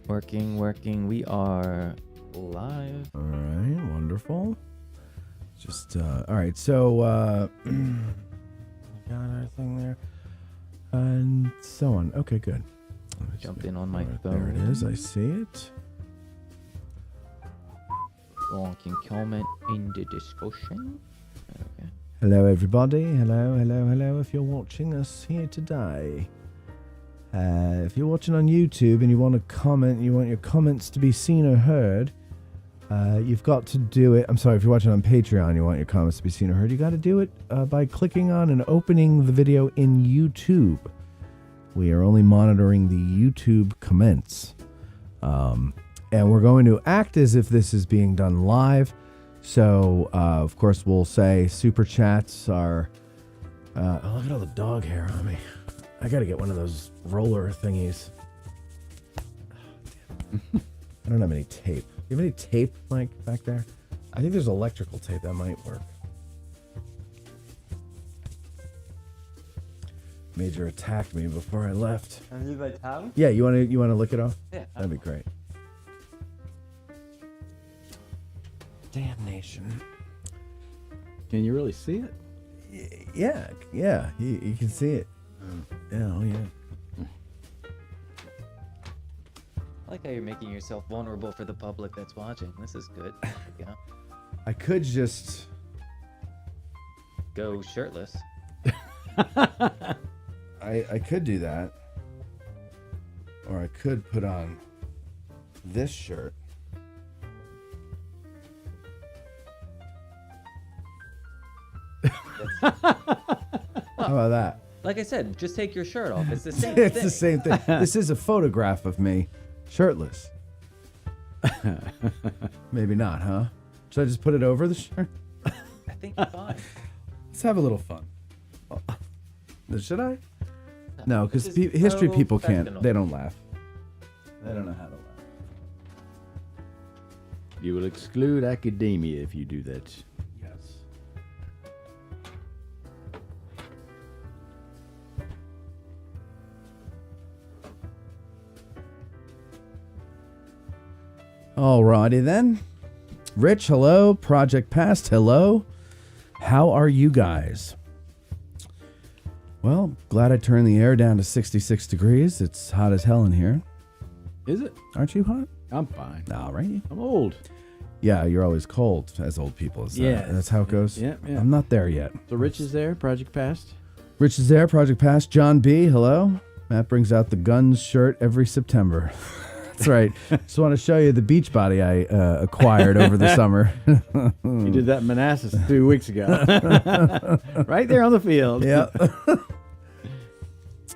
Working. We are live. All right, wonderful. Just all right. So got our thing there, and so on. Okay, good. Jump in on my phone. There it is. I see it. You can comment in the discussion. Okay. Hello, everybody. Hello. If you're watching us here today, if you're watching on YouTube and you want to comment, you want your comments to be seen or heard, you've got to do it. I'm sorry, if you're watching on Patreon, you want your comments to be seen or heard, you got to do it by clicking on and opening the video in YouTube. We are only monitoring the YouTube comments. And we're going to act as if this is being done live. So, of course, we'll say super chats are... oh, look at all the dog hair on me. I got to get one of those roller thingies. I don't have any tape. You have any tape, Mike, back there? I think there's electrical tape that might work. Major attacked me before I left. Can I leave my tongue? Yeah, you want to lick it off? Yeah. That'd be great. Damnation. Can you really see it? Yeah, you can see it. Yeah, oh yeah. I like how you're making yourself vulnerable for the public that's watching. This is good. You know? I could just Go shirtless. I could do that. Or I could put on this shirt. How about that? Like I said, just take your shirt off. It's the same It's thing. the same thing. This is a photograph of me shirtless. Maybe not, huh? Should I just put it over the shirt? I think you're fine. Let's have a little fun. Should I? No, because This is history so people can't. professional. They don't laugh. They don't know how to laugh. You will exclude academia if you do that. Yes. Alrighty then. Rich, hello. Project Past, hello. How are you guys? Well, glad I turned the air down to 66 degrees. It's hot as hell in here. Is it? Aren't you hot? I'm fine. All right. I'm old. Yeah, you're always cold, as old people say. Yeah. That's how it goes? Yeah. I'm not there yet. So Rich is there, Project Past. Rich is there, Project Past. John B., hello. Matt brings out the guns shirt every September. That's right. Just want to show you the beach body I acquired over the summer. You did that in Manassas 2 weeks ago. Right there on the field. Yep.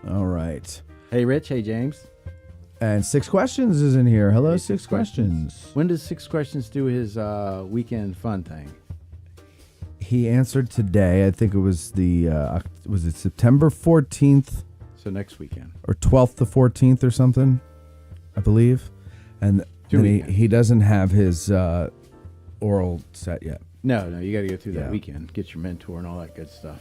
All right. Hey, Rich. Hey, James. And 6 Questions is in here. Hello, Hey, 6 Questions. When does 6 Questions do his weekend fun thing? He answered today. I think it was was it September 14th So next weekend. or 12th to 14th or something, I believe. And then he doesn't have his oral set yet. No, you got to go through that Yeah. weekend. Get your mentor and all that good stuff.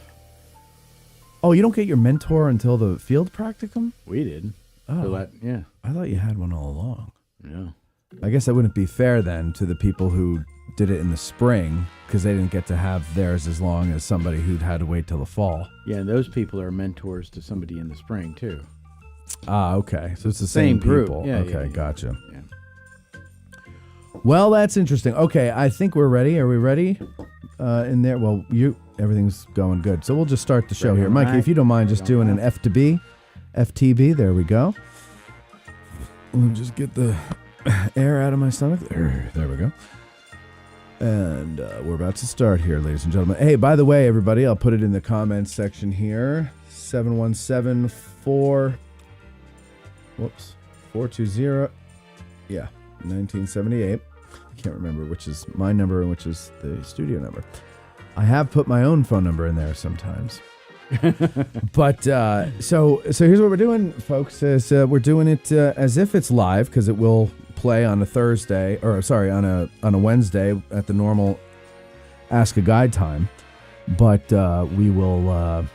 Oh, you don't get your mentor until the field practicum? We did. Oh, So yeah. I thought you had one all along. Yeah. I guess that wouldn't be fair then to the people who did it in the spring because they didn't get to have theirs as long as somebody who'd had to wait till the fall. Yeah, and those people are mentors to somebody in the spring, too. Ah, okay. So it's the same group. people. Yeah, okay, yeah. gotcha. Yeah. Well, that's interesting. Okay, I think we're ready. Are we ready in there? Well, everything's going good. So we'll just start the show Ready here. on Mikey, mic. if you don't mind just Ready on doing an mic. FTB. There we go. Let me just get the air out of my stomach. There we go. And we're about to start here, ladies and gentlemen. Hey, by the way, everybody, I'll put it in the comments section here. 420. Yeah, 1978. I can't remember which is my number and which is the studio number. I have put my own phone number in there sometimes. But so here's what we're doing, folks. Is we're doing it as if it's live because it will play on a Thursday, or sorry, on a Wednesday at the normal Ask a Guide time. But we will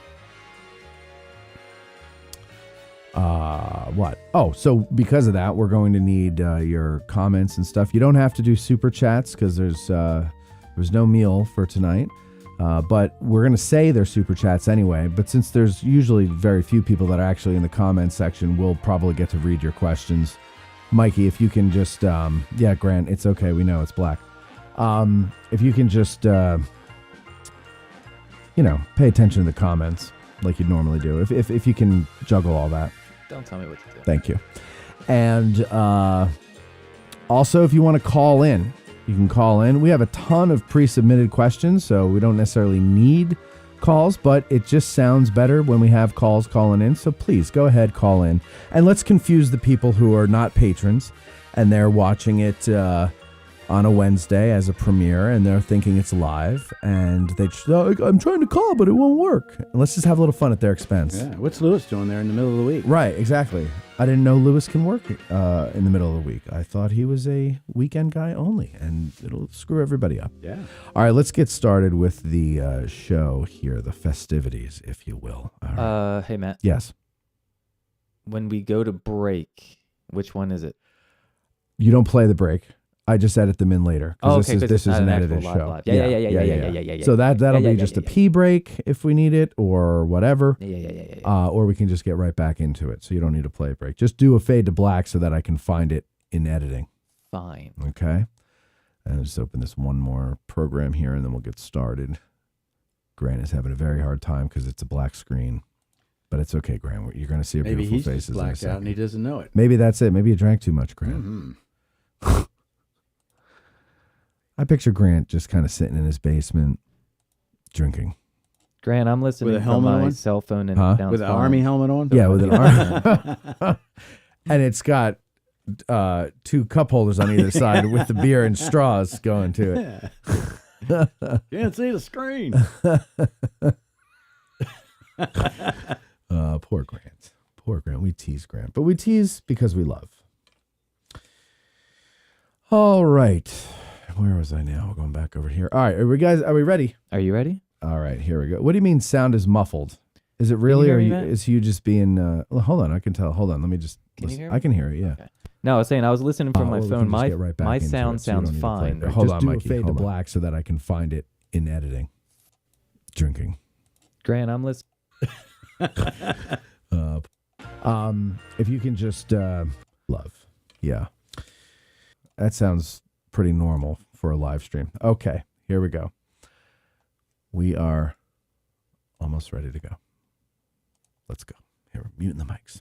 What? Oh, so because of that, we're going to need your comments and stuff. You don't have to do super chats because there's no meal for tonight. But we're going to say they're super chats anyway. But since there's usually very few people that are actually in the comments section, we'll probably get to read your questions. Mikey, if you can just, Grant, it's okay. We know it's black. If you can just, pay attention to the comments like you'd normally do. If you can juggle all that. Don't tell me what to do. Thank you. And also, if you want to call in, you can call in. We have a ton of pre-submitted questions, so we don't necessarily need calls, but it just sounds better when we have calls calling in. So please go ahead, call in. And let's confuse the people who are not patrons and they're watching it on a Wednesday as a premiere and they're thinking it's live and they just, I'm trying to call, but it won't work. And let's just have a little fun at their expense. Yeah. What's Lewis doing there in the middle of the week? Right, exactly. I didn't know Lewis can work in the middle of the week. I thought he was a weekend guy only, and it'll screw everybody up. Yeah. All right, let's get started with the show here, the festivities, if you will. All right. Hey, Matt. Yes. When we go to break, which one is it? You don't play the break. I just edit them in later. Oh, okay. This is an edited live, show. Live. Yeah. So that'll be just a pee break if we need it or whatever. Yeah. Or we can just get right back into it. So you don't need to play a break. Just do a fade to black so that I can find it in editing. Fine. Okay. And I'll just open this one more program here and then we'll get started. Grant is having a very hard time because it's a black screen. But it's okay, Grant. You're going to see our Maybe beautiful he's faces just blacked in a out and he second. doesn't know it. Maybe that's it. Maybe you drank too much, Grant. Mm-hmm. I picture Grant just kind of sitting in his basement drinking. Grant, I'm listening With a from helmet my on? cell phone and Huh? sounds With an fine. army helmet on? Yeah, with an arm. And it's got 2 cup holders on either side with the beer and straws going to it. Yeah. Can't see the screen. Poor Grant. Poor Grant. We tease Grant. But we tease because we love. All right. Where was I now? We're going back over here. All right. Are we ready? Are you ready? All right. Here we go. What do you mean sound is muffled? Is it really, hear or me, Matt? is you just being, well, hold on. I can tell. Hold on. Let me just, Can you hear I me? can hear it. Yeah. Okay. No, I was saying I was listening from my Well, we phone. can just My get right back my into sound it, so you don't sounds need to play fine. it back. Hold Just on, do a Mikey. fade to Hold on. black So that I can find it in editing. Drinking. Grant, I'm listening. If you can just love. Yeah. That sounds pretty normal for a live stream. Okay, here we go. We are almost ready to go. Let's go. Here, we're muting the mics.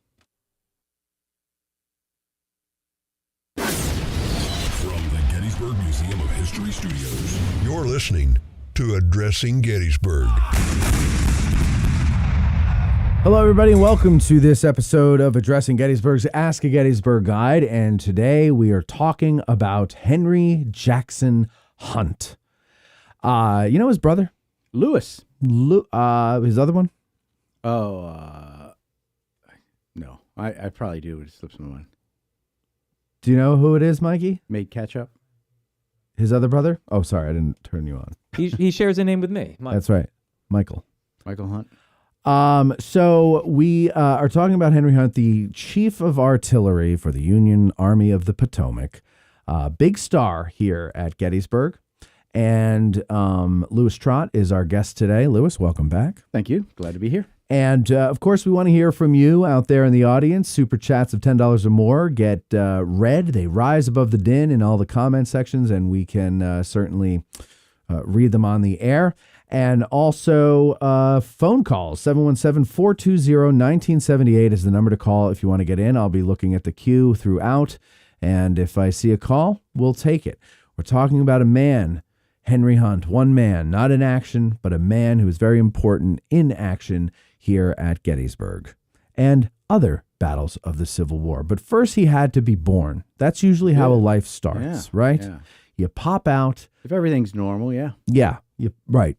From the Gettysburg Museum of History Studios, you're listening to Addressing Gettysburg. Hello, everybody, and welcome to this episode of Addressing Gettysburg's Ask a Gettysburg Guide. And today we are talking about Henry Jackson Hunt. You know his brother? Lewis. His other one? Oh, no. I probably do. It slips my mind. Do you know who it is, Mikey? Made ketchup. His other brother? Oh, sorry, I didn't turn you on. He shares a name with me. Mike. That's right, Michael. Michael Hunt. So we are talking about Henry Hunt, the chief of artillery for the Union Army of the Potomac. Big star here at Gettysburg. And Lewis Trott is our guest today. Lewis, welcome back. Thank you. Glad to be here. And, of course, we want to hear from you out there in the audience. Super chats of $10 or more get read. They rise above the din in all the comment sections, and we can certainly read them on the air. And also phone calls. 717-420-1978 is the number to call if you want to get in. I'll be looking at the queue throughout, and if I see a call, we'll take it. We're talking about a man, Henry Hunt, one man, not in action, but a man who is very important in action here at Gettysburg and other battles of the Civil War. But first, he had to be born. That's usually how a life starts, Yeah, right? yeah. You pop out. If everything's normal, yeah. Yeah, right.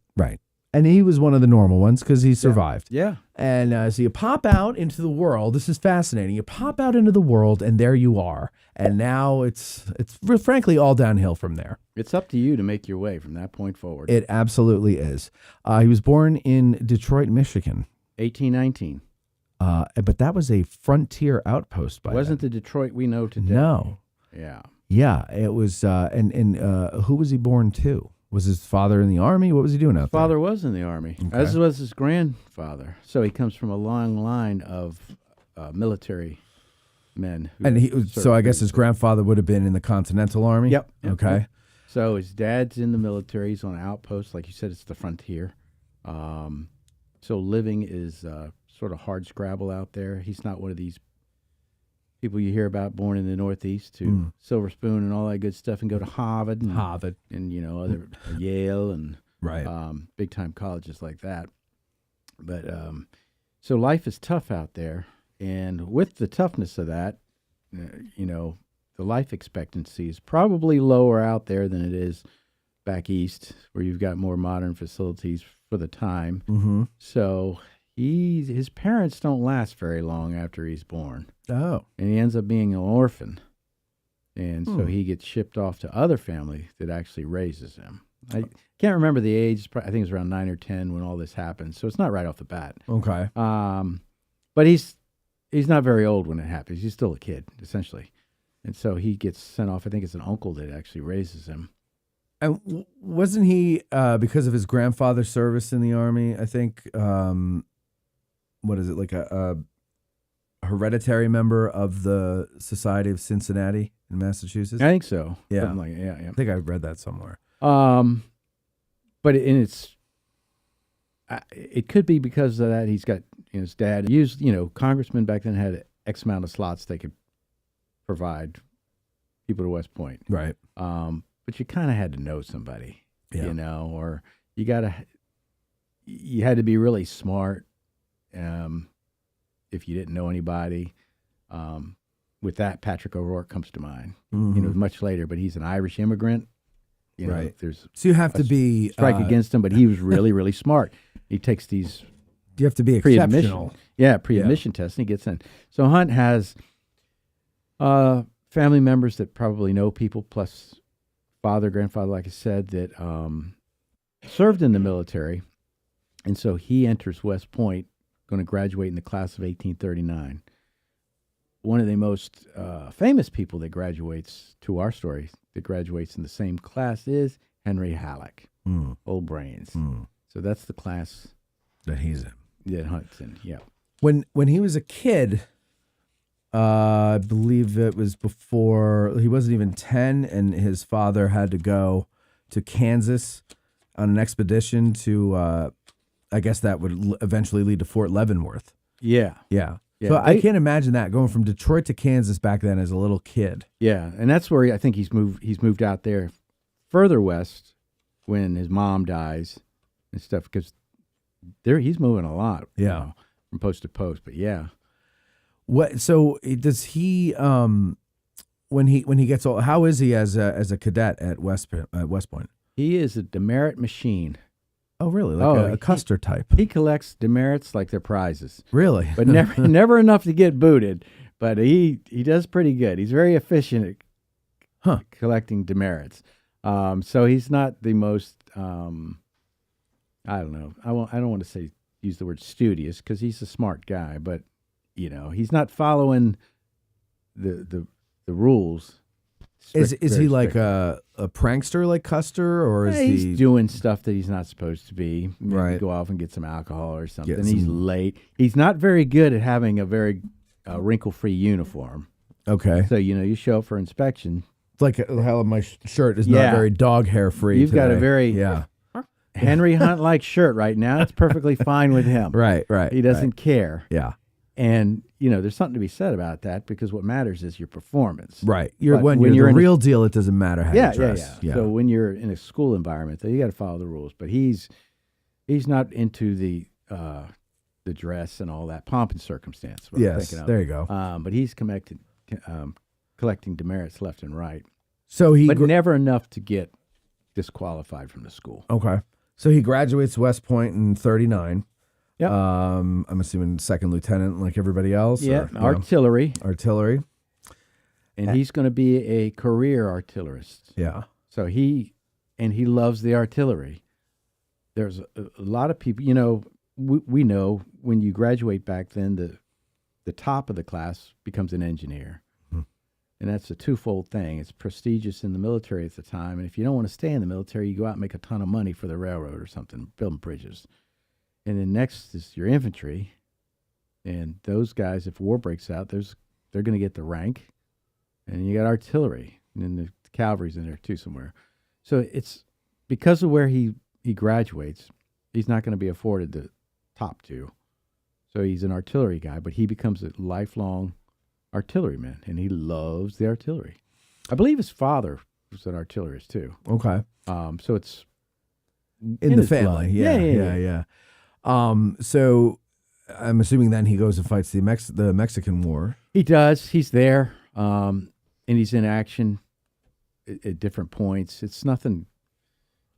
And he was one of the normal ones because he survived. Yeah. And so you pop out into the world. This is fascinating. You pop out into the world, and there you are. And now it's frankly all downhill from there. It's up to you to make your way from that point forward. It absolutely is. He was born in Detroit, Michigan. 1819. But that was a frontier outpost by Wasn't then. the Detroit we know today? No. Yeah. Yeah, it was. And who was he born to? Was his father in the army? What was he doing out there? Father was in the Army, Okay. as was his grandfather. So he comes from a long line of military men. who And served so I guess his previously. grandfather would have been in the Continental Army. Yep. Okay. So his dad's in the military. He's on an outpost. Like you said, it's the frontier. So living is sort of hard scrabble out there. He's not one of these people you hear about born in the Northeast who silver spoon and all that good stuff and go to Harvard and, Harvard. and other Yale and Right. big time colleges like that. But so life is tough out there, and with the toughness of that, the life expectancy is probably lower out there than it is back east, where you've got more modern facilities for the time. Mm-hmm. So his parents don't last very long after he's born, Oh. and he ends up being an orphan. And so he gets shipped off to other family that actually raises him. I can't remember the age. I think it was around 9 or 10 when all this happened. So it's not right off the bat. Okay. But he's not very old when it happens. He's still a kid, essentially. And so he gets sent off. I think it's an uncle that actually raises him. And wasn't he because of his grandfather's service in the army? I think what is it, like a hereditary member of the Society of Cincinnati in Massachusetts? I think so. Yeah. Something like yeah. I think I read that somewhere. But it could be because of that. He's got his dad used. Congressmen back then had X amount of slots they could provide people to West Point. Right. But you kind of had to know somebody, Yeah. or you had to be really smart. If you didn't know anybody, with that, Patrick O'Rourke comes to mind. Mhm. Much later, but he's an Irish immigrant. Right. There's So you have to be strike against him, but he was really, really smart. He takes these You have to be pre-admission, exceptional. pre-admission tests, and he gets in. So Hunt has family members that probably know people, plus father, grandfather, like I said, that served in the military, and so he enters West Point, going to graduate in the class of 1839. One of the most famous people that graduates, to our story, that graduates in the same class is Henry Halleck, Old Brains. So that's the class That he's in. that Hunt's in. Yeah. When he was a kid, I believe it was before he wasn't even 10, and his father had to go to Kansas on an expedition to. I guess that would eventually lead to Fort Leavenworth. Yeah. Yeah. Yeah, So I they- can't imagine that going from Detroit to Kansas back then as a little kid. Yeah, and that's where I think he's moved out there further west when his mom dies and stuff, because he's moving a lot. Yeah. From post to post. But yeah. What? So does he? When he gets old, how is he as a cadet at West Point? He is a demerit machine. Oh, really? Like a Custer type? He collects demerits like they're prizes, Really? but never enough to get booted. But he does pretty good. He's very efficient at collecting demerits. So he's not the most I don't know. I don't want to use the word studious, because he's a smart guy, but he's not following the rules. Is he very like strict. a prankster like Custer, or is He's he? doing stuff that he's not supposed to be. Maybe Right. go off and get some alcohol or something. Get He's some- late. He's not very good at having a very wrinkle-free uniform. Okay. So you show up for inspection. It's like hell, my shirt is Yeah. not very dog hair free. You've got a today. very- yeah. Henry Hunt-like shirt right now. It's perfectly fine with him. Right. He doesn't care. Yeah. And there's something to be said about that, because what matters is your performance. Right. But When when you're you're the in a- real deal, it doesn't matter how Yeah, you dress. yeah. So when you're in a school environment, though, you got to follow the rules. But he's not into the dress and all that pomp and circumstance. What I'm Yes, thinking of. there you go. But he's collecting demerits left and right, So he but never enough to get disqualified from the school. okay. So he graduates West Point in 39. Yep. I'm assuming second lieutenant like everybody else. Yeah, or, artillery, artillery. and he's going to be a career artillerist. Yeah. So he loves the artillery. There's a lot of people, we know when you graduate back then, the top of the class becomes an engineer. And that's a twofold thing. It's prestigious in the military at the time. And if you don't want to stay in the military, you go out and make a ton of money for the railroad or something, building bridges. And then next is your infantry. And those guys, if war breaks out, they're going to get the rank. And you got artillery. And then the cavalry's in there too somewhere. So it's because of where he graduates, he's not going to be afforded the top two. So he's an artillery guy, but he becomes a lifelong artilleryman, and he loves the artillery. I believe his father was an artillerist too. Okay. So it's in the family. Yeah. So I'm assuming then he goes and fights the Mexican War. He does. He's there, and he's in action at different points. It's nothing,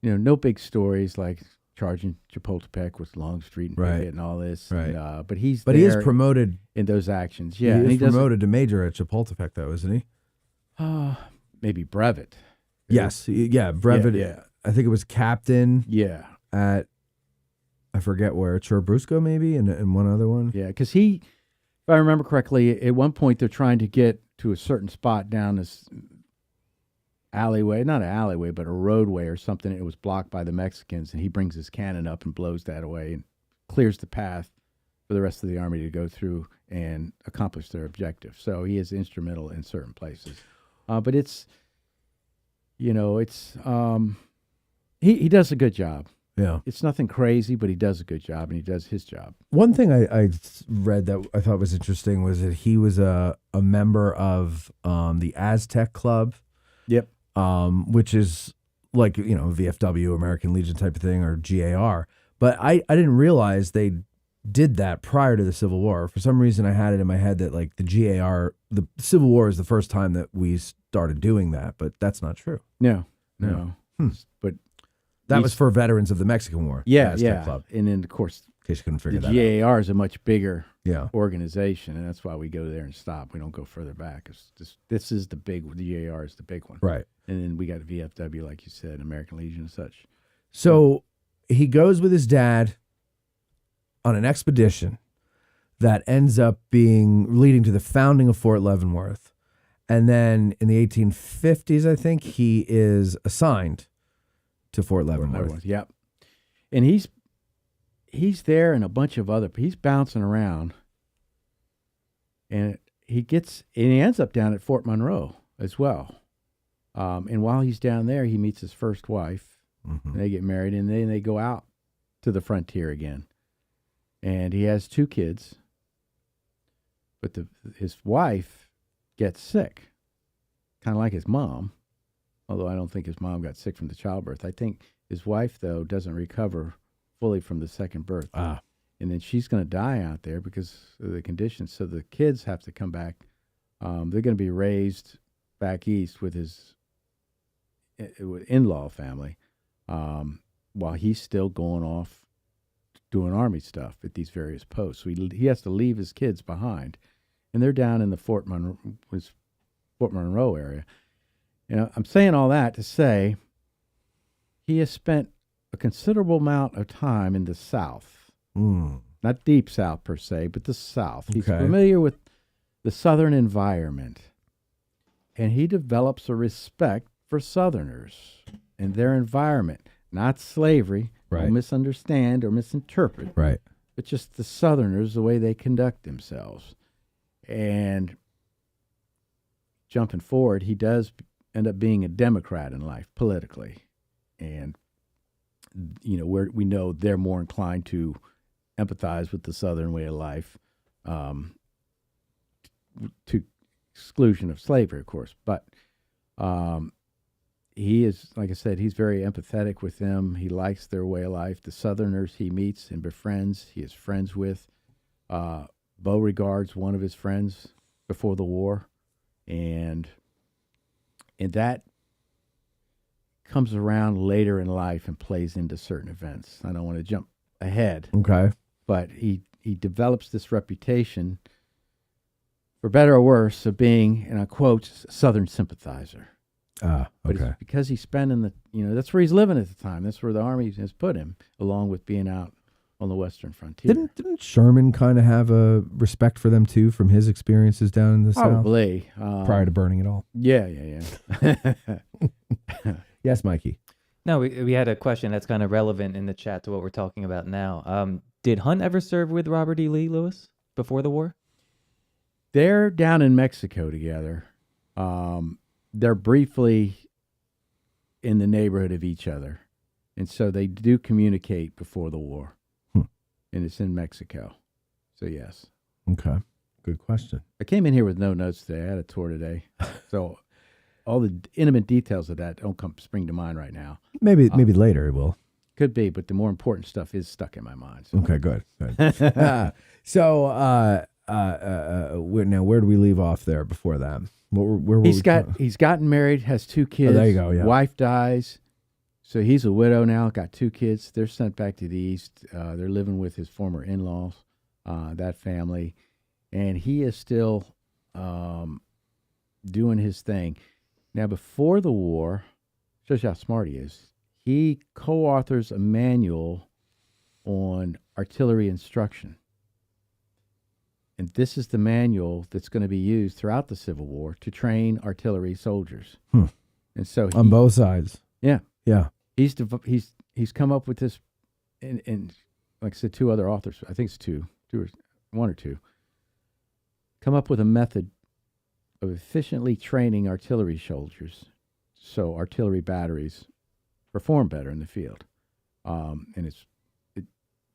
no big stories like charging Chapultepec with Longstreet and Pickett and all this. Right. But he is promoted in those actions. Yeah. He is promoted to major at Chapultepec, though, isn't he? Maybe brevet. Yes. Yeah. Brevet. Yeah. I think it was captain. Yeah. At, I forget where, Churubusco maybe, and one other one. Yeah. Because if I remember correctly, at one point they're trying to get to a certain spot down this alleyway, not an alleyway, but a roadway or something. It was blocked by the Mexicans, and he brings his cannon up and blows that away and clears the path for the rest of the army to go through and accomplish their objective. So he is instrumental in certain places. But it's, he does a good job. Yeah. It's nothing crazy, but he does a good job, and he does his job. One thing I read that I thought was interesting was that he was a member of the Aztec Club. Yep. Which is like, VFW, American Legion type of thing, or GAR. But I didn't realize they did that prior to the Civil War. For some reason, I had it in my head that like the GAR, the Civil War is the first time that we started doing that, but that's not true. No. But that was for veterans of the Mexican War. Yeah, Aztec Club. And then, of course, in case you couldn't figure that out. The GAR is a much bigger organization, and that's why we go there and stop. We don't go further back. This is the GAR is the big one. Right. And then we got VFW, like you said, American Legion and such. So he goes with his dad on an expedition that ends up leading to the founding of Fort Leavenworth. And then in the 1850s, I think, he is assigned to Fort Leavenworth. Yep. And he's there and a bunch of he's bouncing around. And he ends up down at Fort Monroe as well. And while he's down there, he meets his first wife. Mm-hmm. And they get married, and then they go out to the frontier again. And he has 2 kids. But his wife gets sick, kind of like his mom, although I don't think his mom got sick from the childbirth. I think his wife, though, doesn't recover fully from the second birth. And then she's going to die out there because of the conditions. So the kids have to come back. They're going to be raised back east with his in-law family while he's still going off doing army stuff at these various posts. So he has to leave his kids behind. And they're down in the Fort Monroe area. I'm saying all that to say he has spent a considerable amount of time in the South. Not deep South per se, but the South. He's familiar with the Southern environment. And he develops a respect for Southerners and their environment. Not slavery. Right. Don't misunderstand or misinterpret. Right. But just the Southerners, the way they conduct themselves. And jumping forward, he does end up being a Democrat in life politically. And, we know they're more inclined to empathize with the Southern way of life, to exclusion of slavery, of course. But he is, like I said, he's very empathetic with them. He likes their way of life. The Southerners he meets and befriends, he is friends with. Beauregard's one of his friends before the war, and that comes around later in life and plays into certain events. I don't want to jump ahead. Okay. But he develops this reputation, for better or worse, of being, and I quote, Southern sympathizer. Okay. But it's because he's spending that's where he's living at the time. That's where the Army has put him, along with being out on the western frontier. Didn't Sherman kind of have a respect for them too from his experiences down in the Probably. South prior to burning it all? Yeah. Yes, Mikey. No, we had a question that's kind of relevant in the chat to what we're talking about now. Did Hunt ever serve with Robert E. Lee, Lewis, before the war? They're down in Mexico together. They're briefly in the neighborhood of each other. And so they do communicate before the war. And it's in Mexico. So, yes. Okay. Good question. I came in here with no notes today. I had a tour today. So all the intimate details of that don't spring to mind right now. Maybe later it will. Could be, but the more important stuff is stuck in my mind. So. Okay, good. So, where do we leave off there before that? He's gotten married, has 2 kids. Oh, there you go. Yeah. Wife dies, so he's a widow now. Got 2 kids. They're sent back to the east. They're living with his former in-laws, that family, and he is still doing his thing. Now, before the war, shows you how smart he is. He co-authors a manual on artillery instruction. And this is the manual that's going to be used throughout the Civil War to train artillery soldiers. And so on both sides. Yeah. Yeah. He's come up with this, and like I said, 2 other authors, I think it's 1 or 2, come up with a method of efficiently training artillery soldiers so artillery batteries perform better in the field. And it's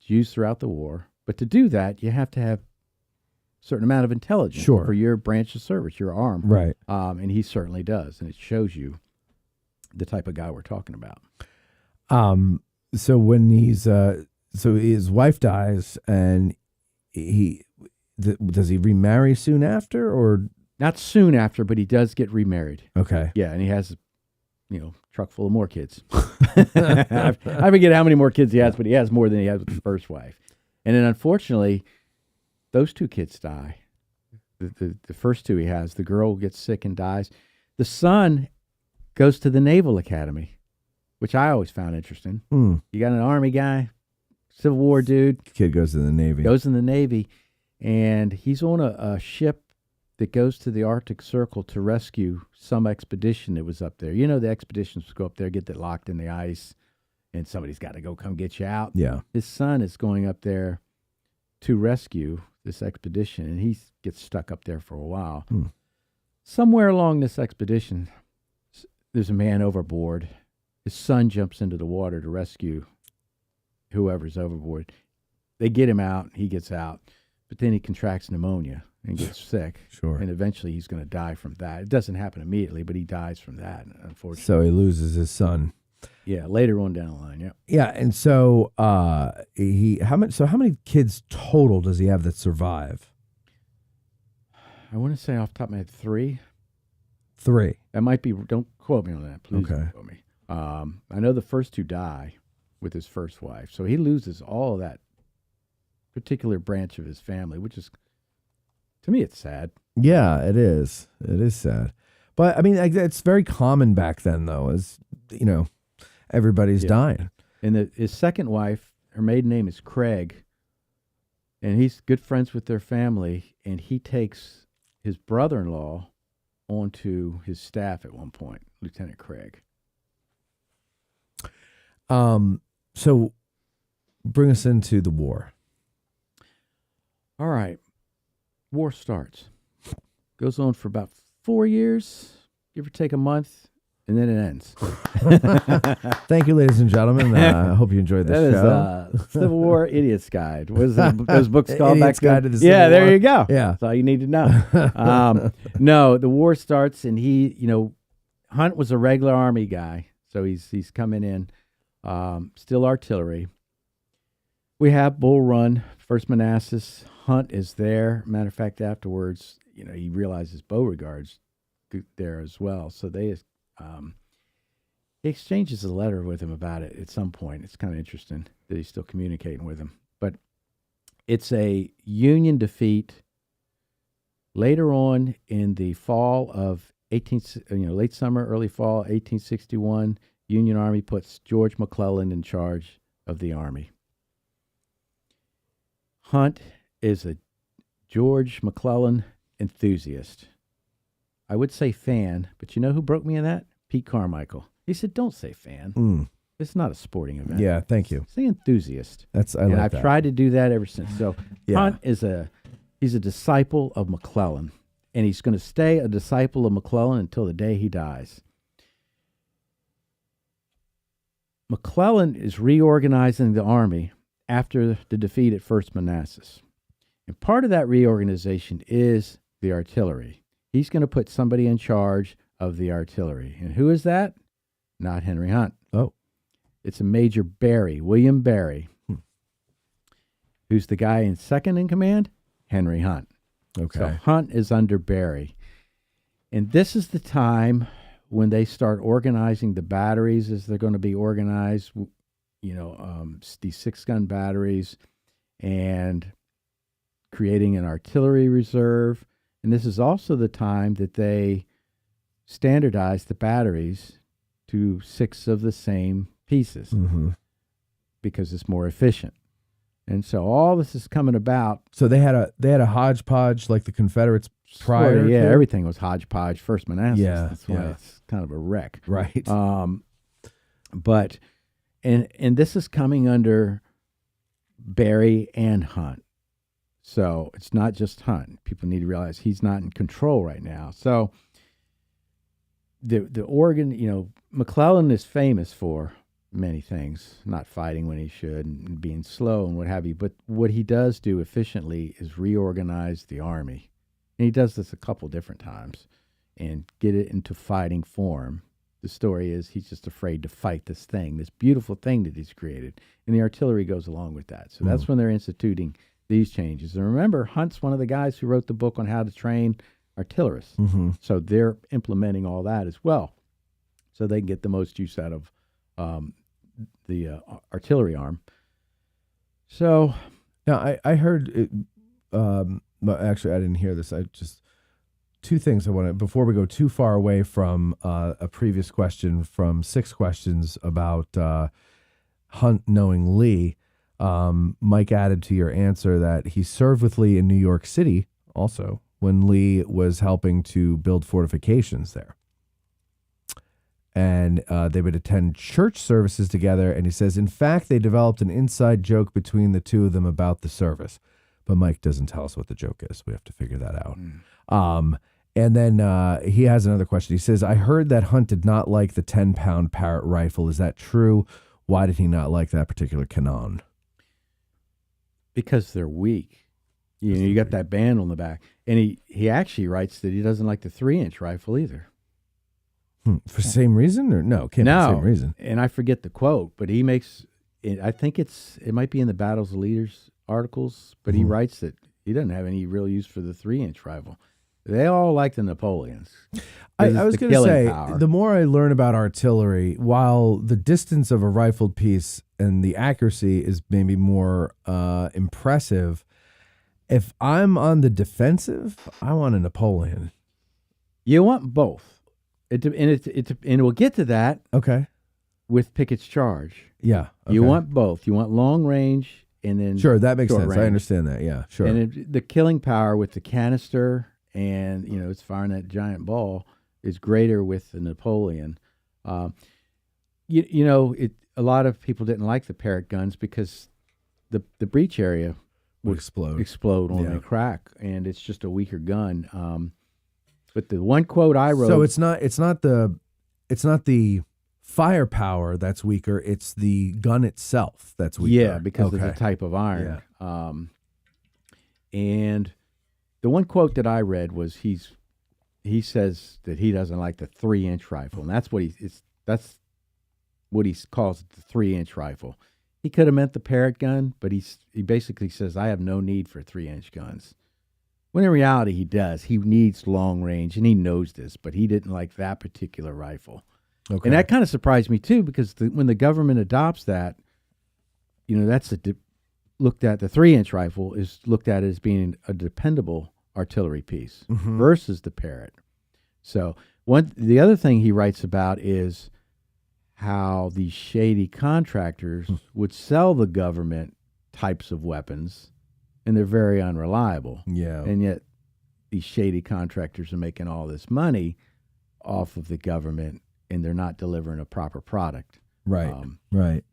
used throughout the war. But to do that, you have to have a certain amount of intelligence for your branch of service, your arm. Right. And he certainly does. And it shows you the type of guy we're talking about. So when so his wife dies, and does he remarry soon after, or not soon after, but he does get remarried. Okay. Yeah, and he has, truck full of more kids. I forget how many more kids he has, but he has more than he has with his first wife. And then unfortunately, those 2 kids die. The first 2 he has, the girl gets sick and dies. The son goes to the Naval Academy, which I always found interesting. You got an Army guy, Civil War dude. Kid goes to the Navy. Goes in the Navy, and he's on a ship that goes to the Arctic Circle to rescue some expedition that was up there. You know, the expeditions go up there, get that locked in the ice, and somebody's got to go come get you out. Yeah. His son is going up there to rescue this expedition, and he gets stuck up there for a while. Somewhere along this expedition, there's a man overboard. His son jumps into the water to rescue whoever's overboard. They get him out. He gets out. But then he contracts pneumonia and gets sick. Sure. And eventually he's going to die from that. It doesn't happen immediately, but he dies from that, unfortunately. So he loses his son. Yeah, later on down the line, yeah. Yeah, and so how many kids total does he have that survive? I want to say off the top of my head 3. 3. That might be, don't quote me on that, please. Okay. Don't quote me. I know the first 2 die with his first wife. So he loses all of that particular branch of his family, which is, to me, it's sad. Yeah, it is. It is sad. But, I mean, it's very common back then, though, as, everybody's dying. And his second wife, her maiden name is Craig, and he's good friends with their family, and he takes his brother-in-law onto his staff at one point, Lieutenant Craig. So bring us into the war. All right. War starts. Goes on for about 4 years, give or take a month, and then it ends. Thank you, ladies and gentlemen. I hope you enjoyed this show. Is Civil War Idiot's Guide. What is those books called Idiot's back then? Guide to the Civil War. There you go. Yeah. That's all you need to know. No, the war starts, and Hunt was a regular Army guy, so he's coming in, still artillery. We have Bull Run, First Manassas. Hunt is there. Matter of fact, afterwards, he realizes Beauregard's there as well. So he exchanges a letter with him about it at some point. It's kind of interesting that he's still communicating with him. But it's a Union defeat. Later on in the fall of late summer, early fall, 1861, Union Army puts George McClellan in charge of the Army. Hunt is a George McClellan enthusiast. I would say fan, but you know who broke me in that? Pete Carmichael. He said, "Don't say fan. It's not a sporting event. Yeah, thank you. Say enthusiast." I and like I've that. tried to do that ever since. So Yeah. Hunt he's a disciple of McClellan, and he's going to stay a disciple of McClellan until the day he dies. McClellan is reorganizing the army after the defeat at First Manassas. And part of that reorganization is the artillery. He's going to put somebody in charge of the artillery. And who is that? Not Henry Hunt. Oh. It's a Major Barry, William Barry. Who's the guy in second in command? Henry Hunt. Okay. So Hunt is under Barry. And this is the time when they start organizing the batteries as they're going to be organized, these 6-gun batteries, and creating an artillery reserve. And this is also the time that they standardize the batteries to 6 of the same pieces because it's more efficient. And so all this is coming about. So they had a hodgepodge like the Confederates prior. Sort of, yeah, to? everything was hodgepodge. First Manassas. Yeah, That's why yeah. it's kind of a wreck. Right. But this is coming under Barry and Hunt. So it's not just Hunt. People need to realize he's not in control right now. So the Oregon, McClellan is famous for many things, not fighting when he should and being slow and what have you. But what he does do efficiently is reorganize the army. And he does this a couple different times and get it into fighting form. The story is he's just afraid to fight this thing, this beautiful thing that he's created. And the artillery goes along with that. So that's when they're instituting these changes. And remember, Hunt's one of the guys who wrote the book on how to train artillerists. So they're implementing all that as well. So they can get the most use out of the artillery arm. So now I heard it, actually I didn't hear this. I just two things I want to, before we go too far away from a previous question from 6 questions about Hunt knowing Lee. Mike added to your answer that he served with Lee in New York City also when Lee was helping to build fortifications there. And they would attend church services together. And he says, in fact, they developed an inside joke between the two of them about the service. But Mike doesn't tell us what the joke is. We have to figure that out. And then he has another question. He says, I heard that Hunt did not like the 10-pound Parrott rifle. Is that true? Why did he not like that particular cannon? Because they're weak. You got that band on the back. And he actually writes that he doesn't like the 3-inch rifle either. For the same reason? Or no, can't be the same reason. And I forget the quote, but he makes it, I think it might be in the Battles of Leaders articles, but he writes that he doesn't have any real use for the 3-inch rifle. They all like the Napoleons. I was going to say, power. the more I learn about artillery, while the distance of a rifled piece and the accuracy is maybe more impressive, if I'm on the defensive, I want a Napoleon. You want both. And we'll get to that Okay. with Pickett's charge. Yeah. Okay. You want both. You want long range and then Sure, that makes short sense. range. I understand that. Yeah, sure. And the killing power with the canister and, it's firing that giant ball is greater with the Napoleon. A lot of people didn't like the Parrott guns because the breech area would explode on the crack, and it's just a weaker gun. But the one quote I wrote, so it's not the firepower that's weaker. It's the gun itself that's weaker. Yeah, because of the type of iron. Yeah. And the one quote that I read was he says that he doesn't like the 3-inch rifle, and that's what he calls the 3-inch rifle. He could have meant the Parrott gun, but he basically says I have no need for 3-inch guns. When in reality, he does. He needs long range, and he knows this, but he didn't like that particular rifle. Okay. And that kind of surprised me, too, because when the government adopts that, that's looked at, the 3-inch rifle is looked at as being a dependable artillery piece versus the Parrott. So the other thing he writes about is how these shady contractors would sell the government types of weapons and they're very unreliable. Yeah. And yet these shady contractors are making all this money off of the government, and they're not delivering a proper product. Right. Right.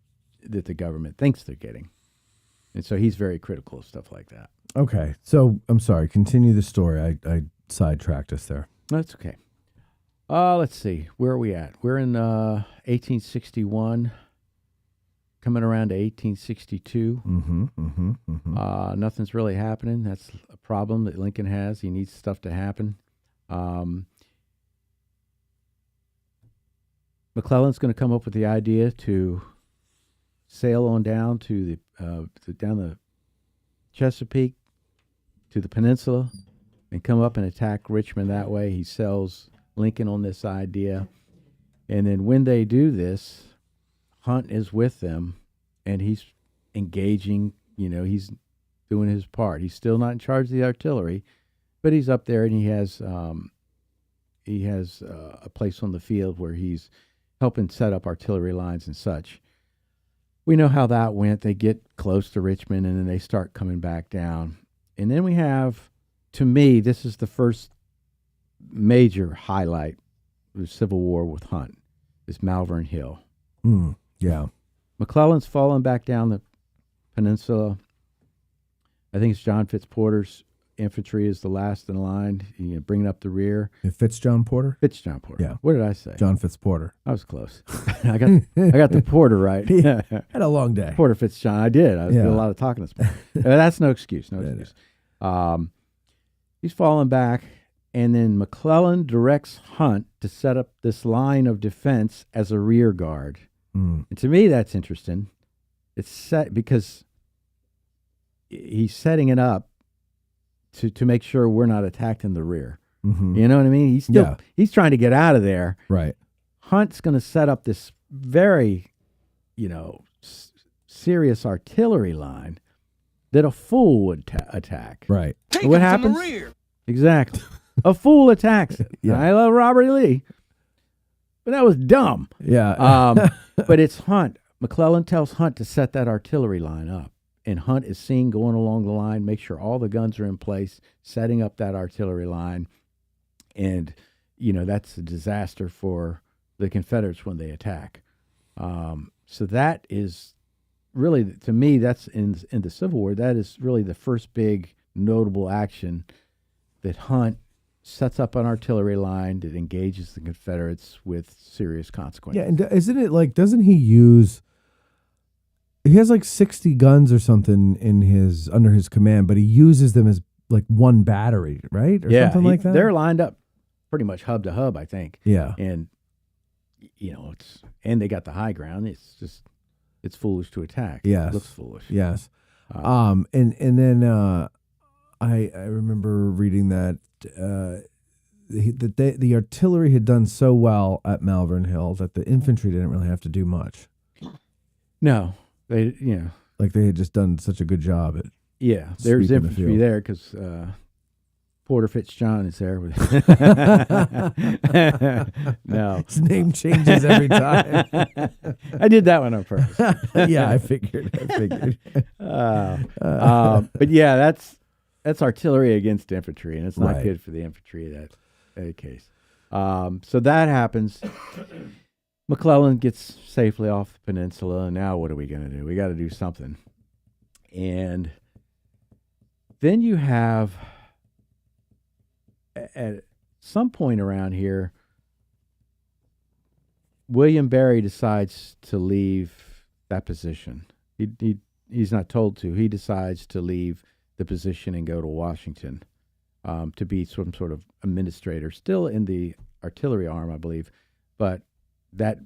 That the government thinks they're getting. And so he's very critical of stuff like that. Okay. So I'm sorry. Continue the story. I sidetracked us there. That's okay. Let's see. Where are we at? We're in 1861, coming around to 1862. Nothing's really happening. That's a problem that Lincoln has. He needs stuff to happen. McClellan's going to come up with the idea to sail on down to down the Chesapeake to the peninsula and come up and attack Richmond that way. He sells Lincoln on this idea. And then when they do this, Hunt is with them, and he's engaging, he's doing his part. He's still not in charge of the artillery, but he's up there, and he has a place on the field where he's helping set up artillery lines and such. We know how that went. They get close to Richmond, and then they start coming back down. And then we have, to me, this is the first major highlight of the Civil War with Hunt, is Malvern Hill. Yeah. McClellan's falling back down the peninsula. I think it's John Fitzporter's infantry is the last in line, bringing up the rear. John Porter? John Porter. Yeah. What did I say? John Fitzporter. I was close. I got the Porter right. Had a long day. Porter Fitzjohn. I did. I did a lot of talking this morning. That's no excuse. No excuse. He's falling back, and then McClellan directs Hunt to set up this line of defense as a rear guard. And to me, that's interesting. It's set because he's setting it up to make sure we're not attacked in the rear. You know what I mean? He's trying to get out of there. Right. Hunt's going to set up this very, serious artillery line that a fool would attack. Right. What happens? The rear. Exactly. A fool attacks it. Yeah. I love Robert E. Lee, but that was dumb. Yeah. But it's Hunt. McClellan tells Hunt to set that artillery line up. And Hunt is seen going along the line, make sure all the guns are in place, setting up that artillery line. And, that's a disaster for the Confederates when they attack. So that is really, to me, that's in the Civil War, that is really the first big notable action that Hunt sets up an artillery line that engages the Confederates with serious consequences. Yeah, and isn't it like, doesn't he use... He has like 60 guns or something under his command, but he uses them as like one battery, right? Or something like that. They're lined up pretty much hub to hub, I think. Yeah. And and they got the high ground. It's foolish to attack. Yes. It looks foolish. Yes. And then I remember reading that the artillery had done so well at Malvern Hill that the infantry didn't really have to do much. No. They, like they had just done such a good job at there's infantry there because Porter Fitzjohn is there. No, his name changes every time. I did that one on purpose. Yeah, I figured. But yeah, that's artillery against infantry, and it's not Right. good for the infantry in that case. So that happens. McClellan gets safely off the peninsula, and now what are we going to do? We got to do something. And then you have, at some point around here, William Barry decides to leave that position. He's not told to. He decides to leave the position and go to Washington to be some sort of administrator, still in the artillery arm, I believe, but that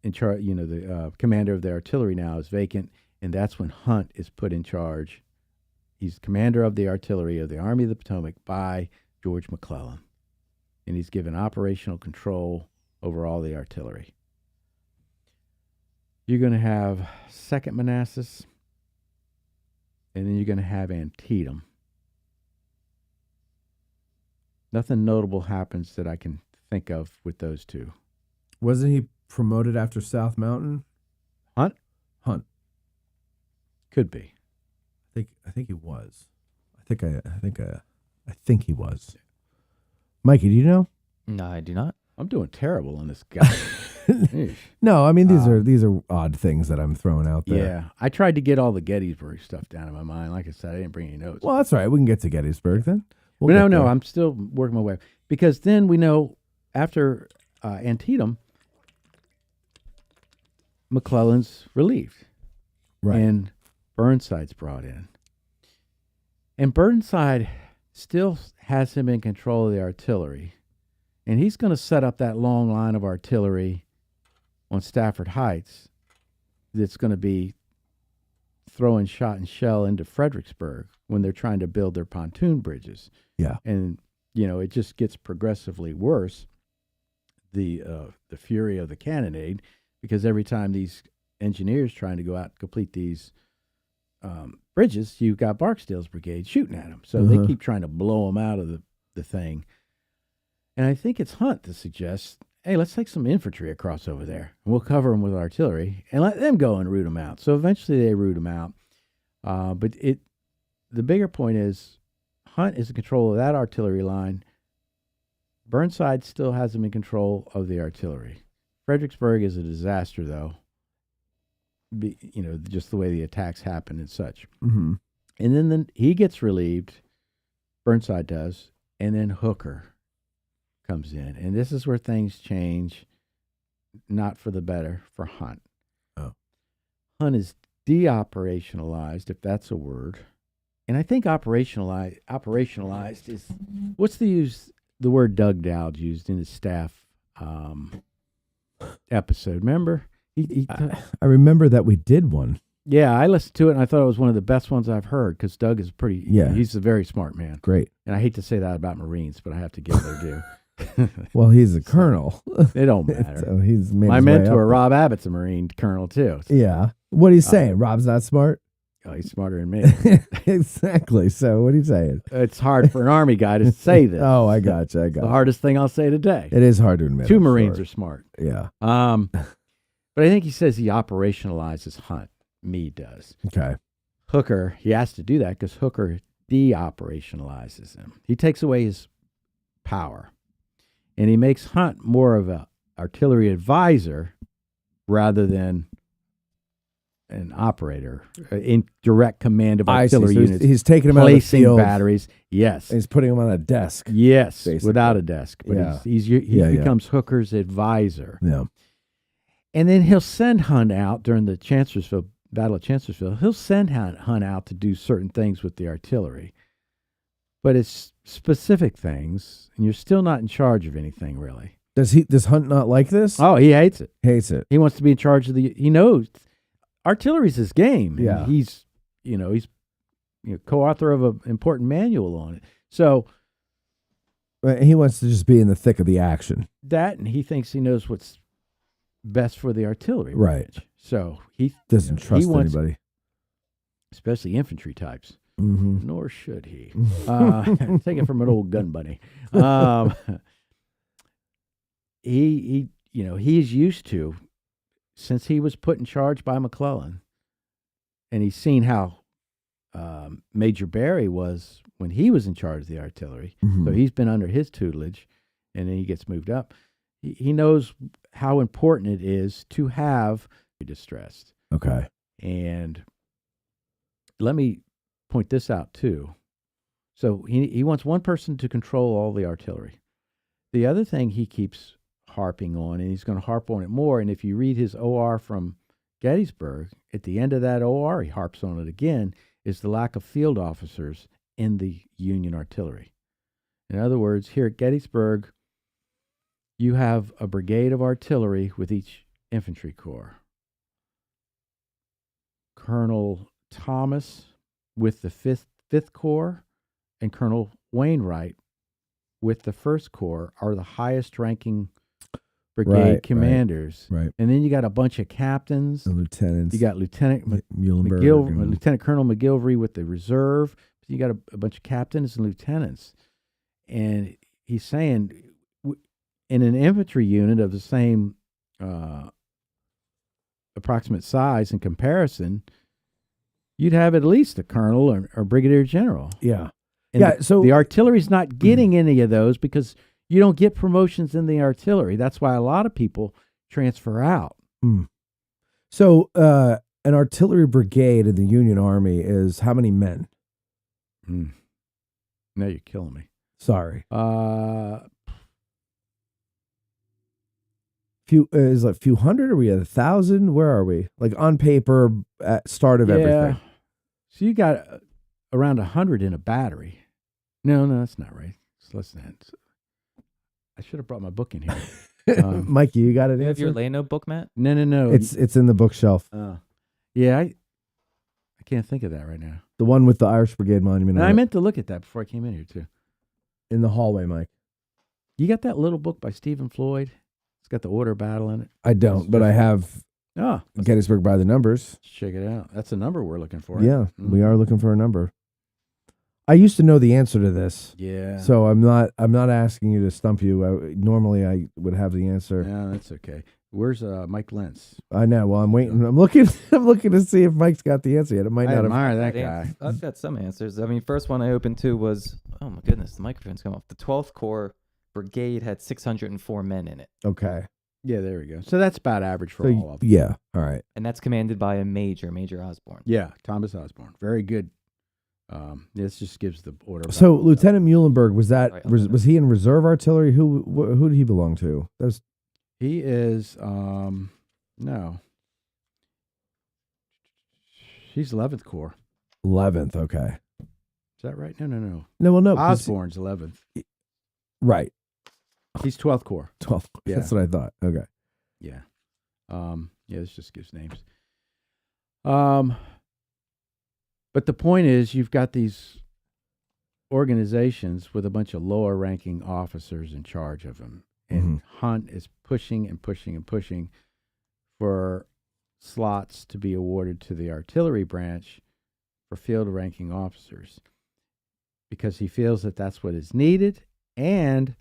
in charge, the commander of the artillery now is vacant, and that's when Hunt is put in charge. He's commander of the artillery of the Army of the Potomac by George McClellan, and he's given operational control over all the artillery. You're going to have Second Manassas, and then you're going to have Antietam. Nothing notable happens that I can think of with those two. Wasn't he promoted after South Mountain? Hunt? Hunt. Could be. I think he was. I think he was. Mikey, do you know? No, I do not. I'm doing terrible on this guy. Eesh. No, I mean these are odd things that I'm throwing out there. Yeah, I tried to get all the Gettysburg stuff down in my mind. Like I said, I didn't bring any notes. Well, that's all right. We can get to Gettysburg then. We'll But get no, there. I'm still working my way, because then we know after Antietam, McClellan's relieved, Right. and Burnside's brought in, and Burnside still has him in control of the artillery, and he's going to set up that long line of artillery on Stafford Heights that's going to be throwing shot and shell into Fredericksburg when they're trying to build their pontoon bridges. Yeah. And it just gets progressively worse, the fury of the cannonade, because every time these engineers trying to go out and complete these bridges, you've got Barksdale's brigade shooting at them. So they keep trying to blow them out of the thing. And I think it's Hunt that suggests, hey, let's take some infantry across over there, and we'll cover them with artillery and let them go and root them out. So eventually they root them out. But the bigger point is Hunt is in control of that artillery line. Burnside still has him in control of the artillery. Fredericksburg is a disaster, though. Just the way the attacks happen and such. Mm-hmm. And then he gets relieved, Burnside does, and then Hooker comes in. And this is where things change, not for the better, for Hunt. Oh. Hunt is de-operationalized, if that's a word. And I think operationalized is, what's the word Doug Dowd used in his staff episode? Remember? I remember that we did one. Yeah, I listened to it and I thought it was one of the best ones I've heard, because Doug is he's a very smart man. Great. And I hate to say that about Marines, but I have to give their due. Well, he's a colonel. It don't matter. So he's made My his way mentor, up. Rob Abbott's a Marine colonel, too. Yeah. What are you saying? Rob's not smart? Oh, he's smarter than me. Exactly. So what are you saying? It's hard for an Army guy to say this. Oh, I got you. The hardest thing I'll say today. It is hard to admit. Two I'm Marines sure. are smart. Yeah. But I think he says he operationalizes Hunt. Meade does. Okay. Hooker, he has to do that because Hooker de-operationalizes him. He takes away his power. And he makes Hunt more of a artillery advisor rather than an operator in direct command of I see. artillery So units. he's taking him out of the placing field. batteries. Yes. And he's putting him on a desk. Yes, basically. without a desk. But Yeah. he Yeah. becomes Hooker's advisor. Yeah. And then he'll send Hunt out during the Battle of Chancellorsville. He'll send Hunt out to do certain things with the artillery. But it's specific things, and you're still not in charge of anything, really. Does Hunt not like this? Oh, he hates it. Hates it. He wants to be in charge of he knows artillery's his game. and Yeah. he's co-author of an important manual on it. So He wants to just be in the thick of the action. and he thinks he knows what's best for the artillery. Right. branch. So he Doesn't he trust wants- anybody. especially infantry types. Mm-hmm. Nor should he. Take it from an old gun bunny. He's used to, since he was put in charge by McClellan, and he's seen how Major Barry was when he was in charge of the artillery. Mhm. So he's been under his tutelage, and then he gets moved up. He knows how important it is to have distressed. Okay. And let me point this out too. So he wants one person to control all the artillery. The other thing he keeps harping on, and he's going to harp on it more, and if you read his OR from Gettysburg, at the end of that OR, he harps on it again, is the lack of field officers in the Union artillery. In other words, here at Gettysburg, you have a brigade of artillery with each infantry corps. Colonel Thomas with the 5th Corps and Colonel Wainwright with the 1st Corps are the highest ranking brigade commanders. Right. And then you got a bunch of captains. The lieutenants. You got Lieutenant Muhlenberg. and- Lieutenant Colonel McGilvery with the reserve. You got a bunch of captains and lieutenants. And he's saying in an infantry unit of the same approximate size in comparison, you'd have at least a colonel or brigadier general. Yeah. Yeah, so the artillery's not getting any of those because you don't get promotions in the artillery. That's why a lot of people transfer out. So an artillery brigade in the Union Army is how many men? Now you're killing me. Sorry. Is it a few hundred? Are we at 1,000? Where are we? Like on paper at start of everything. So you got around 100 in a battery. No, that's not right. It's less than that. I should have brought my book in here. Mikey, you got it. You have your Lano book, Matt? No. It's in the bookshelf. Yeah, I can't think of that right now. The one with the Irish Brigade monument. I meant to look at that before I came in here too. In the hallway, Mike. You got that little book by Stephen Floyd? It's got the order battle in it. I don't, but I have Gettysburg by the numbers. Check it out. That's a number we're looking for. Yeah, we are looking for a number. I used to know the answer to this. Yeah. So I'm not asking you to stump you. Normally I would have the answer. Yeah, that's okay. Where's Mike Lentz? I know. Well, I'm waiting. I'm looking to see if Mike's got the answer yet. It might I not admire have. that guy. I've got some answers. I mean, first one I opened to was, oh my goodness, the microphone's come off. The 12th Corps Brigade had 604 men in it. Okay. Yeah, there we go. So that's about average for all of them. Yeah. All right. And that's commanded by a Major Osborne. Yeah, Thomas Osborne. Very good. This just gives the order. So Lieutenant Muhlenberg, was that Sorry, was he in reserve artillery? Who did he belong to? He is no. He's 11th Corps. 11th. Okay. Is that right? No. No. Well, no. Osborne's 11th. Right. He's 12th Corps. 12th. Yeah. That's what I thought. Okay. Yeah. This just gives names. But the point is, you've got these organizations with a bunch of lower ranking officers in charge of them. And Hunt is pushing and pushing and pushing for slots to be awarded to the artillery branch for field ranking officers because he feels that that's what is needed. And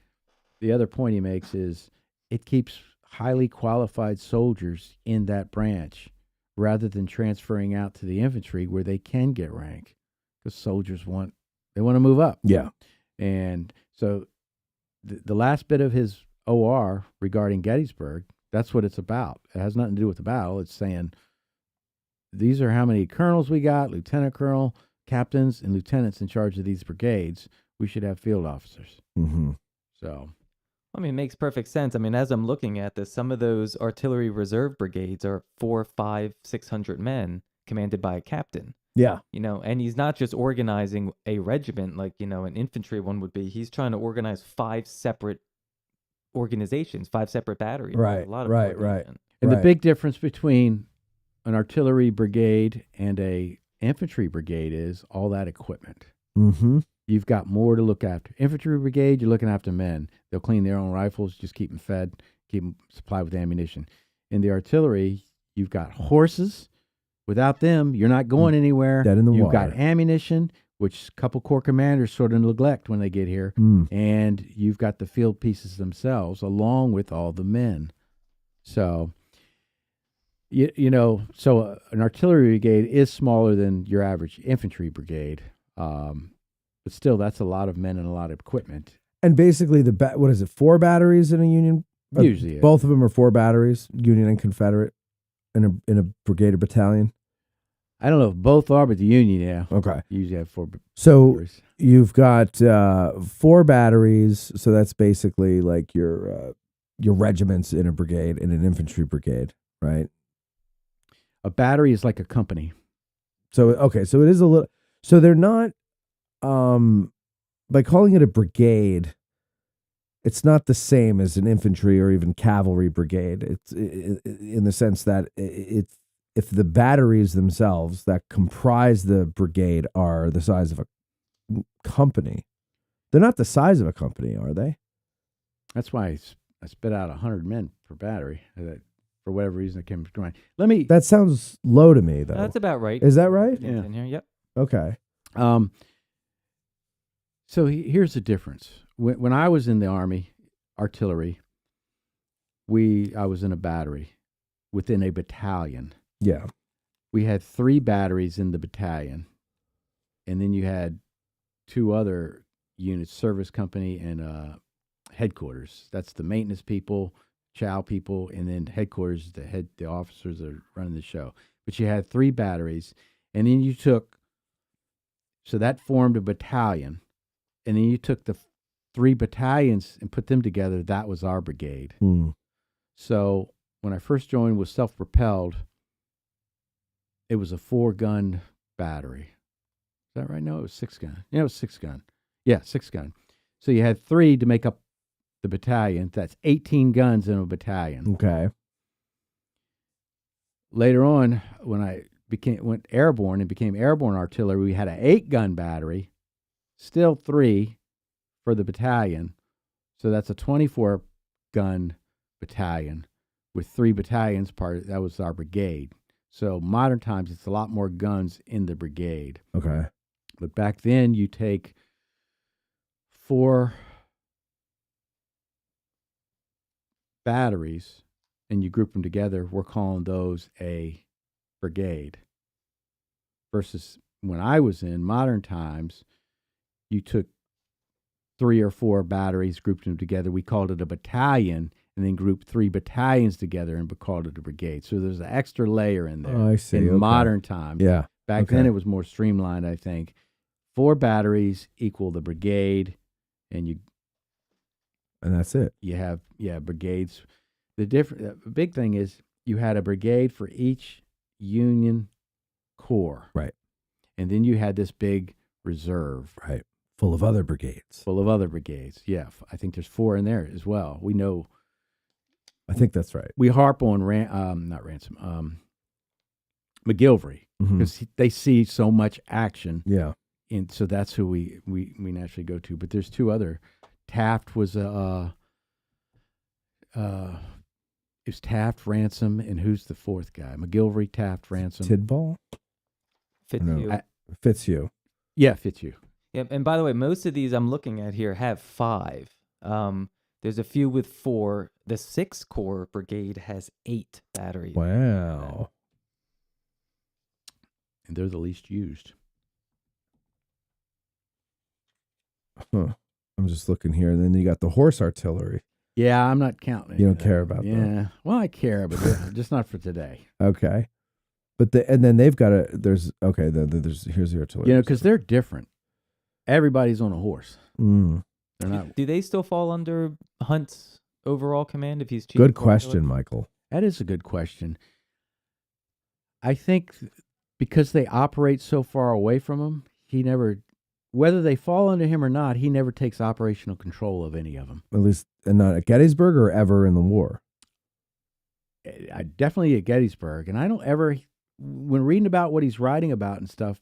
the other point he makes is it keeps highly qualified soldiers in that branch rather than transferring out to the infantry where they can get rank because soldiers want to move up. Yeah. And so the last bit of his OR regarding Gettysburg, that's what it's about. It has nothing to do with the battle. It's saying these are how many colonels we got, lieutenant colonel, captains, and lieutenants in charge of these brigades. We should have field officers. So, I mean, it makes perfect sense. I mean, as I'm looking at this, some of those artillery reserve brigades are 400, 500, 600 men commanded by a captain. Yeah. And he's not just organizing a regiment like, an infantry one would be. He's trying to organize 5 separate organizations, 5 separate batteries. Right. A lot of Right. And the big difference between an artillery brigade and a infantry brigade is all that equipment. You've got more to look after. Infantry brigade, you're looking after men. They'll clean their own rifles, just keep them fed, keep them supplied with ammunition. In the artillery, you've got horses. Without them, you're not going anywhere. Dead in the You've water. got ammunition, which a couple corps commanders sort of neglect when they get here. And you've got the field pieces themselves along with all the men. So, so an artillery brigade is smaller than your average infantry brigade. But still, that's a lot of men and a lot of equipment. And basically, what is it? 4 batteries in a Union? Usually, both of them are 4 batteries, Union and Confederate, in a brigade or battalion. I don't know if both are, but the Union, yeah. Okay. You usually have 4 So batteries. you've got 4 batteries. So that's basically like your regiments in a brigade in an infantry brigade, right? A battery is like a company. So okay, so it is a little. So they're not. By calling it a brigade, it's not the same as an infantry or even cavalry brigade. It's in the sense that if the batteries themselves that comprise the brigade are the size of a company, they're not the size of a company, are they? That's why I spit out 100 men per battery. For whatever reason, it came to mind. That sounds low to me, though. That's about right. Is that right? Yeah. In here, yep. Okay. So here's the difference. When I was in the Army, artillery, I was in a battery within a battalion. Yeah. We had 3 batteries in the battalion, and then you had two other units, service company and headquarters. That's the maintenance people, chow people, and then headquarters, the officers that are running the show. But you had 3 batteries, and then you took, so that formed a battalion, and then you took the 3 battalions and put them together. That was our brigade. So when I first joined was self-propelled, it was a 4-gun battery. Is that right? No, it was 6-gun. Yeah, it was 6-gun. Yeah, 6-gun. So you had 3 to make up the battalion. That's 18 guns in a battalion. Okay. Later on, when I went airborne and became airborne artillery, we had an 8-gun battery, still 3 for the battalion. So that's a 24-gun battalion with 3 battalions that was our brigade. So modern times, it's a lot more guns in the brigade. Okay. But back then, you take 4 batteries and you group them together. We're calling those a brigade. Versus when I was in modern times, you took 3 or 4 batteries, grouped them together. We called it a battalion, and then grouped 3 battalions together and called it a brigade. So there's an extra layer in there. Oh, I see. In modern times. Yeah. Back then, it was more streamlined, I think. 4 batteries equal the brigade, and that's it. you have brigades. The big thing is you had a brigade for each Union corps, right? And then you had this big reserve, right, full of other brigades. Yeah, I think there's 4 in there as well. We know. I think that's right. We harp on McGilvery, because they see so much action. Yeah, and so that's who we naturally go to. But there's 2 other. Taft was it was Taft, Ransom, and who's the 4th guy? McGilvery, Taft, Ransom. Tidball? Fitzhugh. Yeah, Fitzhugh. Yep. And by the way, most of these I'm looking at here have 5. There's a few with 4. The 6th Corps Brigade has 8 batteries. Wow. And they're the least used. Huh. I'm just looking here, and then you got the horse artillery. Yeah, I'm not counting. You don't care about that. Yeah, well, I care, but just not for today. Okay, but and then they've got here's the artillery. Because they're different. Everybody's on a horse. They're not. Do they still fall under Hunt's overall command if he's chief? Good question, Michael. That is a good question. I think because they operate so far away from him, he never. Whether they fall under him or not, he never takes operational control of any of them. At least, and not at Gettysburg or ever in the war. Definitely at Gettysburg, and I don't ever, when reading about what he's writing about and stuff,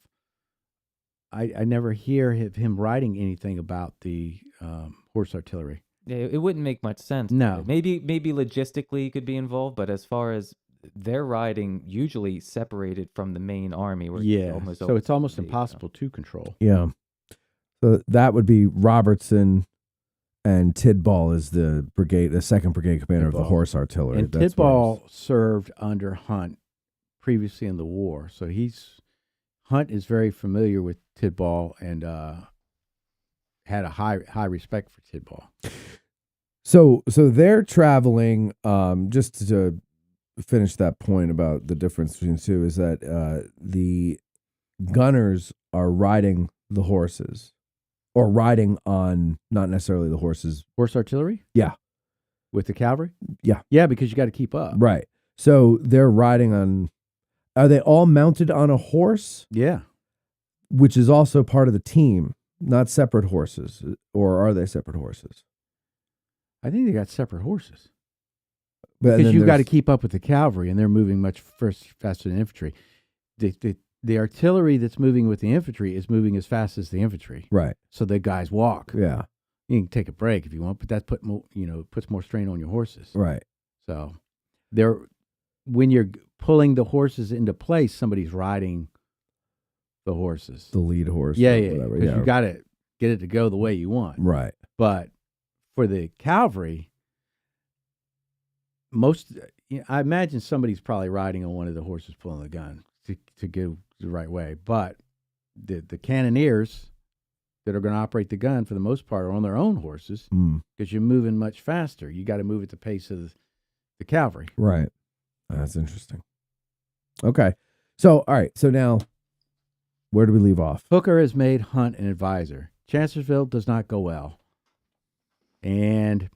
I never hear him writing anything about the horse artillery. Yeah, it wouldn't make much sense. No, maybe logistically he could be involved, but as far as their riding, usually separated from the main army. Where it's almost impossible to control. Yeah. So that would be Robertson, and Tidball is the 2nd Brigade commander of the horse artillery. And Tidball served under Hunt previously in the war, so Hunt is very familiar with Tidball and had a high respect for Tidball. So they're traveling. Just to finish that point about the difference between the 2 is that the gunners are riding the horses. Or riding on, not necessarily the horses. Horse artillery? Yeah. With the cavalry? Yeah. Yeah, because you got to keep up. Right. So they're riding on, are they all mounted on a horse? Yeah. Which is also part of the team, not separate horses. Or are they separate horses? I think they got separate horses. But because you've got to keep up with the cavalry, and they're moving much faster than infantry. The artillery that's moving with the infantry is moving as fast as the infantry. Right. So the guys walk. Yeah. You can take a break if you want, but that puts more strain on your horses. Right. So when you're pulling the horses into place, somebody's riding the horses. The lead horse. Yeah. Because you got to get it to go the way you want. Right. But for the cavalry, I imagine somebody's probably riding on one of the horses pulling the gun to go the right way. But the cannoneers that are going to operate the gun for the most part are on their own horses because you're moving much faster. You got to move at the pace of the cavalry. Right. That's interesting. Okay. So, all right. So now, where do we leave off? Hooker has made Hunt an advisor. Chancellorsville does not go well. And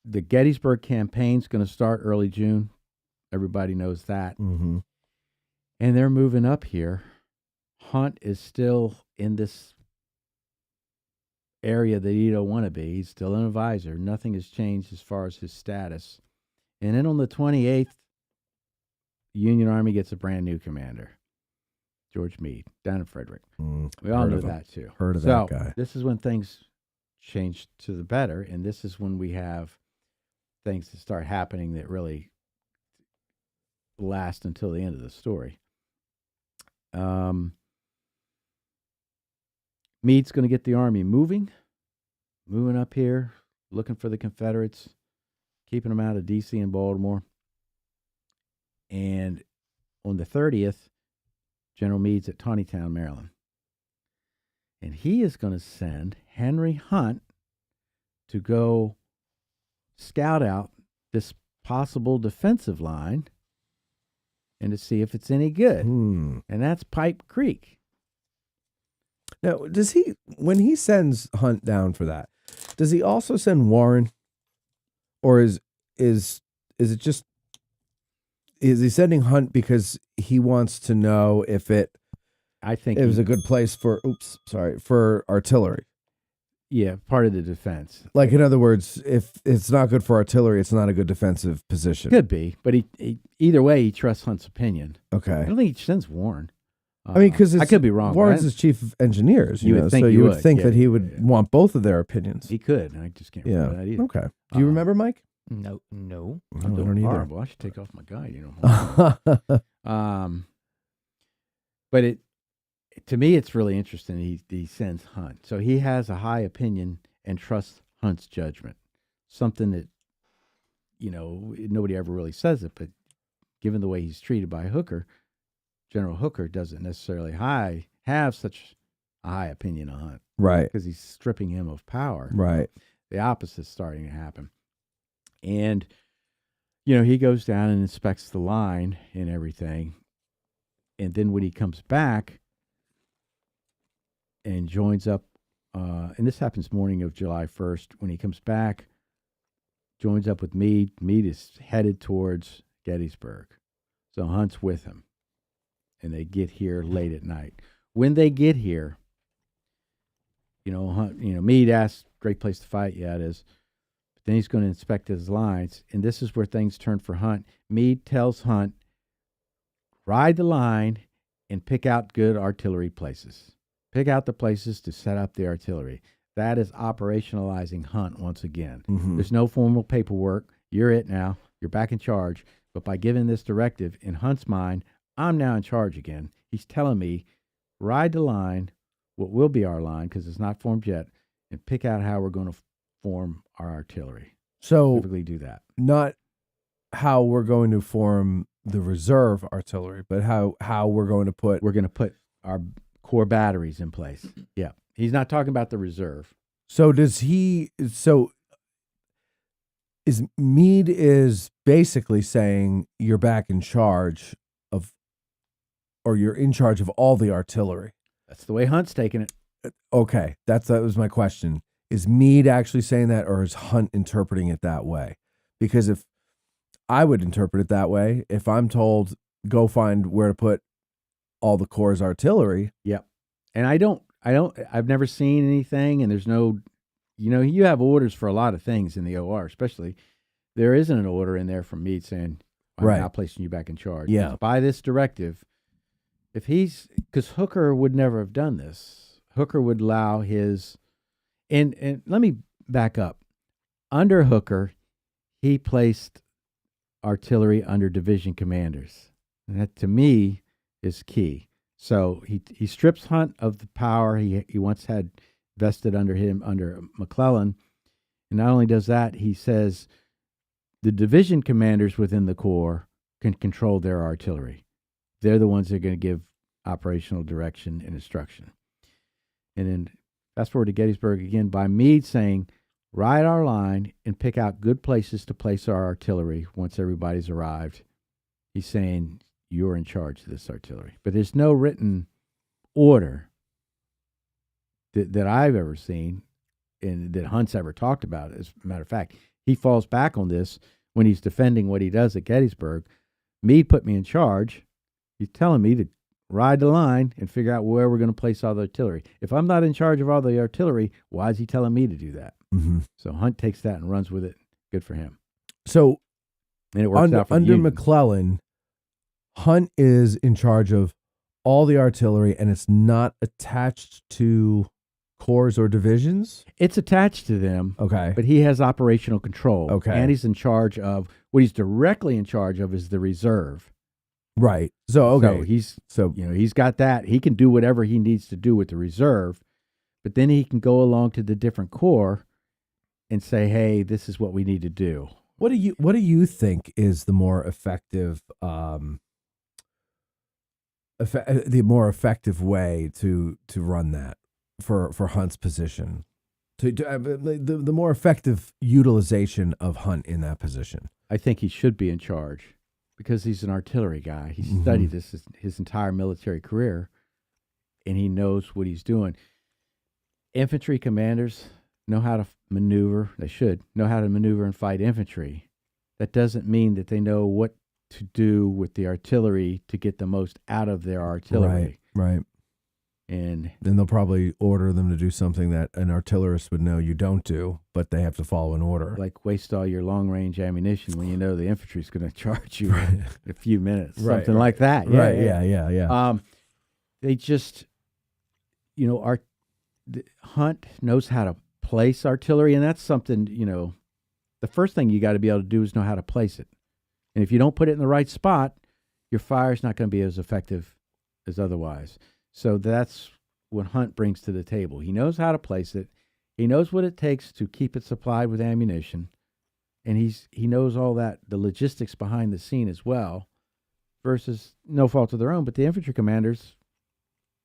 the Gettysburg campaign's going to start early June. Everybody knows that. Mm-hmm. And they're moving up here. Hunt is still in this area that he don't want to be. He's still an advisor. Nothing has changed as far as his status. And then on the 28th, the Union Army gets a brand new commander, George Meade, down in Frederick. We all know that too. Heard of that guy. This is when things change to the better, and this is when we have things that start happening that really last until the end of the story. Meade's going to get the army moving up here, looking for the Confederates, keeping them out of D.C. and Baltimore. And on the 30th, General Meade's at Taneytown, Maryland. And he is going to send Henry Hunt to go scout out this possible defensive line and to see if it's any good. And that's Pipe Creek. Now, when he sends Hunt down for that, does he also send Warren? Or is it just, is he sending Hunt because he wants to know if it was a good place for artillery? Yeah, part of the defense. Like, in other words, if it's not good for artillery, it's not a good defensive position. Could be, but he either way, he trusts Hunt's opinion. Okay. I don't think he sends Warren. I mean, because I could be wrong. Warren's his chief of engineers, you know, would think so he you would would. think Yeah, that he would want both of their opinions. He could. I just can't remember that either. Okay. Do you remember, Mike? No. I'm doing either. horrible. I should take off my guide. But to me, it's really interesting. He sends Hunt, so he has a high opinion and trusts Hunt's judgment. Something that nobody ever really says it, but given the way he's treated by Hooker, General Hooker doesn't necessarily have such a high opinion of Hunt, right? Because he's stripping him of power, right? The opposite's starting to happen, and he goes down and inspects the line and everything, and then when he comes back and joins up, and this happens morning of July 1st, when he comes back, joins up with Meade. Meade is headed towards Gettysburg, so Hunt's with him. And they get here late at night. When they get here, Hunt, Meade asks, "Great place to fight." Yeah, it is. But then he's going to inspect his lines, and this is where things turn for Hunt. Meade tells Hunt, "Ride the line and pick out good artillery places. Pick out the places to set up the artillery." That is operationalizing Hunt once again. Mm-hmm. There's no formal paperwork. You're it now. You're back in charge. But by giving this directive, in Hunt's mind, I'm now in charge again. He's telling me, ride the line, what will be our line, because it's not formed yet, and pick out how we're going to form our artillery. So typically do that. Not how we're going to form the reserve artillery, but how we're going to put our core batteries in place. Yeah. He's not talking about the reserve. Is Meade is basically saying you're back in charge of, or you're in charge of all the artillery. That's the way Hunt's taking it. Okay. That was my question. Is Meade actually saying that, or is Hunt interpreting it that way? Because if I would interpret it that way, if I'm told go find where to put all the Corps' artillery. Yep. And I've never seen anything, and there's no, you have orders for a lot of things in the OR, especially. There isn't an order in there from Meade saying, I'm now placing you back in charge. Yeah. It's by this directive, because Hooker would never have done this. Hooker would allow his, and let me back up. Under Hooker, he placed artillery under division commanders. And that, to me, is key. So he strips Hunt of the power he once had vested under him, under McClellan. And not only does that, he says the division commanders within the Corps can control their artillery. They're the ones that are going to give operational direction and instruction. And then fast forward to Gettysburg again by Meade saying, ride our line and pick out good places to place our artillery once everybody's arrived. He's saying, you're in charge of this artillery. But there's no written order that I've ever seen and that Hunt's ever talked about. As a matter of fact, he falls back on this when he's defending what he does at Gettysburg. Meade put me in charge. He's telling me to ride the line and figure out where we're going to place all the artillery. If I'm not in charge of all the artillery, why is he telling me to do that? Mm-hmm. So Hunt takes that and runs with it. Good for him. So And it works out for the under Union. McClellan, Hunt is in charge of all the artillery, and it's not attached to corps or divisions. It's attached to them, Okay. but he has operational control. Okay. And he's in charge of, what he's directly in charge of is the reserve. Right. So, okay. So he's got that. He can do whatever he needs to do with the reserve, but then he can go along to the different corps and say, hey, this is what we need to do. What do you think is the more effective way to run that for Hunt's position, the more effective utilization of Hunt in that position? I think he should be in charge because he's an artillery guy. He studied this his entire military career, and he knows what he's doing. Infantry commanders know how to maneuver. They should know how to maneuver and fight infantry. That doesn't mean that they know what to do with the artillery to get the most out of their artillery. Right. And then they'll probably order them to do something that an artillerist would know you don't do, but they have to follow an order. like waste all your long range ammunition when you know the infantry's going to charge you in a few minutes, something like that. Yeah. They just, Hunt knows how to place artillery, and that's something, the first thing you got to be able to do is know how to place it. And if you don't put it in the right spot, your fire's not going to be as effective as otherwise. So that's what Hunt brings to the table. He knows how to place it. He knows what it takes to keep it supplied with ammunition. And he knows all that, the logistics behind the scene as well, versus no fault of their own. But the infantry commander's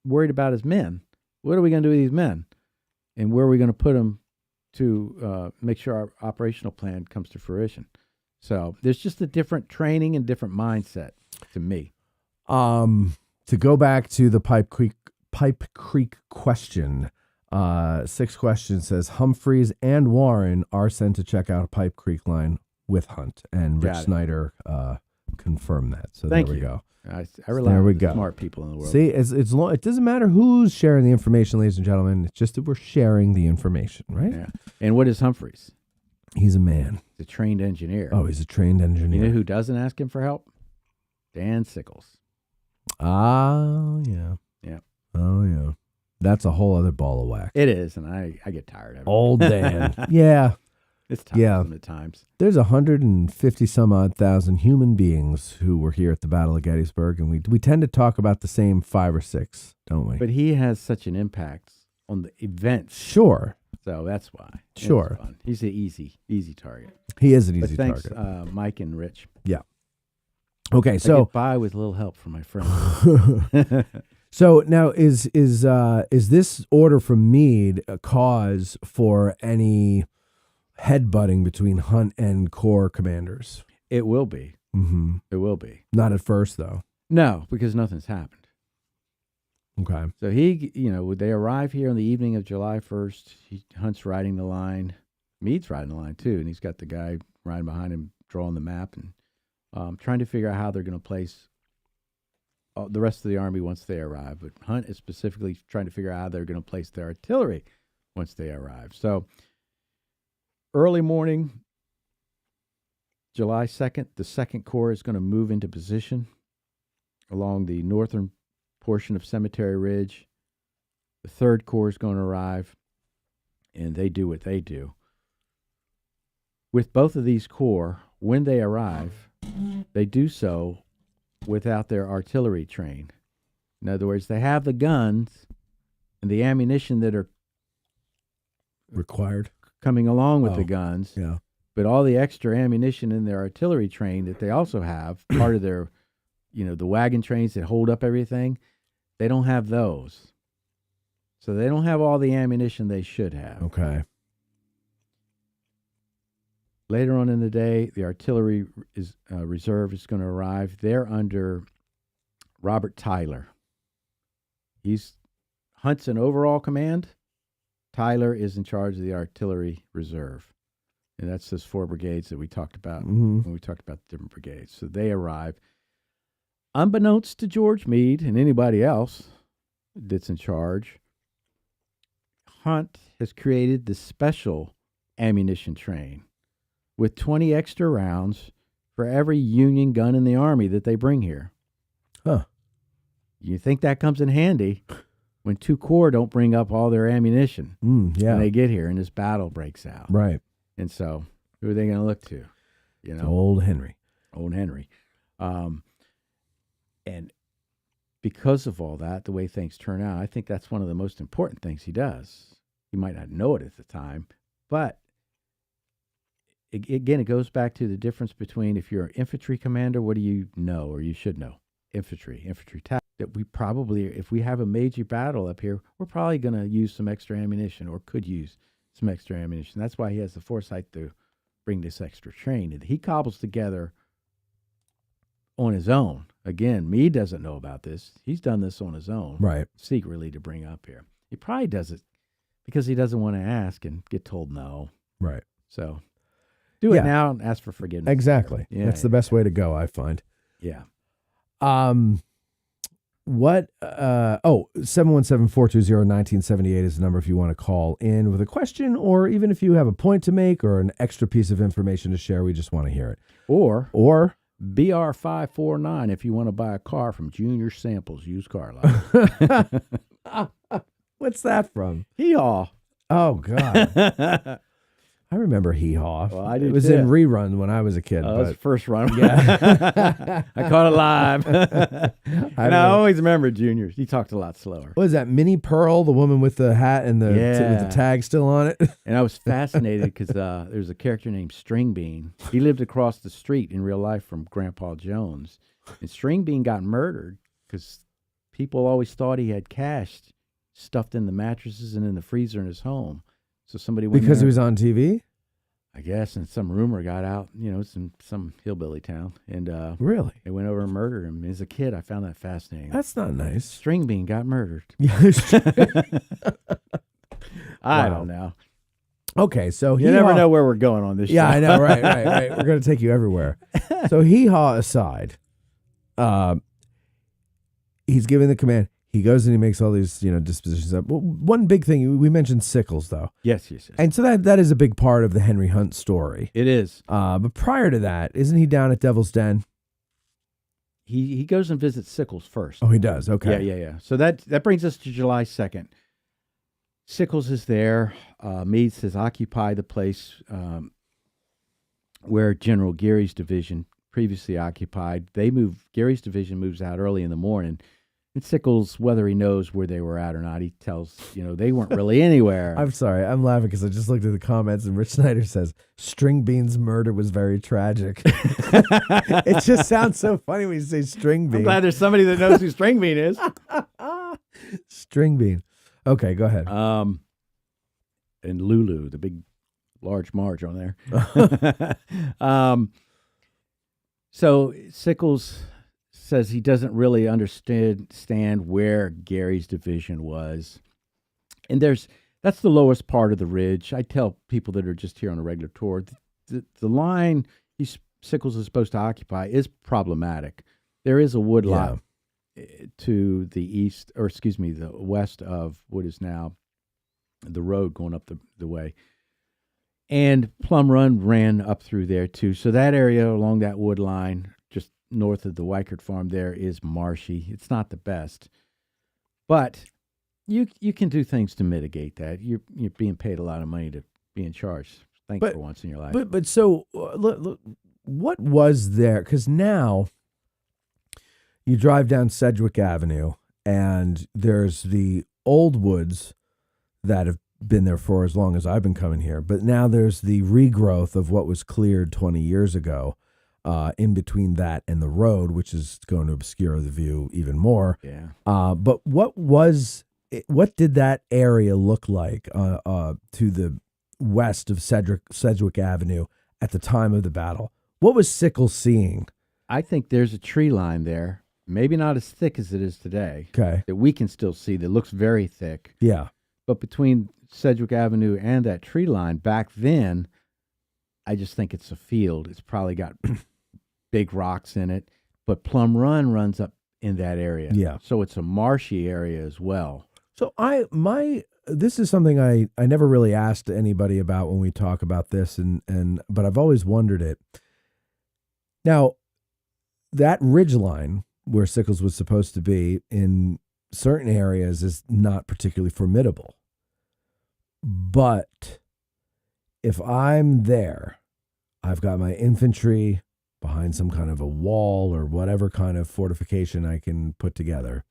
worried about his men. What are we going to do with these men? And where are we going to put them to make sure our operational plan comes to fruition? So there's just a different training and different mindset to me. To go back to the Pipe Creek question, 6 question says Humphreys and Warren are sent to check out a Pipe Creek line with Hunt, and Rich Snyder confirmed that. So Thank there we you. go. I rely on the smart people in the world. See, it doesn't matter who's sharing the information, ladies and gentlemen. It's just that we're sharing the information, right? Yeah. And what is Humphreys? He's a man. He's a trained engineer. Oh, he's a trained engineer. You know who doesn't ask him for help? Dan Sickles. Ah, yeah. Yeah. Oh, yeah. That's a whole other ball of wax. It is, and I get tired of it. Old Dan. Yeah. It's tiresome at times. There's 150 some odd thousand human beings who were here at the Battle of Gettysburg, and we tend to talk about the same 5 or 6, don't we? But he has such an impact on the events. Sure. So that's why. Sure. It's fun. He's an easy target. He is an easy thanks, target. Mike and Rich. Yeah. Okay, I so get by with a little help from my friends. So now is this order from Meade a cause for any headbutting between Hunt and Corps commanders? It will be. Mm-hmm. It will be. Not at first, though. No, because nothing's happened. Okay. So they arrive here on the evening of July 1st. Hunt's riding the line. Meade's riding the line too, and he's got the guy riding behind him drawing the map and trying to figure out how they're going to place the rest of the army once they arrive. But Hunt is specifically trying to figure out how they're going to place their artillery once they arrive. So early morning, July 2nd, the 2nd Corps is going to move into position along the northern portion of Cemetery Ridge. The 3rd Corps is going to arrive, and they do what they do. With both of these corps, when they arrive, they do so without their artillery train. In other words, they have the guns and the ammunition that are required coming along with the guns. Yeah. But all the extra ammunition in their artillery train that they also have, part of their, the wagon trains that hold up everything, they don't have those. So they don't have all the ammunition they should have. Okay. Later on in the day, the artillery reserve is going to arrive. They're under Robert Tyler. He's Hunt's in overall command. Tyler is in charge of the artillery reserve. And that's those 4 brigades that we talked about when we talked about the different brigades. So they arrive. Unbeknownst to George Meade and anybody else that's in charge, Hunt has created this special ammunition train with 20 extra rounds for every Union gun in the Army that they bring here. Huh. You think that comes in handy when 2 corps don't bring up all their ammunition Yeah. when they get here and this battle breaks out. Right. And so who are they going to look to? You know, Old Henry. Old Henry. And because of all that, the way things turn out, I think that's one of the most important things he does. He might not know it at the time, but again, it goes back to the difference between if you're an infantry commander, what do you know or you should know? Infantry tactics. That we probably, if we have a major battle up here, we're probably going to use some extra ammunition or could use some extra ammunition. That's why he has the foresight to bring this extra train. And he cobbles together on his own. Again, Meade doesn't know about this. He's done this on his own. Right. Secretly to bring up here. He probably does it because he doesn't want to ask and get told no. Right. So do it now and ask for forgiveness. Exactly. Yeah, That's the best way to go, I find. Yeah. What 717-420-1978 is the number if you want to call in with a question, or even if you have a point to make or an extra piece of information to share. We just want to hear it. Or BR549 if you want to buy a car from Junior Samples Used Car Lot. What's that from? Hee-haw. Oh, God. I remember Hee Haw. Well, I do It was too. in rerun when I was a kid. That was the But first run. yeah. I caught it live. And I remember- always remember Junior. He talked a lot slower. What is that? Minnie Pearl, the woman with the hat and the with the tag still on it? And I was fascinated because there's a character named String Bean. He lived across the street in real life from Grandpa Jones. And String Bean got murdered because people always thought he had cash stuffed in the mattresses and in the freezer in his home. So somebody went Because there, he was on TV? I guess, and some rumor got out, it's in some hillbilly town. And Really? they went over and murdered him. As a kid, I found that fascinating. That's not nice. String Bean got murdered. I don't know. Okay, so You never know where we're going on this show. Yeah, I know. Right. We're going to take you everywhere. So Hee Haw aside, he's giving the command. He goes and he makes all these, dispositions up. Well, one big thing, we mentioned Sickles, though. Yes. And so that is a big part of the Henry Hunt story. It is. But prior to that, isn't he down at Devil's Den? He goes and visits Sickles first. Oh, he does. Okay. Yeah. So that brings us to July 2nd. Sickles is there. Meade says, occupy the place where General Geary's division previously occupied. Geary's division moves out early in the morning. And Sickles, whether he knows where they were at or not, he tells, they weren't really anywhere. I'm sorry. I'm laughing because I just looked at the comments and Rich Snyder says, String Bean's murder was very tragic. It just sounds so funny when you say String Bean. I'm glad there's somebody that knows who String Bean is. String Bean. Okay, go ahead. And Lulu, the big, large Marge on there. So Sickles says he doesn't really understand where Gary's division was. And that's the lowest part of the ridge. I tell people that are just here on a regular tour, the line Sickles is supposed to occupy is problematic. There is a wood lot to the the west of what is now the road going up the way. And Plum Run ran up through there too. So that area along that wood line, just north of the Weichert farm there, is marshy. It's not the best. But you can do things to mitigate that. You're being paid a lot of money to be in charge. For once in your life. But so look, what was there? Because now you drive down Sedgwick Avenue and there's the old woods that have been there for as long as I've been coming here. But now there's the regrowth of what was cleared 20 years ago in between that and the road, which is going to obscure the view even more. Yeah. But what was what did that area look like to the west of Sedgwick Avenue at the time of the battle? What was Sickles seeing? I think there's a tree line there, maybe not as thick as it is today, Okay. that we can still see that looks very thick. Yeah. But between Sedgwick Avenue and that tree line back then, I just think it's a field. It's probably got big rocks in it, but Plum Run runs up in that area. Yeah. So it's a marshy area as well. So this is something I never really asked anybody about when we talk about this, but I've always wondered it. Now, that ridge line where Sickles was supposed to be in certain areas is not particularly formidable. But if I'm there, I've got my infantry behind some kind of a wall or whatever kind of fortification I can put together.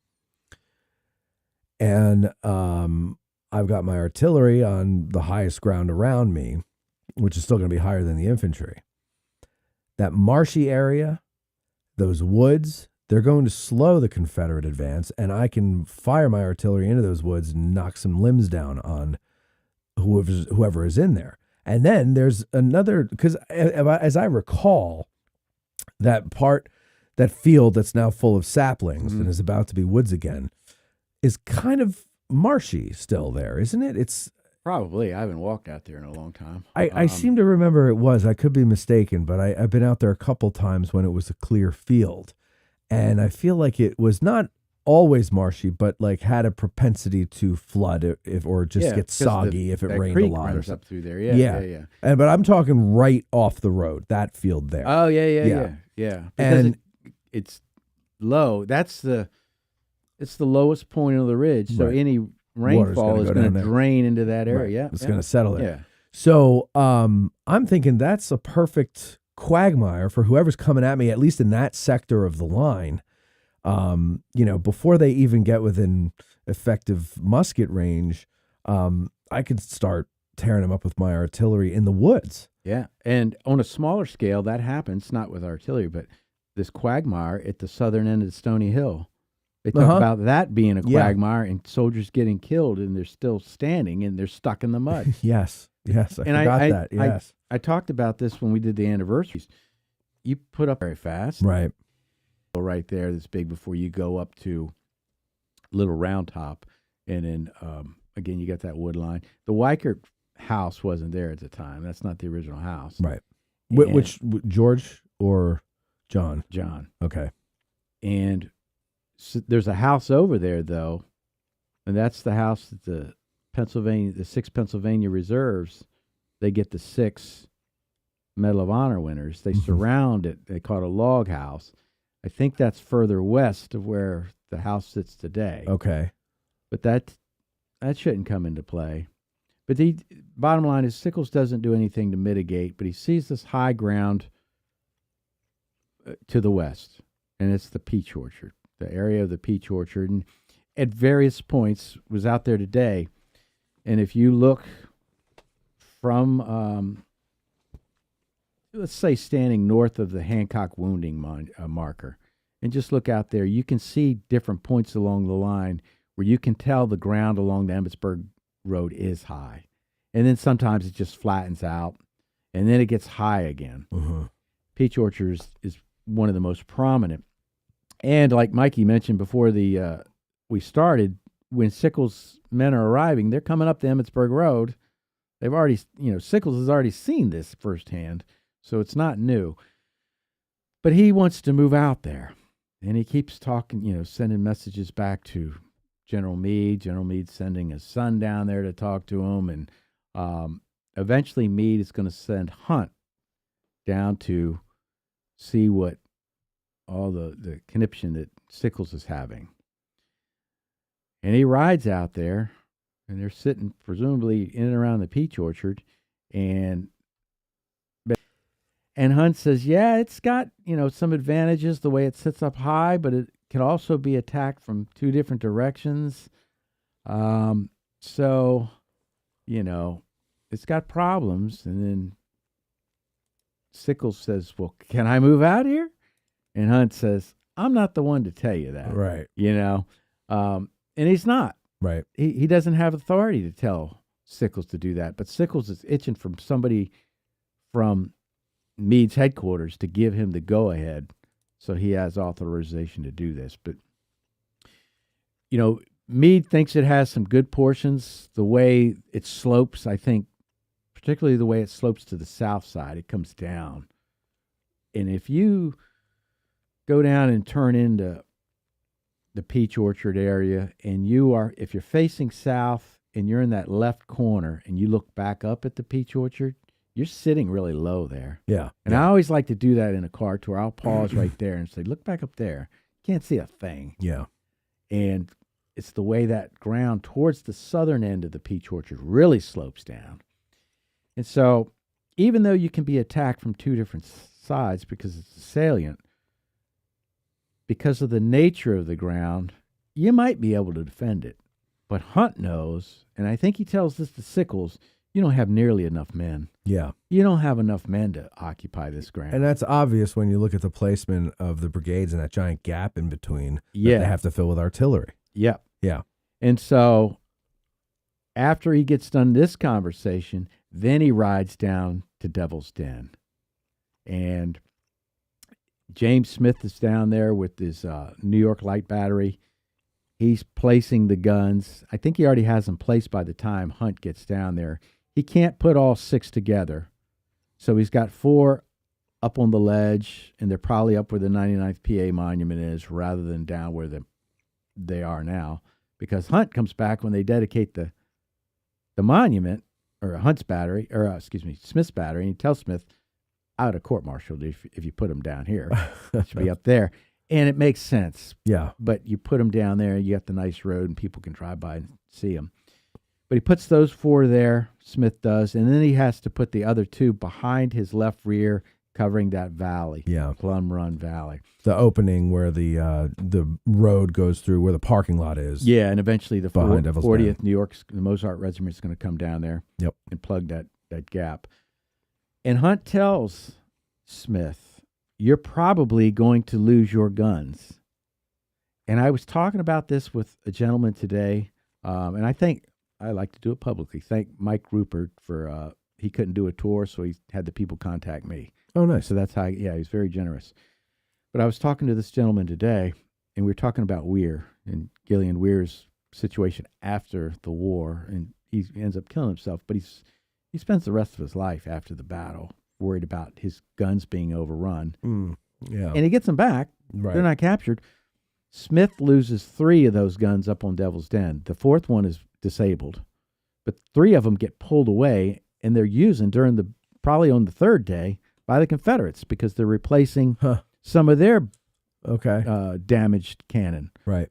And I've got my artillery on the highest ground around me, which is still going to be higher than the infantry. That marshy area, those woods, they're going to slow the Confederate advance, and I can fire my artillery into those woods and knock some limbs down on whoever is in there. And then there's another, because as I recall, that field that's now full of saplings and is about to be woods again is kind of marshy still there, isn't it? It's Probably. I haven't walked out there in a long time. I seem to remember it was. I could be mistaken, but I've been out there a couple times when it was a clear field. And I feel like it was not always marshy, but like had a propensity to flood or just get soggy if it rained a lot or something. Up through there. Yeah. But I'm talking right off the road, that field there. Oh, yeah. Because it's low. It's the lowest point of the ridge. So any rainfall is going to drain into that area. Right. Yeah. It's going to settle there. Yeah. So I'm thinking that's a perfect quagmire for whoever's coming at me, at least in that sector of the line. Before they even get within effective musket range, I could start tearing them up with my artillery in the woods. Yeah. And on a smaller scale, that happens, not with artillery, but this quagmire at the southern end of Stony Hill. They talk about that being a quagmire and soldiers getting killed, and they're still standing and they're stuck in the mud. Yes. I forgot that. Yes. I talked about this when we did the anniversaries. You put up very fast. Right. Right there, that's big before you go up to Little Round Top. And then, again, you got that wood line. The Weichert house wasn't there at the time. That's not the original house. Right. Which George or John? John. Okay. And so there's a house over there, though, and that's the house that the 6 Pennsylvania Reserves, they get the 6 Medal of Honor winners. They surround it. They call it a log house. I think that's further west of where the house sits today. Okay. But that shouldn't come into play. But the bottom line is Sickles doesn't do anything to mitigate, but he sees this high ground to the west, and it's the peach orchard, the area of the peach orchard. And at various points, was out there today, and if you look from, let's say, standing north of the Hancock wounding marker, and just look out there, you can see different points along the line where you can tell the ground along the Emmitsburg Road is high. And then sometimes it just flattens out, and then it gets high again. Peach orchard is one of the most prominent. And like Mikey mentioned before we started, when Sickles' men are arriving, they're coming up the Emmitsburg Road. They've already, Sickles has already seen this firsthand, so it's not new. But he wants to move out there, and he keeps talking, sending messages back to General Meade. General Meade sending his son down there to talk to him, and eventually Meade is going to send Hunt down to see what all the conniption that Sickles is having. And he rides out there, and they're sitting presumably in and around the peach orchard, and Hunt says, yeah, it's got, some advantages the way it sits up high, but it can also be attacked from 2 different directions. So, it's got problems. And then Sickles says, well, can I move out here? And Hunt says, I'm not the one to tell you that. Right. And he's not. Right. He doesn't have authority to tell Sickles to do that, but Sickles is itching from somebody from Meade's headquarters to give him the go-ahead, so he has authorization to do this. But, Meade thinks it has some good portions. The way it slopes, I think, particularly the way it slopes to the south side, it comes down. And if you go down and turn into the Peach Orchard area, and if you're facing south and you're in that left corner and you look back up at the Peach Orchard, you're sitting really low there. Yeah. And I always like to do that in a car tour. I'll pause right there and say, look back up there. Can't see a thing. Yeah. And it's the way that ground towards the southern end of the Peach Orchard really slopes down. And so even though you can be attacked from two different sides because it's a salient, because of the nature of the ground, you might be able to defend it. But Hunt knows, and I think he tells this to Sickles, you don't have nearly enough men. Yeah. You don't have enough men to occupy this ground. And that's obvious when you look at the placement of the brigades and that giant gap in between that Yeah. they have to fill with artillery. Yep. Yeah. And so after he gets done this conversation, then he rides down to Devil's Den. And James Smith is down there with his New York Light Battery. He's placing the guns. I think he already has them placed by the time Hunt gets down there. He can't put all 6 together. So he's got 4 up on the ledge, and they're probably up where the 99th PA monument is rather than down where they are now. Because Hunt comes back when they dedicate the monument, or Hunt's battery, or Smith's battery, and he tells Smith, I would have court-martialed if you put him down here. It should be up there. And it makes sense. Yeah. But you put them down there, you got the nice road, and people can drive by and see them. But he puts those 4 there, Smith does, and then he has to put the other 2 behind his left rear, covering that valley. Yeah. Plum Run Valley. The opening where the road goes through, where the parking lot is. Yeah, and eventually the Behind Devil's 40th New York, the Mozart Regiment is going to come down there. Yep. And plug that gap. And Hunt tells Smith, you're probably going to lose your guns. And I was talking about this with a gentleman today, and I think I like to do it publicly. Thank Mike Rupert for, he couldn't do a tour, so he had the people contact me. Oh, nice. So that's how, he's very generous. But I was talking to this gentleman today, and we were talking about Weir and Gillian Weir's situation after the war, and he ends up killing himself, but he spends the rest of his life after the battle worried about his guns being overrun. Yeah. And he gets them back. Right. They're not captured. Smith loses 3 of those guns up on Devil's Den. The 4th one is disabled, but 3 of them get pulled away, and they're using probably on the 3rd day by the Confederates because they're replacing some of their damaged cannon. Right.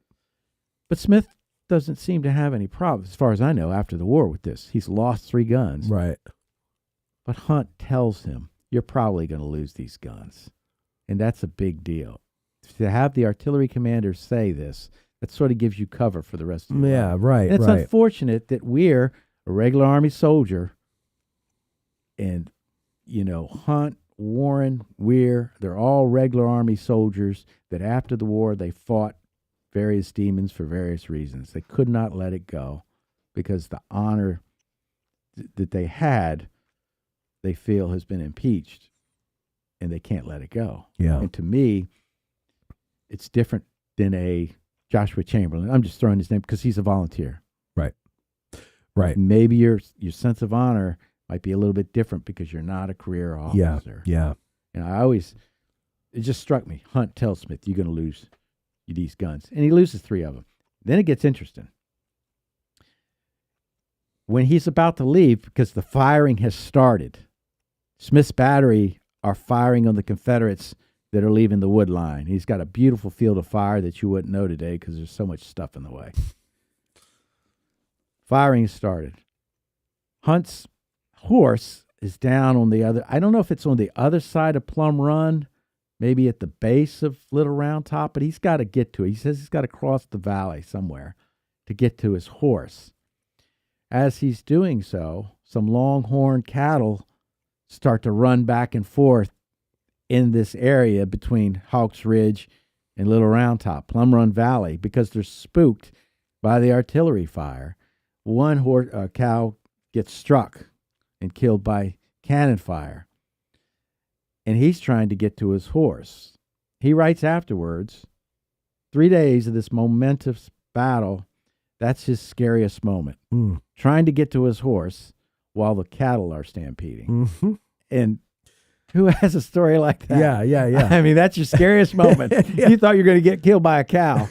But Smith doesn't seem to have any problems, as far as I know, after the war with this. He's lost 3 guns. Right. But Hunt tells him, you're probably going to lose these guns. And that's a big deal. To have the artillery commander say this, that sort of gives you cover for the rest of the life. Right. And it's unfortunate that we're a regular Army soldier, and, Hunt, Warren, Weir, they're all regular Army soldiers that after the war they fought various demons for various reasons. They could not let it go because the honor that they had, they feel has been impeached, and they can't let it go. Yeah. And to me, it's different than a Joshua Chamberlain. I'm just throwing his name because he's a volunteer. Right. Right. Maybe your sense of honor might be a little bit different because you're not a career officer. Yeah. And it just struck me. Hunt tells Smith, you're going to lose these guns. And he loses 3 of them. Then it gets interesting. When he's about to leave, because the firing has started, Smith's battery are firing on the Confederates that are leaving the wood line. He's got a beautiful field of fire that you wouldn't know today because there's so much stuff in the way. Firing has started. Hunt's horse is down on the other. I don't know if it's on the other side of Plum Run, maybe at the base of Little Round Top, but he's got to get to it. He says he's got to cross the valley somewhere to get to his horse. As he's doing so, some longhorn cattle start to run back and forth in this area between Hawks Ridge and Little Round Top, Plum Run Valley, because they're spooked by the artillery fire. One cow gets struck and killed by cannon fire. And he's trying to get to his horse. He writes afterwards, 3 days of this momentous battle, that's his scariest moment. Trying to get to his horse while the cattle are stampeding. Mm-hmm. And who has a story like that? Yeah. I mean, that's your scariest moment. Yeah. You thought you were going to get killed by a cow.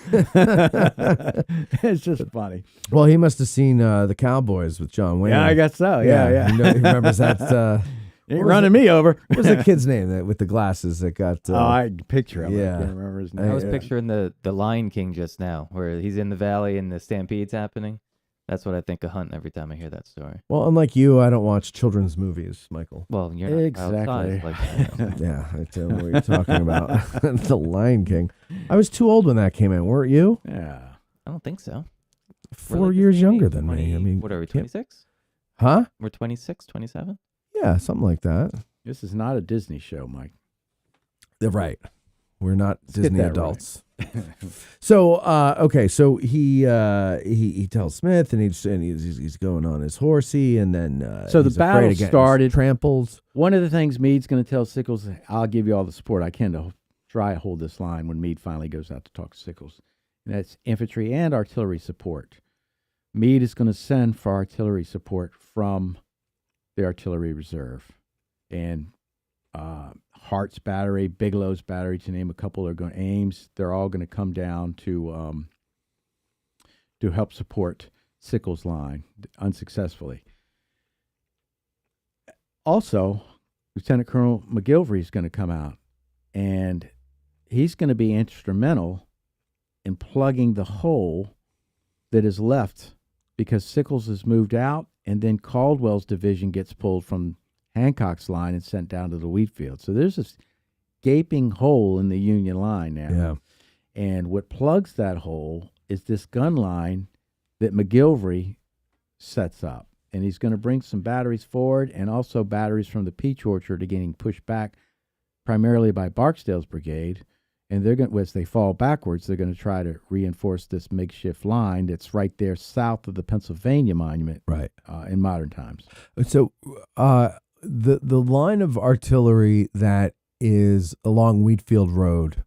It's just funny. Well, he must have seen the Cowboys with John Wayne. Yeah, I guess so. Yeah. He remembers that. Ain't running me over. What was the kid's name with the glasses that got? I picture him. Yeah. I can't remember his name. I was picturing the Lion King just now, where he's in the valley and the stampede's happening. That's what I think of Hunt every time I hear that story. Well, unlike you, I don't watch children's movies, Michael. Well, you're not Exactly. outside like that. Yeah, I tell what you're talking about. The Lion King. I was too old when that came in, weren't you? Yeah. I don't think so. 4 years younger than me. I mean, what are we, 26? huh? We're 26, 27? Yeah, something like that. This is not a Disney show, Mike. They're right. We're not Let's get Disney that adults. So, okay, so he tells Smith, and he's going on his horsey, and then So the he's battle afraid of getting started. Tramples. One of the things Meade's going to tell Sickles, I'll give you all the support I can to try to hold this line when Meade finally goes out to talk to Sickles. And that's infantry and artillery support. Meade is going to send for artillery support from the artillery reserve. And Hart's battery, Bigelow's battery, to name a couple, are going. Ames, they're all going to come down to help support Sickles' line unsuccessfully. Also, Lieutenant Colonel McGilvery is going to come out, and he's going to be instrumental in plugging the hole that is left because Sickles has moved out, and then Caldwell's division gets pulled from Hancock's line and sent down to the wheat field. So there's this gaping hole in the Union line now. Yeah. And what plugs that hole is this gun line that McGilvery sets up. And he's going to bring some batteries forward and also batteries from the Peach Orchard are getting pushed back primarily by Barksdale's brigade. And they're going to, as they fall backwards, they're going to try to reinforce this makeshift line that's right there south of the Pennsylvania Monument, Right. In modern times. So, the line of artillery that is along Wheatfield Road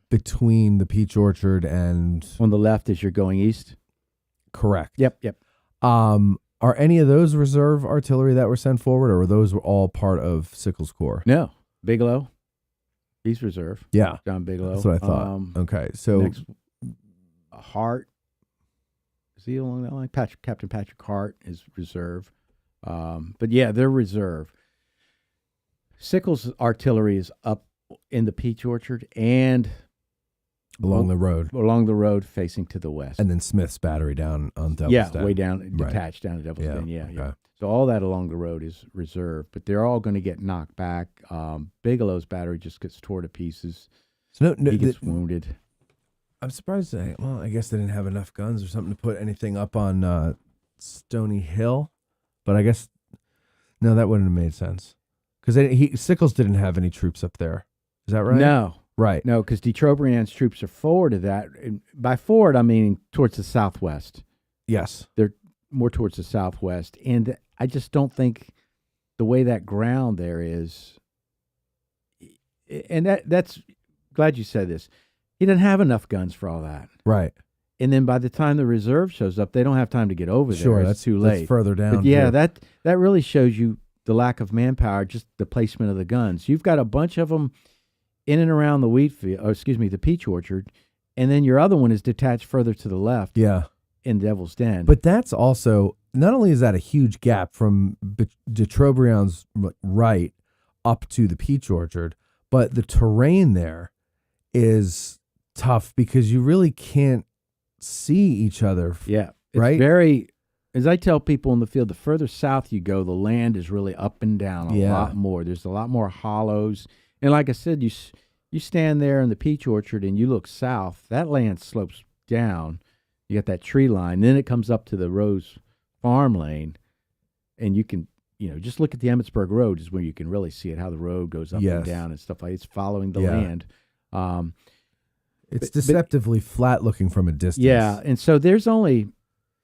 between the Peach Orchard and On the left as you're going east. correct. Yep. Are any of those reserve artillery that were sent forward, or were those all part of Sickles' Corps? No, Bigelow. He's reserve. Yeah, John Bigelow. that's what I thought. Okay, so Next, Hart. Is he along that line? Captain Patrick Hart is reserve. But yeah, they're reserve. Sickles' artillery is up in the Peach Orchard and along the road, facing to the west. and then Smith's battery down on Devil's Den. way down, Right. detached down to Devil's Den. Yeah. okay. So all that along the road is reserve, but they're all going to get knocked back. Bigelow's battery just gets torn to pieces. So no, He gets wounded. I'm surprised. I guess they didn't have enough guns or something to put anything up on Stony Hill, but I guess no, that wouldn't have made sense because Sickles didn't have any troops up there. Is that right? No. Right. No, because de Trobriand's troops are forward of that. And by forward, I mean towards the southwest. Yes. They're more towards the southwest. And I just don't think the way that ground there is, and that's, glad you said this, he doesn't have enough guns for all that. Right. And then by the time the reserve shows up, they don't have time to get over there. Sure. It's That's too late. That's further down. But yeah, too. that really shows you the lack of manpower, just the placement of the guns. You've got a bunch of them in and around the the Peach Orchard, and then your other one is detached further to the left. Yeah. In Devil's Den. But that's also, not only is that a huge gap from de Trobriand's right up to the Peach Orchard, but the terrain there is tough because you really can't see each other. Yeah. It's right? very, as I tell people in the field, the further south you go, the land is really up and down a lot more. There's a lot more hollows. And like I said, you stand there in the Peach Orchard and you look south, that land slopes down. You got that tree line. Then it comes up to the Rose Farm Lane, and you can, just look at the Emmitsburg Road is where you can really see it, how the road goes up and down and stuff like that. It's following the land. It's deceptively flat looking from a distance. Yeah, and so there's only,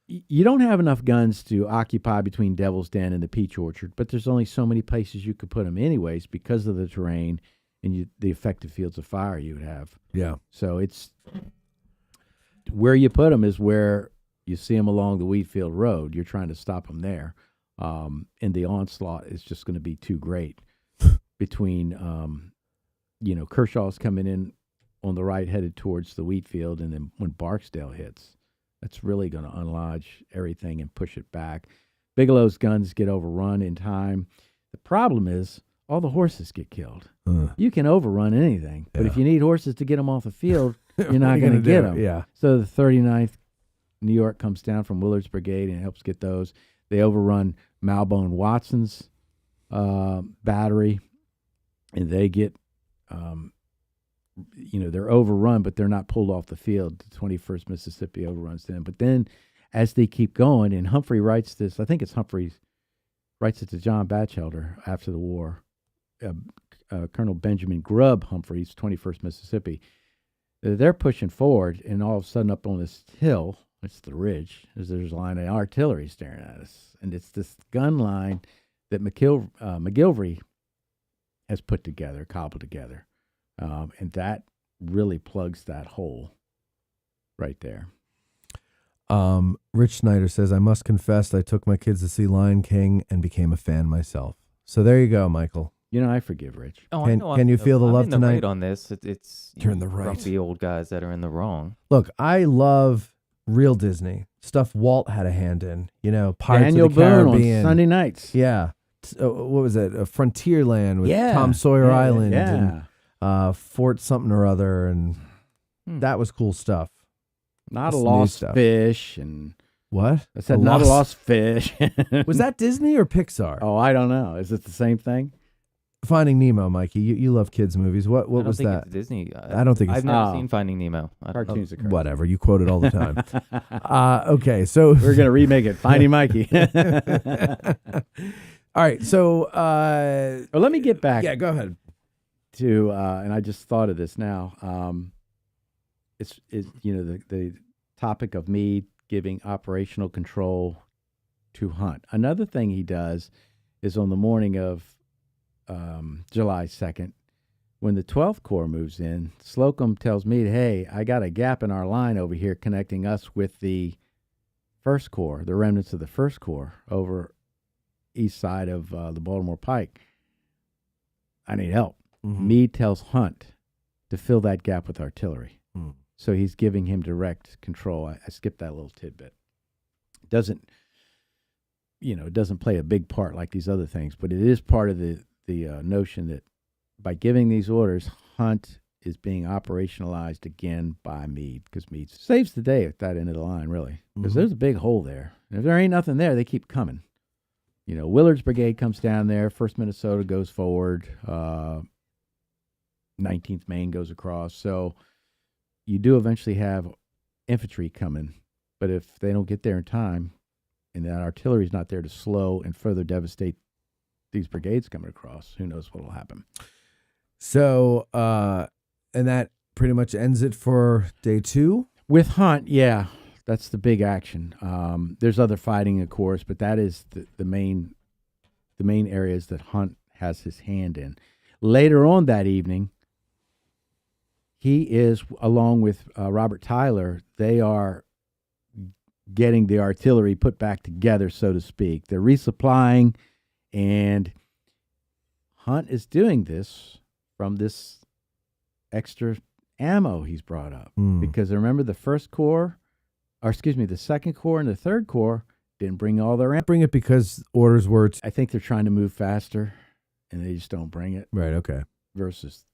you don't have enough guns to occupy between Devil's Den and the Peach Orchard, but there's only so many places you could put them anyways because of the terrain and the effective fields of fire you would have. Yeah. So it's, where you put them is where you see them along the Wheatfield Road. You're trying to stop them there. And the onslaught is just going to be too great between, Kershaw's coming in on the right headed towards the Wheatfield, and then when Barksdale hits, that's really going to unlodge everything and push it back. Bigelow's guns get overrun in time. The problem is all the horses get killed. You can overrun anything, but if you need horses to get them off the field, you're not going to get them. Yeah. So the 39th New York comes down from Willard's brigade and helps get those. They overrun Malbone Watson's battery, and they get they're overrun, but they're not pulled off the field. The 21st Mississippi overruns them. But then as they keep going, and Humphrey writes this, I think it's Humphrey writes it to John Batchelder after the war, Colonel Benjamin Grubb Humphreys, 21st Mississippi. They're pushing forward, and all of a sudden up on this hill, it's the ridge, there's a line of artillery staring at us. And it's this gun line that McGilvery has put together, cobbled together. And that really plugs that hole right there. Rich Snyder says, I must confess I took my kids to see Lion King and became a fan myself. So there you go, Michael. I forgive Rich. Oh, Can you feel the love in the tonight? right on this. It's You're in the right. grumpy old guys that are in the wrong. Look, I love real Disney stuff Walt had a hand in. Pirates Daniel of the Boone Caribbean. on Sunday nights. Yeah. What was it? Frontierland with Yeah. Tom Sawyer Yeah, Island yeah. and Fort something or other, and that was cool stuff. Not That's a new lost stuff. fish, and What? I said not a lost fish. Was that Disney or Pixar? Oh, I don't know. Is it the same thing? Finding Nemo, Mikey. You love kids movies. What I don't was think that? It's Disney. I don't think it's I've never seen Finding Nemo. Cartoons. Whatever. You quote it all the time. Okay, so We're gonna remake it. Finding Mikey. all right. So Well, let me get back. yeah, go ahead. To and I just thought of this now. It's the topic of Meade giving operational control to Hunt. Another thing he does is on the morning of July 2nd, when the 12th Corps moves in, Slocum tells Meade, "Hey, I got a gap in our line over here connecting us with the 1st Corps, the remnants of the 1st Corps over east side of the Baltimore Pike. I need help." Mm-hmm. Meade tells Hunt to fill that gap with artillery. Mm. So he's giving him direct control. I skipped that little tidbit. It doesn't play a big part like these other things, but it is part of the notion that by giving these orders, Hunt is being operationalized again by Meade, because Meade saves the day at that end of the line, really, because there's a big hole there. And if there ain't nothing there, they keep coming. Willard's brigade comes down there. 1st Minnesota goes forward. 19th Maine goes across. So you do eventually have infantry coming, but if they don't get there in time and that artillery is not there to slow and further devastate these brigades coming across, who knows what will happen. So, and that pretty much ends it for day 2? With Hunt, yeah, that's the big action. There's other fighting, of course, but that is the main areas that Hunt has his hand in. Later on that evening, he is, along with Robert Tyler, they are getting the artillery put back together, so to speak. They're resupplying, and Hunt is doing this from this extra ammo he's brought up. Because remember, the 2nd Corps and the 3rd Corps didn't bring all their ammo. Bring it because orders were... I think they're trying to move faster, and they just don't bring it. Right, okay. Versus,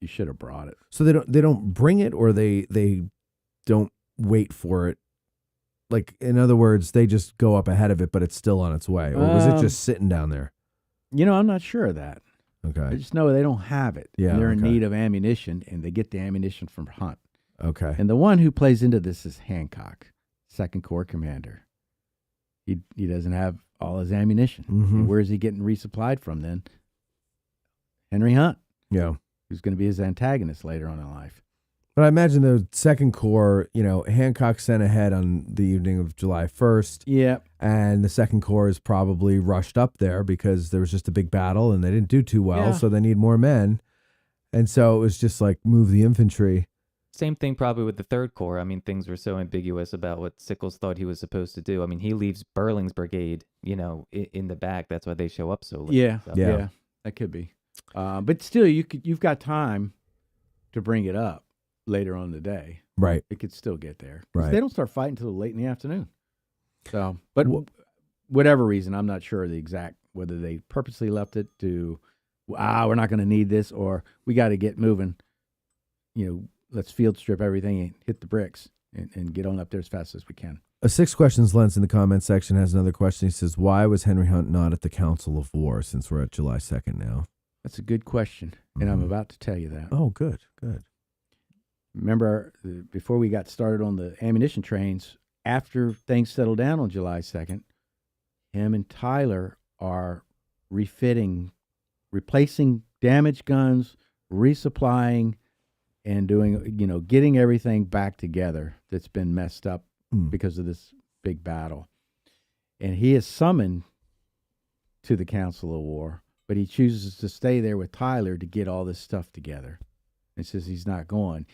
you should have brought it. So they don't bring it, or they don't wait for it? Like, in other words, they just go up ahead of it, but it's still on its way? Or was it just sitting down there? I'm not sure of that. Okay. I just know they don't have it. Yeah, and they're in okay. need of ammunition, and they get the ammunition from Hunt. Okay. And the one who plays into this is Hancock, 2nd Corps commander. He doesn't have all his ammunition. Mm-hmm. And where is he getting resupplied from then? Henry Hunt, Yeah. who's going to be his antagonist later on in life. But I imagine the Second Corps, Hancock sent ahead on the evening of July 1st. Yeah. And the Second Corps is probably rushed up there because there was just a big battle and they didn't do too well, so they need more men. And so it was just like move the infantry. Same thing probably with the Third Corps. I mean, things were so ambiguous about what Sickles thought he was supposed to do. I mean, he leaves Burling's brigade, in the back. That's why they show up so late. Yeah, So. yeah, that could be. But still, you've got time to bring it up later on in the day. Right. It could still get there. Right. They don't start fighting until late in the afternoon. So, but whatever reason, I'm not sure the exact, whether they purposely left it to, we're not going to need this, or we got to get moving. Let's field strip everything and hit the bricks and get on up there as fast as we can. A 6 Questions Lens in the comment section has another question. He says, why was Henry Hunt not at the Council of War, since we're at July 2nd now? That's a good question, and I'm about to tell you that. Oh, good, good. Remember, before we got started on the ammunition trains, after things settled down on July 2nd, him and Tyler are refitting, replacing damaged guns, resupplying, and doing, getting everything back together that's been messed up because of this big battle. And he is summoned to the Council of War, but he chooses to stay there with Tyler to get all this stuff together. And says he's not going.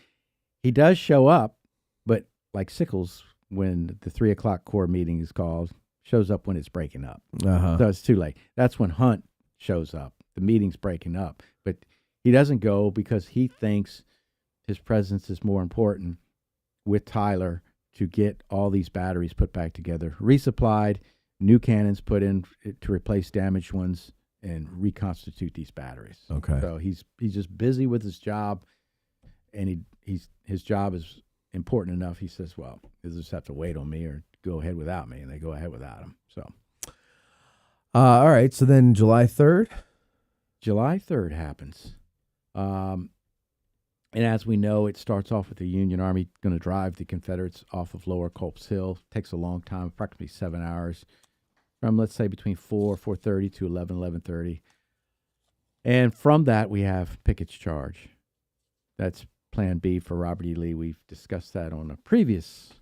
He does show up, but like Sickles, when the 3:00 Corps meeting is called, shows up when it's breaking up. Uh-huh. So it's too late. That's when Hunt shows up. The meeting's breaking up, but he doesn't go because he thinks his presence is more important with Tyler to get all these batteries put back together, resupplied, new cannons put in to replace damaged ones, and reconstitute these batteries. Okay. So he's just busy with his job, and his job is important enough. He says, well, you just have to wait on me or go ahead without me, and they go ahead without him. So, all right. So then July 3rd? July 3rd happens. And as we know, it starts off with the Union Army going to drive the Confederates off of Lower Culp's Hill. Takes a long time, approximately 7 hours, from let's say between 4:30 to 11:30. And from that, we have Pickett's charge. That's Plan B for Robert E. Lee. We've discussed that on a previous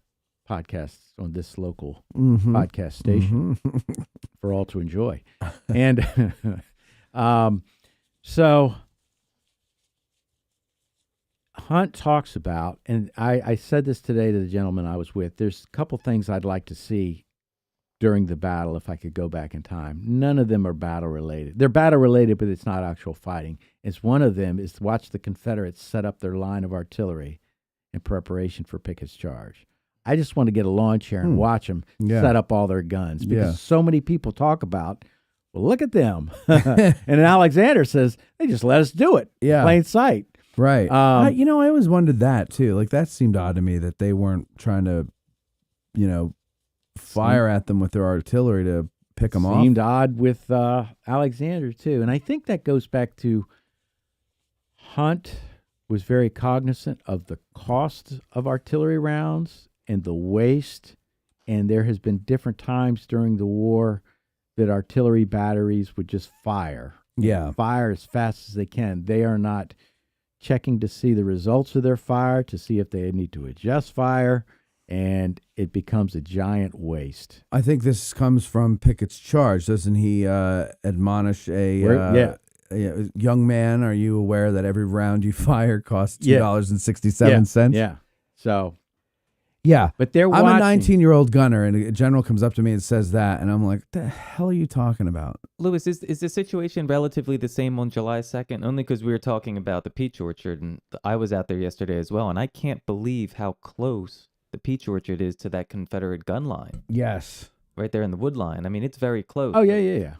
podcast on this local podcast station for all to enjoy. And so Hunt talks about, and I said this today to the gentleman I was with, there's a couple things I'd like to see during the battle if I could go back in time. None of them are battle related. They're battle related, but it's not actual fighting. It's one of them is to watch the Confederates set up their line of artillery in preparation for Pickett's charge. I just want to get a lawn chair and watch them set up all their guns, because so many people talk about, well, look at them. And then Alexander says, they just let us do it. Yeah. Plain sight. Right. I always wondered that too. Like, that seemed odd to me that they weren't trying to, fire at them with their artillery to pick them off. Seemed odd with Alexander too. And I think that goes back to Hunt was very cognizant of the cost of artillery rounds and the waste. And there has been different times during the war that artillery batteries would just fire. Fire as fast as they can. They are not checking to see the results of their fire, to see if they need to adjust fire, and it becomes a giant waste. I think this comes from Pickett's charge. Doesn't he admonish a young man, are you aware that every round you fire costs $2.67? Yeah. So, yeah. But they're I'm watching. a 19-year-old gunner, and a general comes up to me and says that, and I'm like, what the hell are you talking about? Lewis, is the situation relatively the same on July 2nd? Only because we were talking about the peach orchard, and I was out there yesterday as well, and I can't believe how close the peach orchard is to that Confederate gun line. Yes. Right there in the wood line. I mean, it's very close. Oh, yeah.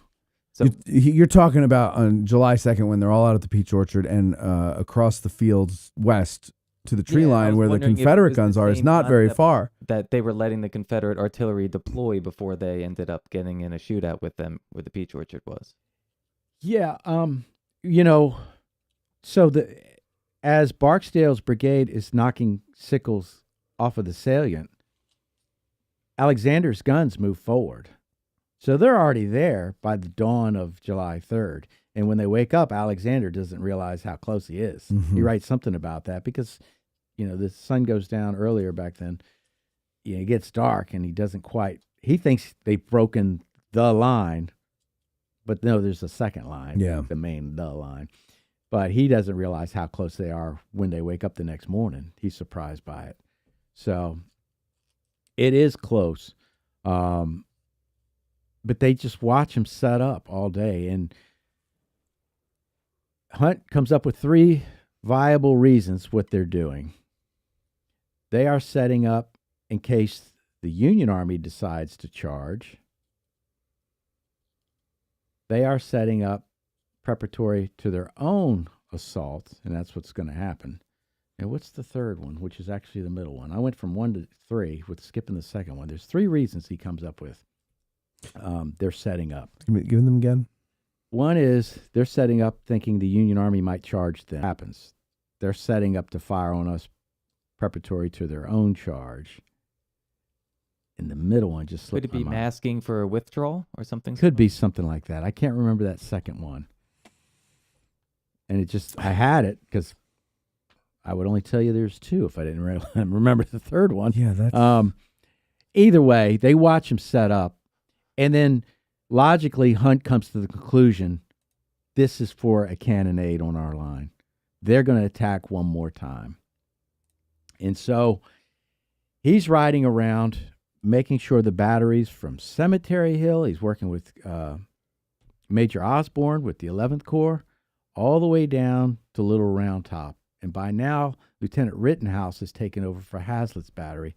So you're talking about on July 2nd when they're all out at the peach orchard, and across the fields west to the tree line where the Confederate guns are is not very far. That they were letting the Confederate artillery deploy before they ended up getting in a shootout with them where the peach orchard was. Yeah. So as Barksdale's brigade is knocking Sickles off of the salient, Alexander's guns move forward. So they're already there by the dawn of July 3rd. And when they wake up, Alexander doesn't realize how close he is. He writes something about that because the sun goes down earlier back then. It gets dark and he thinks they've broken the line, but no, there's a second line. Yeah. The main line. But he doesn't realize how close they are when they wake up the next morning. He's surprised by it. So it is close. But they just watch him set up all day. And Hunt comes up with 3 viable reasons what they're doing. They are setting up in case the Union Army decides to charge. They are setting up preparatory to their own assault, and that's what's going to happen. And what's the third one, which is actually the middle one? I went from 1 to 3 with skipping the second one. There's 3 reasons he comes up with. They're setting up. Give them again. One is they're setting up thinking the Union Army might charge them. Happens. They're setting up to fire on us preparatory to their own charge. And the middle one just slipped Could it be my mind. masking for a withdrawal or something? Could be something like that. I can't remember that second one. And I had it because I would only tell you there's 2 if I didn't remember the third one. Yeah, that's... Either way, they watch him set up. And then logically, Hunt comes to the conclusion, this is for a cannonade on our line. They're going to attack one more time. And so he's riding around, making sure the batteries from Cemetery Hill, he's working with Major Osborne with the 11th Corps, all the way down to Little Round Top. And by now, Lieutenant Rittenhouse has taken over for Hazlitt's battery.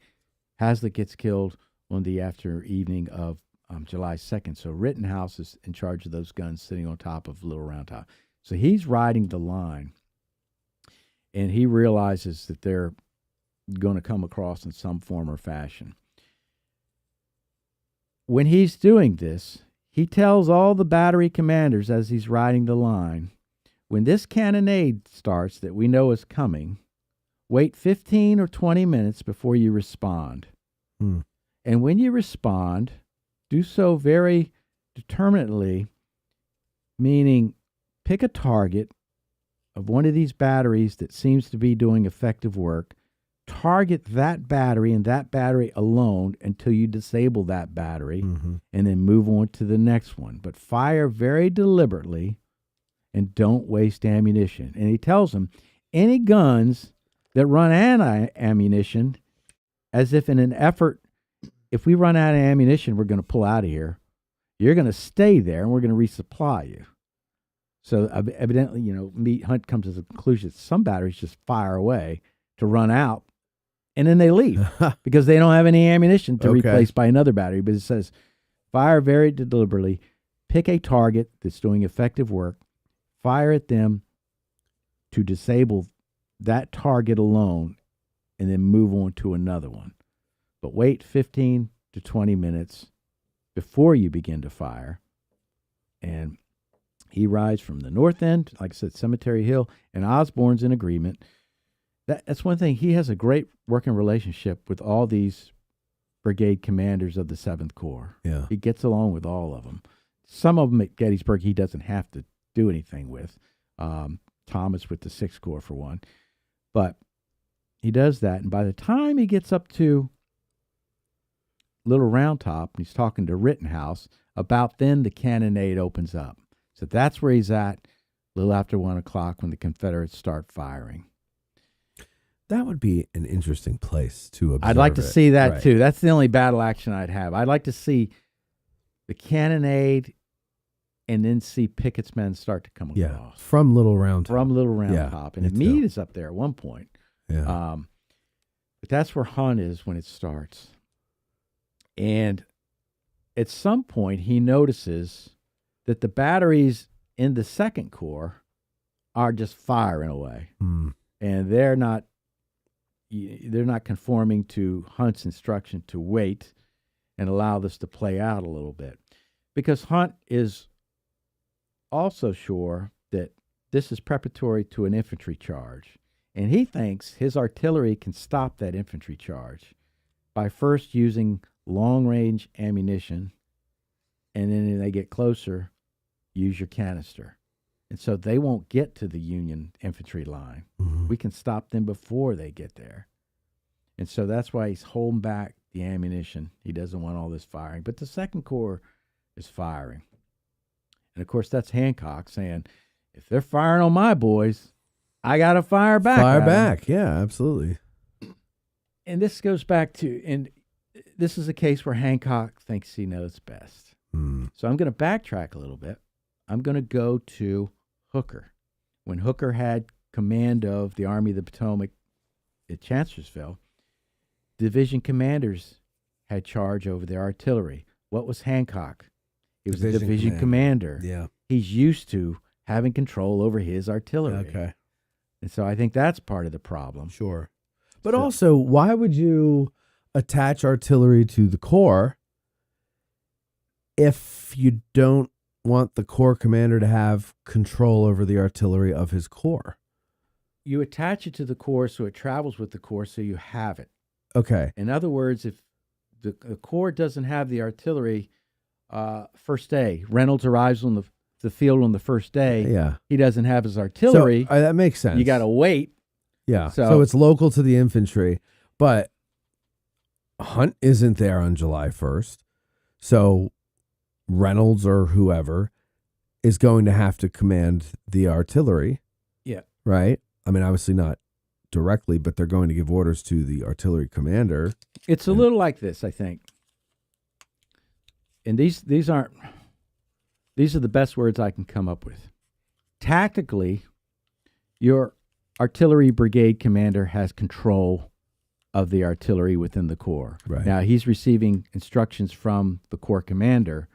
Hazlitt gets killed on the evening of July 2nd. So Rittenhouse is in charge of those guns sitting on top of Little Round Top. So he's riding the line, and he realizes that they're going to come across in some form or fashion. When he's doing this, he tells all the battery commanders as he's riding the line, when this cannonade starts that we know is coming, wait 15 or 20 minutes before you respond. And when you respond, do so very determinately, meaning pick a target of one of these batteries that seems to be doing effective work, target that battery and that battery alone until you disable that battery, and then move on to the next one. But fire very deliberately and don't waste ammunition. And he tells them, any guns that run out of ammunition, as if in an effort, if we run out of ammunition, we're going to pull out of here. You're going to stay there, and we're going to resupply you. So evidently, Hunt comes to the conclusion that some batteries just fire away to run out, and then they leave because they don't have any ammunition to replace by another battery. But it says, fire very deliberately, pick a target that's doing effective work, fire at them to disable that target alone, and then move on to another one. But wait 15 to 20 minutes before you begin to fire. And he rides from the north end, like I said, Cemetery Hill, and Osborne's in agreement. That's one thing. He has a great working relationship with all these brigade commanders of the 7th Corps. Yeah. He gets along with all of them. Some of them at Gettysburg he doesn't have to do anything with. Thomas with the 6th Corps, for one. But he does that, and by the time he gets up to Little Round Top, and he's talking to Rittenhouse, about then the cannonade opens up. So that's where he's at, a little after 1 o'clock when the Confederates start firing. That would be an interesting place to observe. I'd like to see that, right, too. That's the only battle action I'd have. I'd like to see the cannonade and then see Pickett's men start to come across. From Little Round Top. From Little Round Top. And Meade is up there at one point. Yeah. But that's where Hunt is when it starts. And at some point, he notices that the batteries in the 2nd Corps are just firing away. And they're not conforming to Hunt's instruction to wait and allow this to play out a little bit. Because Hunt is also sure that this is preparatory to an infantry charge. And he thinks his artillery can stop that infantry charge by first using long-range ammunition, and then when they get closer, use your canister. And so they won't get to the Union infantry line. Mhm. We can stop them before they get there. And so that's why he's holding back the ammunition. He doesn't want all this firing. But the Second Corps is firing. And, of course, that's Hancock saying, if they're firing on my boys, I got to fire back. Fire at 'em. back. Yeah, absolutely. And this goes back to, and this is a case where Hancock thinks he knows best. Mm. So I'm going to backtrack a little bit. I'm going to go to Hooker. When Hooker had command of the Army of the Potomac at Chancellorsville, division commanders had charge over the artillery. What was Hancock? He was a division commander. Yeah. He's used to having control over his artillery. Okay. And so I think that's part of the problem. Sure. But So- also, why would you attach artillery to the Corps if you don't want the Corps commander to have control over the artillery of his Corps? You attach it to the Corps so it travels with the Corps so you have it. Okay. In other words, if the Corps doesn't have the artillery first day, Reynolds arrives on the field on the first day, Yeah. he doesn't have his artillery, So, that makes sense. you got to wait. Yeah. So- So it's local to the infantry, but Hunt isn't there on July 1st. So Reynolds or whoever is going to have to command the artillery. Yeah. Right? I mean, obviously not directly, but they're going to give orders to the artillery commander. It's a little like this, I think. And these are the best words I can come up with. Tactically, your artillery brigade commander has control of the artillery within the Corps. Right. Now, he's receiving instructions from the Corps commander,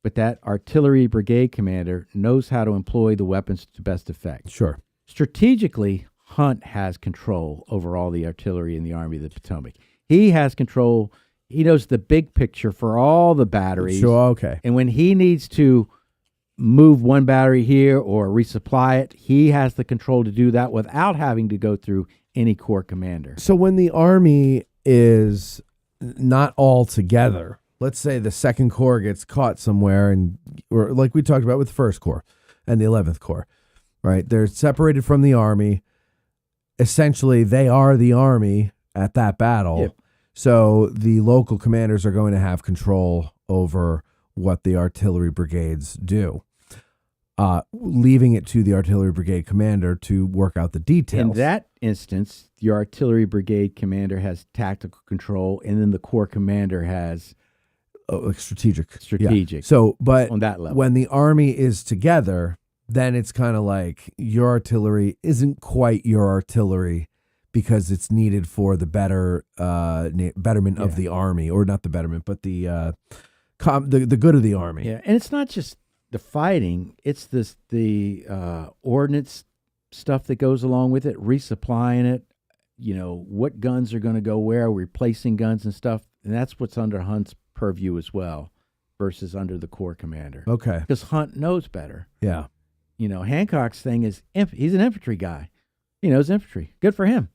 but that artillery brigade commander knows how to employ the weapons to best effect. Sure. Strategically, Hunt has control over all the artillery in the Army of the Potomac. He has control. He knows the big picture for all the batteries. Sure. Okay. And when he needs to move one battery here or resupply it, he has the control to do that without having to go through any Corps commander. So when the Army is not all together, let's say the Second Corps gets caught somewhere, or like we talked about with the First Corps and the 11th Corps, right? They're separated from the Army. Essentially, they are the Army at that battle. Yep. So the local commanders are going to have control over what the artillery brigades do, leaving it to the artillery brigade commander to work out the details. In that instance, your artillery brigade commander has tactical control, and then the Corps commander has like strategic. strategic. Yeah. So, but on that level. when the Army is together, then it's kind of like your artillery isn't quite your artillery because it's needed for the betterment of Yeah. the Army, or not the betterment, but the good of the Army. Yeah, and it's not just the fighting; it's the ordnance stuff that goes along with it, resupplying it. You know, what guns are going to go where, replacing guns and stuff, and that's what's under Hunt's purview as well, versus under the Corps commander. Okay. Because Hunt knows better. Yeah. You know, Hancock's thing is he's an infantry guy. He knows infantry. Good for him.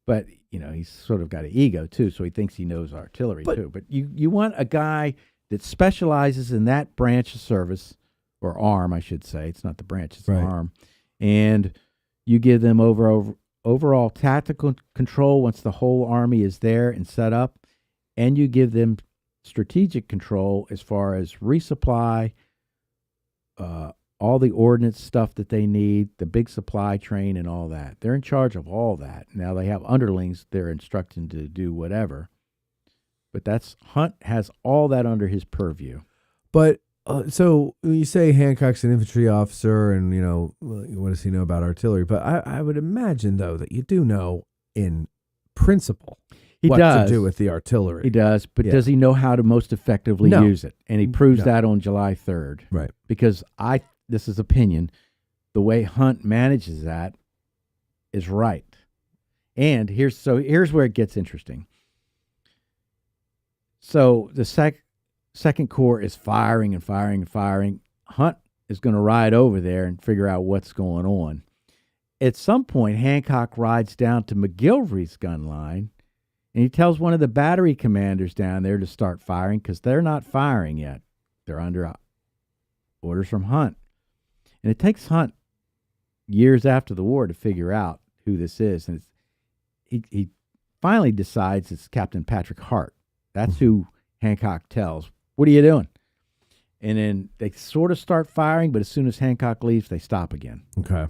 But, you know, he's sort of got an ego, too, so he thinks he knows artillery, too. But you want a guy that specializes in that branch of service, or arm, I should say. It's not the branch, it's Right. the arm. And you give them overall tactical control once the whole Army is there and set up, and you give them strategic control as far as resupply, all the ordnance stuff that they need, the big supply train and all that. They're in charge of all that. Now they have underlings they're instructed to do whatever. But Hunt has all that under his purview. But so you say Hancock's an infantry officer, and you know, what does he know about artillery? But I would imagine though that you do know in principle He what does. to do with the artillery. He does, but Yeah. does he know how to most effectively No. use it? And he proves No. that on July 3rd. Right. Because this is opinion, the way Hunt manages that is right. And here's where it gets interesting. So the Second Corps is firing and firing and firing. Hunt is going to ride over there and figure out what's going on. At some point, Hancock rides down to McGilvery's gun line, and he tells one of the battery commanders down there to start firing because they're not firing yet. They're under orders from Hunt. And it takes Hunt years after the war to figure out who this is. And he finally decides it's Captain Patrick Hart. That's who Hancock tells. What are you doing? And then they sort of start firing, but as soon as Hancock leaves, they stop again. Okay.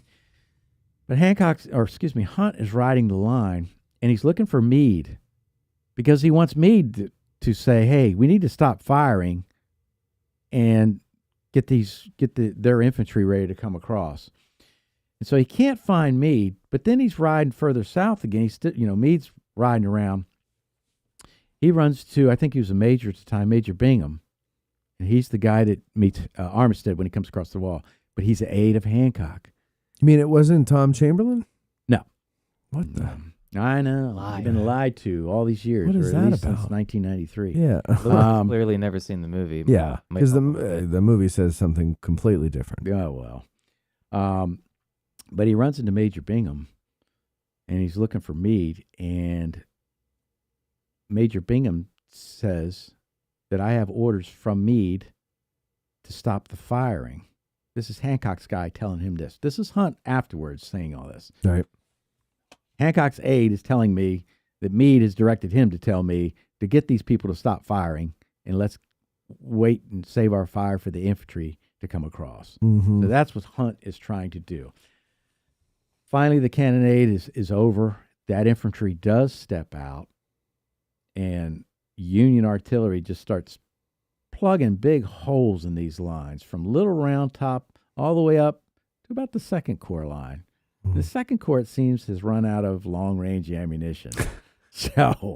But Hunt is riding the line, and he's looking for Meade because he wants Meade to say, hey, we need to stop firing and get their infantry ready to come across. And so he can't find Meade, but then he's riding further south again. He's still, Meade's riding around. He runs to, I think he was a major at the time, Major Bingham. And he's the guy that meets Armistead when he comes across the wall. But he's an aide of Hancock. You mean it wasn't Tom Chamberlain? No. What the? I know. I've been lied to all these years. What is or at that least about? Since 1993. Yeah. Clearly never seen the movie. Yeah, Might because the not- movie says something completely different. Oh, well. But he runs into Major Bingham, and he's looking for Meade. And Major Bingham says that I have orders from Meade to stop the firing. This is Hancock's guy telling him this. This is Hunt afterwards saying all this. Right. Hancock's aide is telling me that Meade has directed him to tell me to get these people to stop firing and let's wait and save our fire for the infantry to come across. Mm-hmm. So that's what Hunt is trying to do. Finally, the cannonade is over. That infantry does step out, and Union artillery just starts plugging big holes in these lines from Little Round Top all the way up to about the Second Corps line. The Second Corps, it seems, has run out of long-range ammunition. So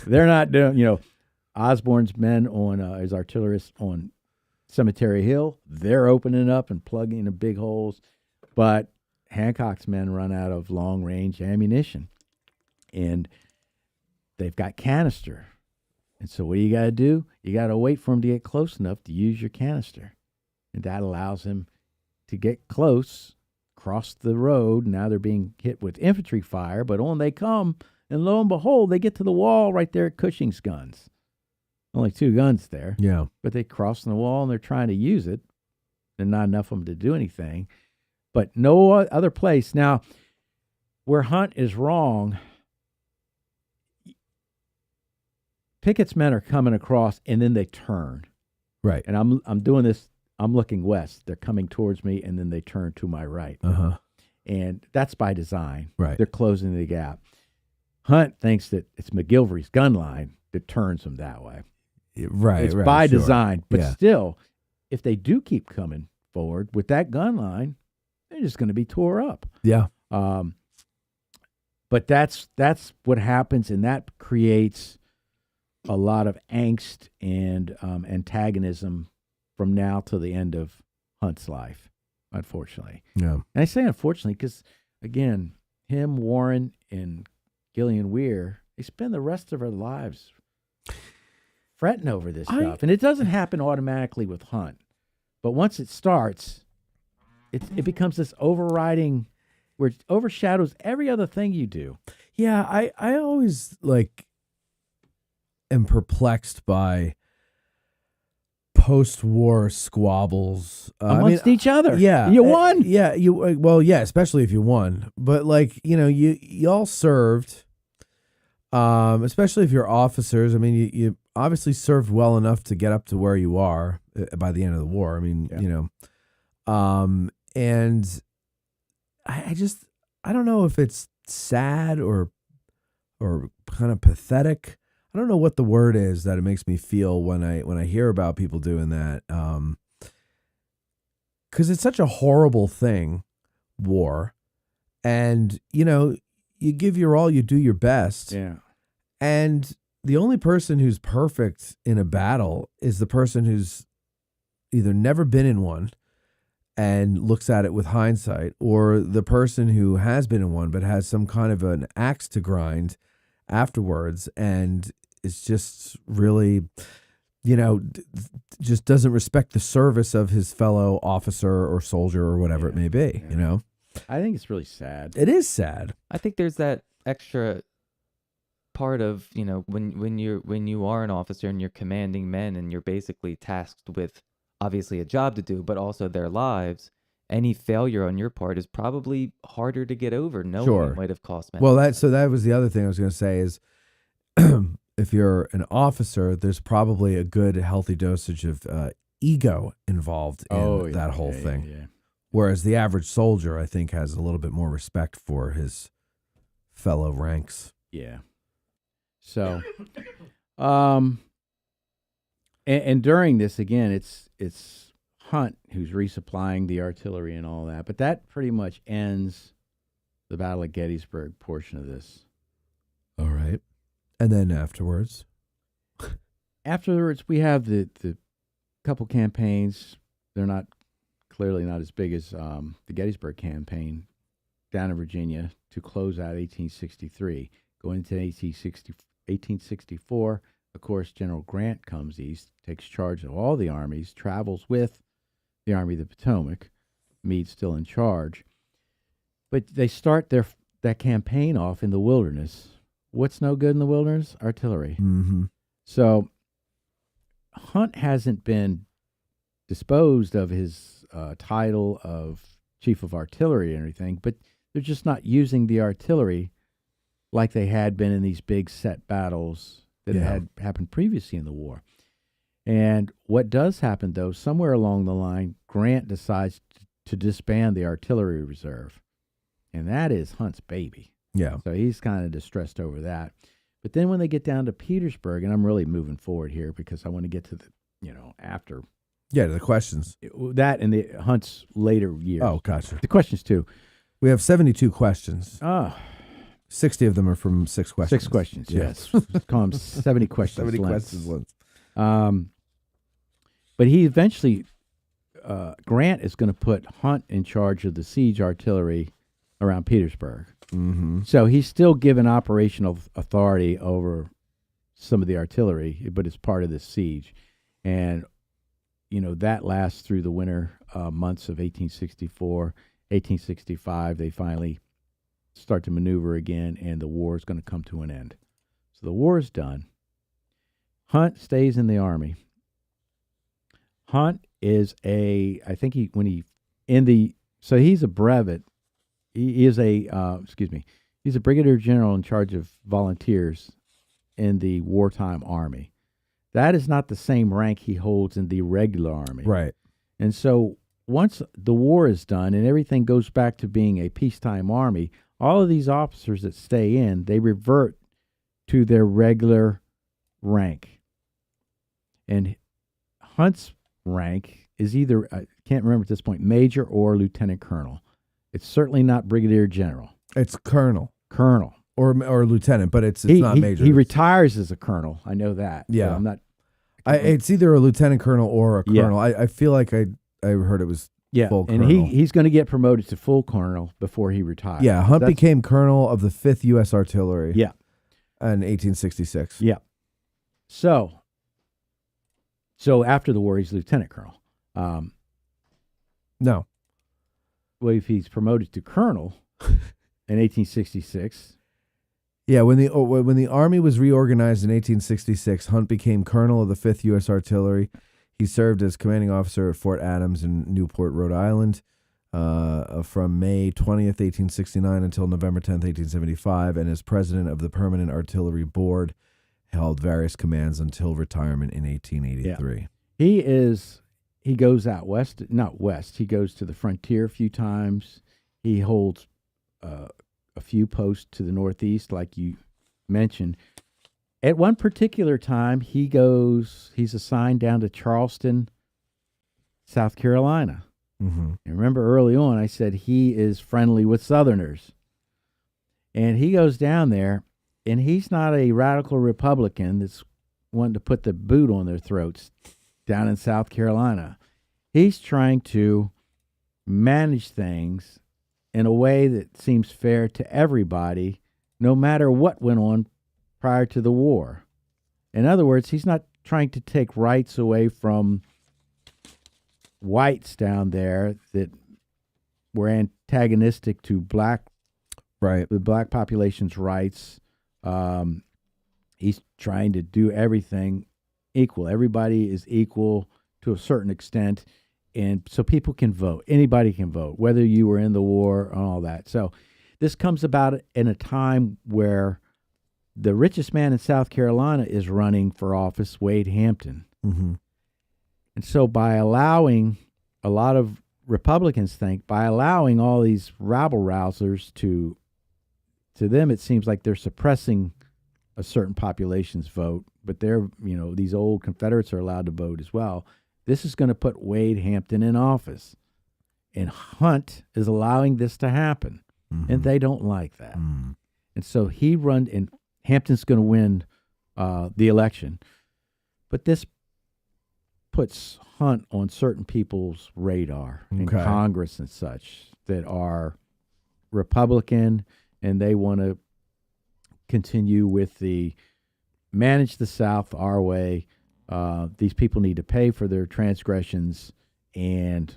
they're not doing, Osborne's men his artillerists on Cemetery Hill, they're opening up and plugging the big holes. But Hancock's men run out of long-range ammunition. And they've got canister. And so what do you got to do? You got to wait for him to get close enough to use your canister. And that allows him to get close, cross the road. Now they're being hit with infantry fire, but on they come, and lo and behold, they get to the wall right there at Cushing's guns. Only 2 guns there. Yeah. But they cross the wall, and they're trying to use it. There's not enough of them to do anything. But no other place. Now, where Hunt is wrong, Pickett's men are coming across, and then they turn. Right. And I'm doing this. I'm looking west. They're coming towards me, and then they turn to my right. Uh-huh. And that's by design. Right. They're closing the gap. Hunt thinks that it's McGilvery's gun line that turns them that way. Right. It's right, by sure. design. But Yeah. still, if they do keep coming forward with that gun line, they're just going to be tore up. Yeah. But that's what happens, and that creates a lot of angst and antagonism from now to the end of Hunt's life, unfortunately. Yeah. And I say unfortunately because, again, him, Warren, and Gillian Weir, they spend the rest of their lives fretting over this stuff. And it doesn't happen automatically with Hunt. But once it starts, it becomes this overriding, where it overshadows every other thing you do. Yeah, I always am perplexed by post-war squabbles Amongst each other. Yeah, You won. Yeah, especially if you won. But you all served. Especially if you're officers. I mean, you obviously served well enough to get up to where you are by the end of the war. I mean, and I don't know if it's sad or kind of pathetic. I don't know what the word is that it makes me feel when I hear about people doing that. 'Cause it's such a horrible thing, war. And, you give your all, you do your best. Yeah. And the only person who's perfect in a battle is the person who's either never been in one and looks at it with hindsight, or the person who has been in one but has some kind of an axe to grind afterwards and is just really, just doesn't respect the service of his fellow officer or soldier or whatever it may be, I think it's really sad. It is sad. I think there's that extra part of, when you are an officer and you're commanding men and you're basically tasked with obviously a job to do, but also their lives. any failure on your part is probably harder to get over, knowing Sure. it might have cost men. Well, that was the other thing I was going to say is if you're an officer, there's probably a good, healthy dosage of ego involved in that whole thing. Yeah. Whereas the average soldier, I think, has a little bit more respect for his fellow ranks. Yeah. So, and during this, again, it's Hunt who's resupplying the artillery and all that, but that pretty much ends the Battle of Gettysburg portion of this. All right. And then afterwards? Afterwards, we have the couple campaigns. They're clearly not as big as the Gettysburg campaign down in Virginia to close out 1863. Going into 1864, of course, General Grant comes east, takes charge of all the armies, travels with the Army of the Potomac. Meade's still in charge. But they start that campaign off in the wilderness. What's no good in the wilderness? Artillery. Mm-hmm. So Hunt hasn't been disposed of his title of Chief of Artillery or anything, but they're just not using the artillery like they had been in these big set battles that had happened previously in the war. And what does happen, though, somewhere along the line, Grant decides to disband the artillery reserve. And that is Hunt's baby. Yeah. So he's kind of distressed over that. But then when they get down to Petersburg, and I'm really moving forward here because I want to get to the, after. Yeah, the questions. That and the Hunt's later years. Oh, gotcha. The questions, too. We have 72 questions. Oh. 60 of them are from 6 questions. 6 questions, yes. Call them 70 questions. 70 lengths. questions lengths. But he eventually, Grant is going to put Hunt in charge of the siege artillery around Petersburg. Mm-hmm. So he's still given operational authority over some of the artillery, but it's part of the siege. And, that lasts through the winter months of 1864. 1865, they finally start to maneuver again, and the war is going to come to an end. So the war is done. Hunt stays in the Army. Hunt is he's a brevet. He is he's a brigadier general in charge of volunteers in the wartime Army. That is not the same rank he holds in the regular Army. Right. And so once the war is done and everything goes back to being a peacetime Army, all of these officers that stay in, they revert to their regular rank. And Hunt's rank is either, I can't remember at this point, major or lieutenant colonel. It's certainly not brigadier general. It's colonel. Colonel. Or lieutenant, but it's not major. He retires as a colonel. I know that. Yeah. I'm not. It's either a lieutenant colonel or a Yeah. colonel. I feel like I heard it was full and colonel. he's going to get promoted to full colonel before he retires. Yeah, Hunt became colonel of the 5th U.S. Artillery. Yeah. In 1866. Yeah. So after the war, he's lieutenant colonel. No. Well, if he's promoted to colonel in 1866. Yeah, when the Army was reorganized in 1866, Hunt became colonel of the 5th U.S. Artillery. He served as commanding officer at Fort Adams in Newport, Rhode Island, from May 20th, 1869 until November 10th, 1875, and as president of the Permanent Artillery Board, held various commands until retirement in 1883. Yeah. He goes out west, not west, he goes to the frontier a few times. He holds a few posts to the northeast, like you mentioned. At one particular time, he's assigned down to Charleston, South Carolina. Mm-hmm. And remember early on, I said he is friendly with Southerners. And he goes down there, and he's not a radical Republican that's wanting to put the boot on their throats down in South Carolina. He's trying to manage things in a way that seems fair to everybody, no matter what went on prior to the war. In other words, he's not trying to take rights away from whites down there that were antagonistic to the black population's rights. He's trying to do everything equal. Everybody is equal to a certain extent, And so people can vote. Anybody can vote, whether you were in the war and all that. So this comes about in a time where the richest man in South Carolina is running for office, Wade Hampton. Mm-hmm. And so by allowing, a lot of Republicans think, by allowing all these rabble-rousers to them, it seems like they're suppressing a certain population's vote, but these old Confederates are allowed to vote as well. This is going to put Wade Hampton in office. And Hunt is allowing this to happen. Mm-hmm. And they don't like that. Mm. And so and Hampton's going to win the election. But this puts Hunt on certain people's radar in Congress and such that are Republican, and they want to continue with the manage the South our way. These people need to pay for their transgressions, and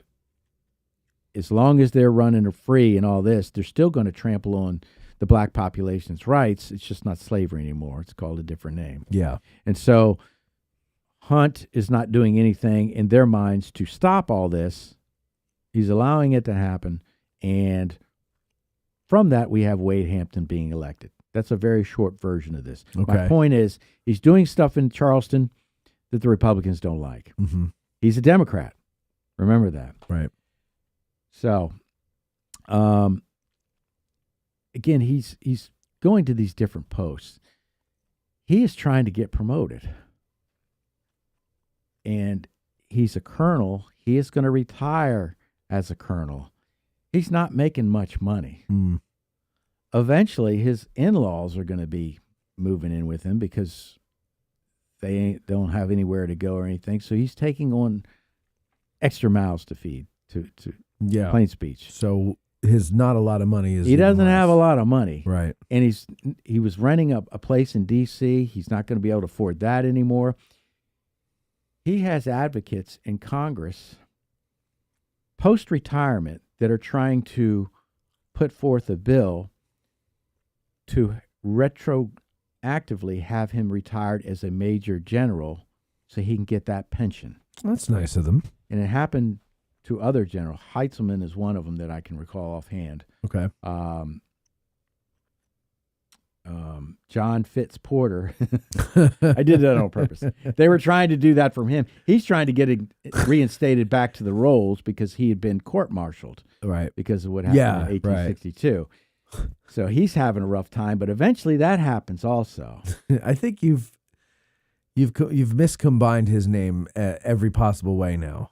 as long as they're running free and all this, they're still going to trample on the black population's rights. It's just not slavery anymore. It's called a different name. Yeah. And so Hunt is not doing anything in their minds to stop all this. He's allowing it to happen, and from that, we have Wade Hampton being elected. That's a very short version of this. Okay. My point is, he's doing stuff in Charleston that the Republicans don't like. Mm-hmm. He's a Democrat. Remember that. Right. So, again, he's going to these different posts. He is trying to get promoted. And he's a colonel. He is going to retire as a colonel. He's not making much money. Mm. Eventually, his in-laws are going to be moving in with him because they don't have anywhere to go or anything. So he's taking on extra mouths to feed, to plain speech. So his not a lot of money is. He doesn't have a lot of money. Right. And he was renting a place in D.C. He's not going to be able to afford that anymore. He has advocates in Congress post-retirement that are trying to put forth a bill to retroactively have him retired as a major general so he can get that pension. That's nice of them. And it happened to other generals. Heintzelman is one of them that I can recall offhand. Okay. John Fitz Porter. I did that on purpose. They were trying to do that from him. He's trying to get it reinstated back to the rolls because he had been court-martialed. Right. Because of what happened in 1862. Right. So he's having a rough time, but eventually that happens also. I think you've miscombined his name every possible way now.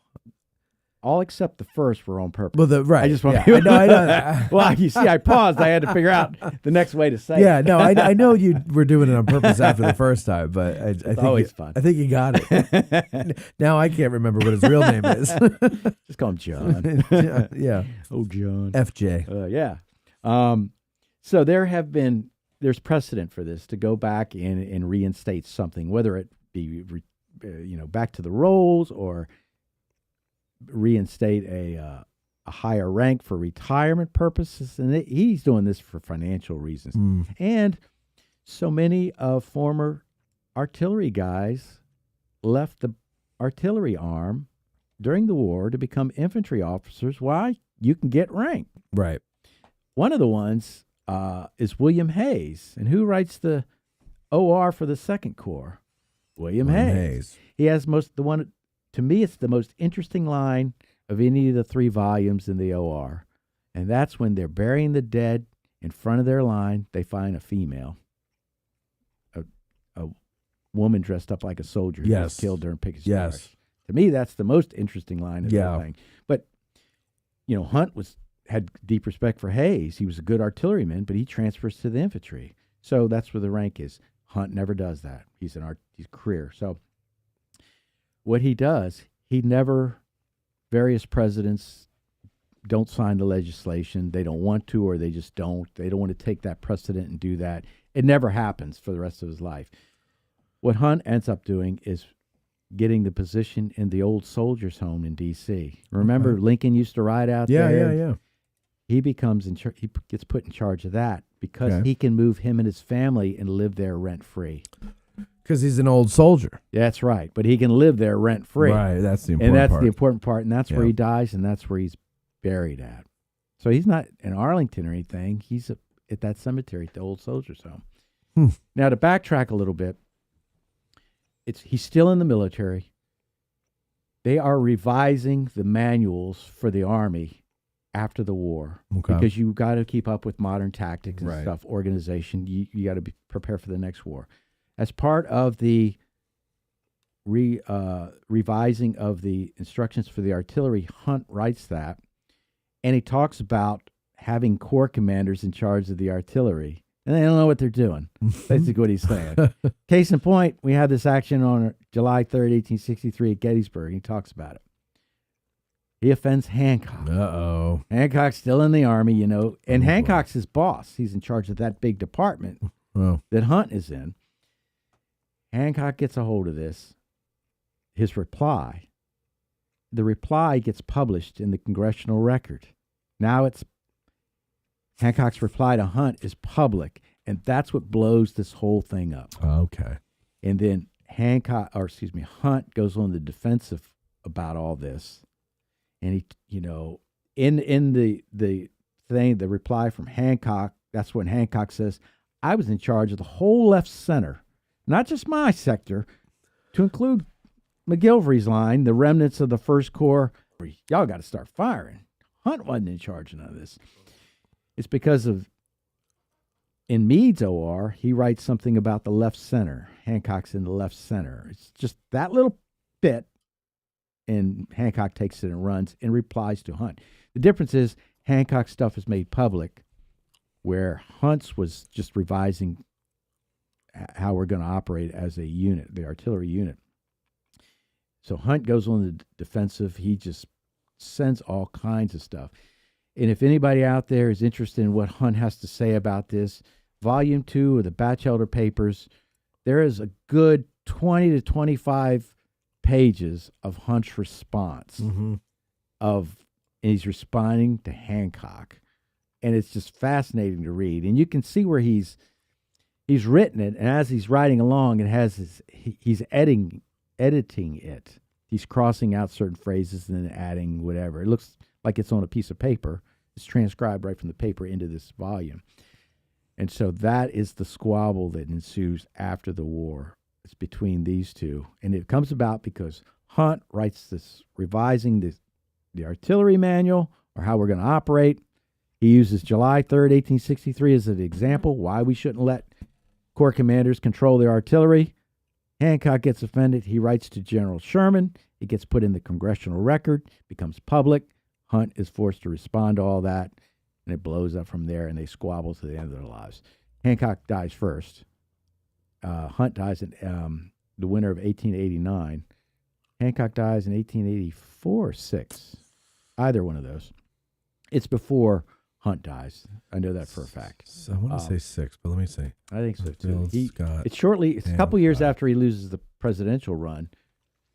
All except the first were on purpose. Well, I just want I know. Well, you see, I paused. I had to figure out the next way to say it. Yeah, no, I know you were doing it on purpose after the first time, but I think always fun. I think you got it. Now I can't remember what his real name is. Just call him John. Yeah. Oh, John. FJ. Yeah. So there's precedent for this to go back and reinstate something, whether it be back to the rolls or reinstate a higher rank for retirement purposes. And he's doing this for financial reasons. Mm. And so many of former artillery guys left the artillery arm during the war to become infantry officers. Why? You can get rank. Right. One of the ones is William Hayes. And who writes the OR for the Second Corps? William Hayes. He has to me, it's the most interesting line of any of the 3 volumes in the OR. And that's when they're burying the dead in front of their line, they find a female, a woman dressed up like a soldier who was killed during Pickett's March. To me, that's the most interesting line of the whole thing. But, Hunt had deep respect for Hayes. He was a good artilleryman, but he transfers to the infantry. So that's where the rank is. Hunt never does that. He's career. So what he does, various presidents don't sign the legislation. They don't want to, or they just don't. They don't want to take that precedent and do that. It never happens for the rest of his life. What Hunt ends up doing is getting the position in the old soldiers' home in D.C. Remember, Lincoln used to ride out there? Yeah. He becomes he gets put in charge of that because he can move him and his family and live there rent-free. Because he's an old soldier. That's right. But he can live there rent free. Right, that's the And important that's part. the important part. And that's where Yeah. he dies, and that's where he's buried at. So he's not in Arlington or anything. He's at that cemetery at the old soldiers' home. Now, to backtrack a little bit, he's still in the military. They are revising the manuals for the Army after the war Okay. because you got to keep up with modern tactics and Right. stuff, organization. You got to be prepared for the next war. As part of the revising of the instructions for the artillery, Hunt writes that, and he talks about having corps commanders in charge of the artillery, and they don't know what they're doing. Basically what he's saying. Case in point, we had this action on July 3rd, 1863 at Gettysburg. He talks about it. He offends Hancock. Uh-oh. Hancock's still in the Army, and boy. Hancock's his boss. He's in charge of that big department Oh. that Hunt is in. Hancock gets a hold of this. His reply. The reply gets published in the Congressional Record. Now Hancock's reply to Hunt is public, and that's what blows this whole thing up. Okay. And then Hunt goes on the defensive about all this. And he, in the thing, the reply from Hancock, that's when Hancock says, I was in charge of the whole left center, not just my sector, to include McGilvery's line, the remnants of the First Corps. Y'all got to start firing. Hunt wasn't in charge of none of this. It's because in Meade's OR, he writes something about the left center. Hancock's in the left center. It's just that little bit, and Hancock takes it and runs and replies to Hunt. The difference is Hancock's stuff is made public, where Hunt's was just revising how we're going to operate as a unit, the artillery unit. So Hunt goes on the defensive. He just sends all kinds of stuff. And if anybody out there is interested in what Hunt has to say about this, Volume 2 of the Batchelder Papers, there is a good 20 to 25 pages of Hunt's response Mm-hmm. and he's responding to Hancock. And it's just fascinating to read. And you can see where he's written it, and as he's writing along, he's editing it. He's crossing out certain phrases and then adding whatever. It looks like it's on a piece of paper. It's transcribed right from the paper into this volume. And so that is the squabble that ensues after the war. It's between these two. And it comes about because Hunt writes this, revising the artillery manual, or how we're going to operate. He uses July 3rd, 1863 as an example why we shouldn't let corps commanders control their artillery. Hancock gets offended. He writes to General Sherman. It gets put in the Congressional Record, becomes public. Hunt is forced to respond to all that, and it blows up from there, and they squabble to the end of their lives. Hancock dies first. Hunt dies in the winter of 1889. Hancock dies in 1884 or 6. Either one of those. It's before Hunt dies. I know that for a fact. So I want to say 6, but let me see. I think so too. Bill Scott. It's a couple years Hancock. after he loses the presidential run,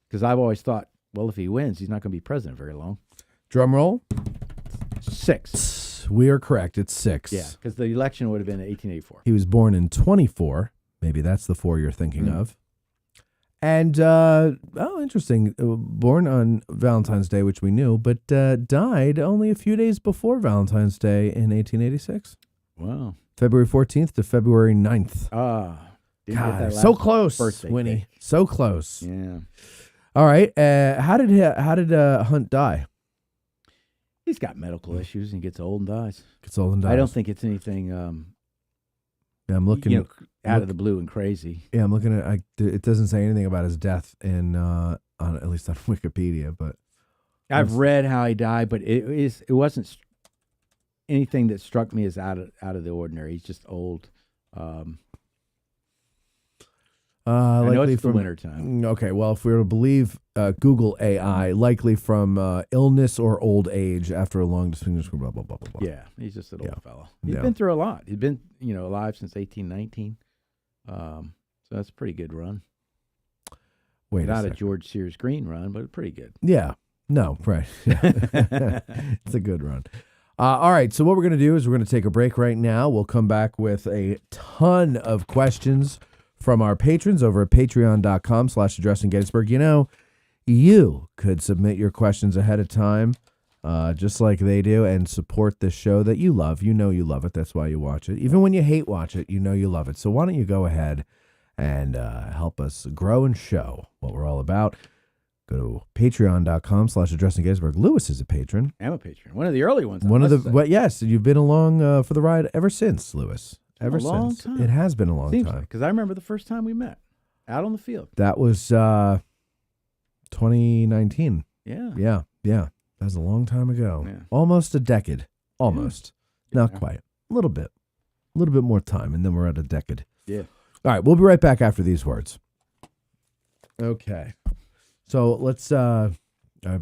because I've always thought, well, if he wins, he's not going to be president very long. Drum roll. 6. We are correct. It's 6. Yeah, because the election would have been in 1884. He was born in 24. Maybe that's the 4 you're thinking of. And, interesting. Born on Valentine's Day, which we knew, but died only a few days before Valentine's Day in 1886. Wow. February 14th to February 9th. Didn't get that So last close, birthday Winnie. cake. So close. Yeah. All right. How did Hunt die? He's got medical issues and he gets old and dies. Gets old and dies. I don't think it's anything Yeah, I'm looking. out of the blue and crazy. Yeah, I'm looking at. It doesn't say anything about his death on at least on Wikipedia, but I've read how he died, but it wasn't anything that struck me as out of the ordinary. He's just old. I know likely it's the from wintertime. Okay, well, if we were to believe Google AI, likely from illness or old age after a long distinguished blah blah blah blah blah. Yeah, he's just an old fellow. He's Yeah. been through a lot. He's been alive since 1819. So that's a pretty good run. Wait, Not a a second. George Sears Green run, but pretty good. Yeah. No, right. Yeah. It's a good run. All right, so what we're going to do is we're going to take a break right now. We'll come back with a ton of questions from our patrons over at patreon.com/addressinggettysburg. You know, you could submit your questions ahead of time, just like they do, and support this show that you love. You know you love it. That's why you watch it. Even when you hate watch it, you know you love it. So why don't you go ahead and help us grow and show what we're all about. Go to patreon.com/addressinggettysburg. Lewis is a patron. I'm a patron. One of the early ones. Yes, you've been along for the ride ever since, Lewis. Ever long since. time. It has been a long time. Because I remember the first time we met out on the field. That was 2019. Yeah. Yeah. That was a long time ago. Yeah. Almost a decade. Almost. Yeah. Not quite. A little bit more time, and then we're at a decade. Yeah. All right, we'll be right back after these words. Okay. So let's, I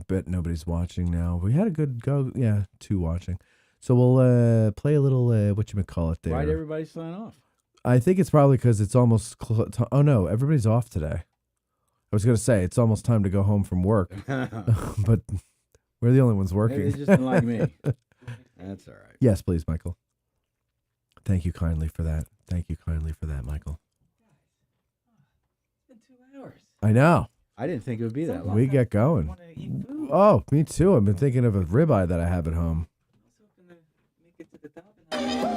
bet nobody's watching now. We had a good go. Yeah, 2 watching. So we'll play a little, whatchamacallit there. Why'd everybody sign off? I think it's probably because it's almost, oh no, everybody's off today. I was going to say, it's almost time to go home from work. But we're the only ones working. Maybe they just didn't like me. That's all right. Yes, please, Michael. Thank you kindly for that. Michael. It's been 2 hours. I know. I didn't think it would be that long. We get going. Want to eat food? Oh, me too. I've been thinking of a ribeye that I have at home. I was hoping to make it to the top. And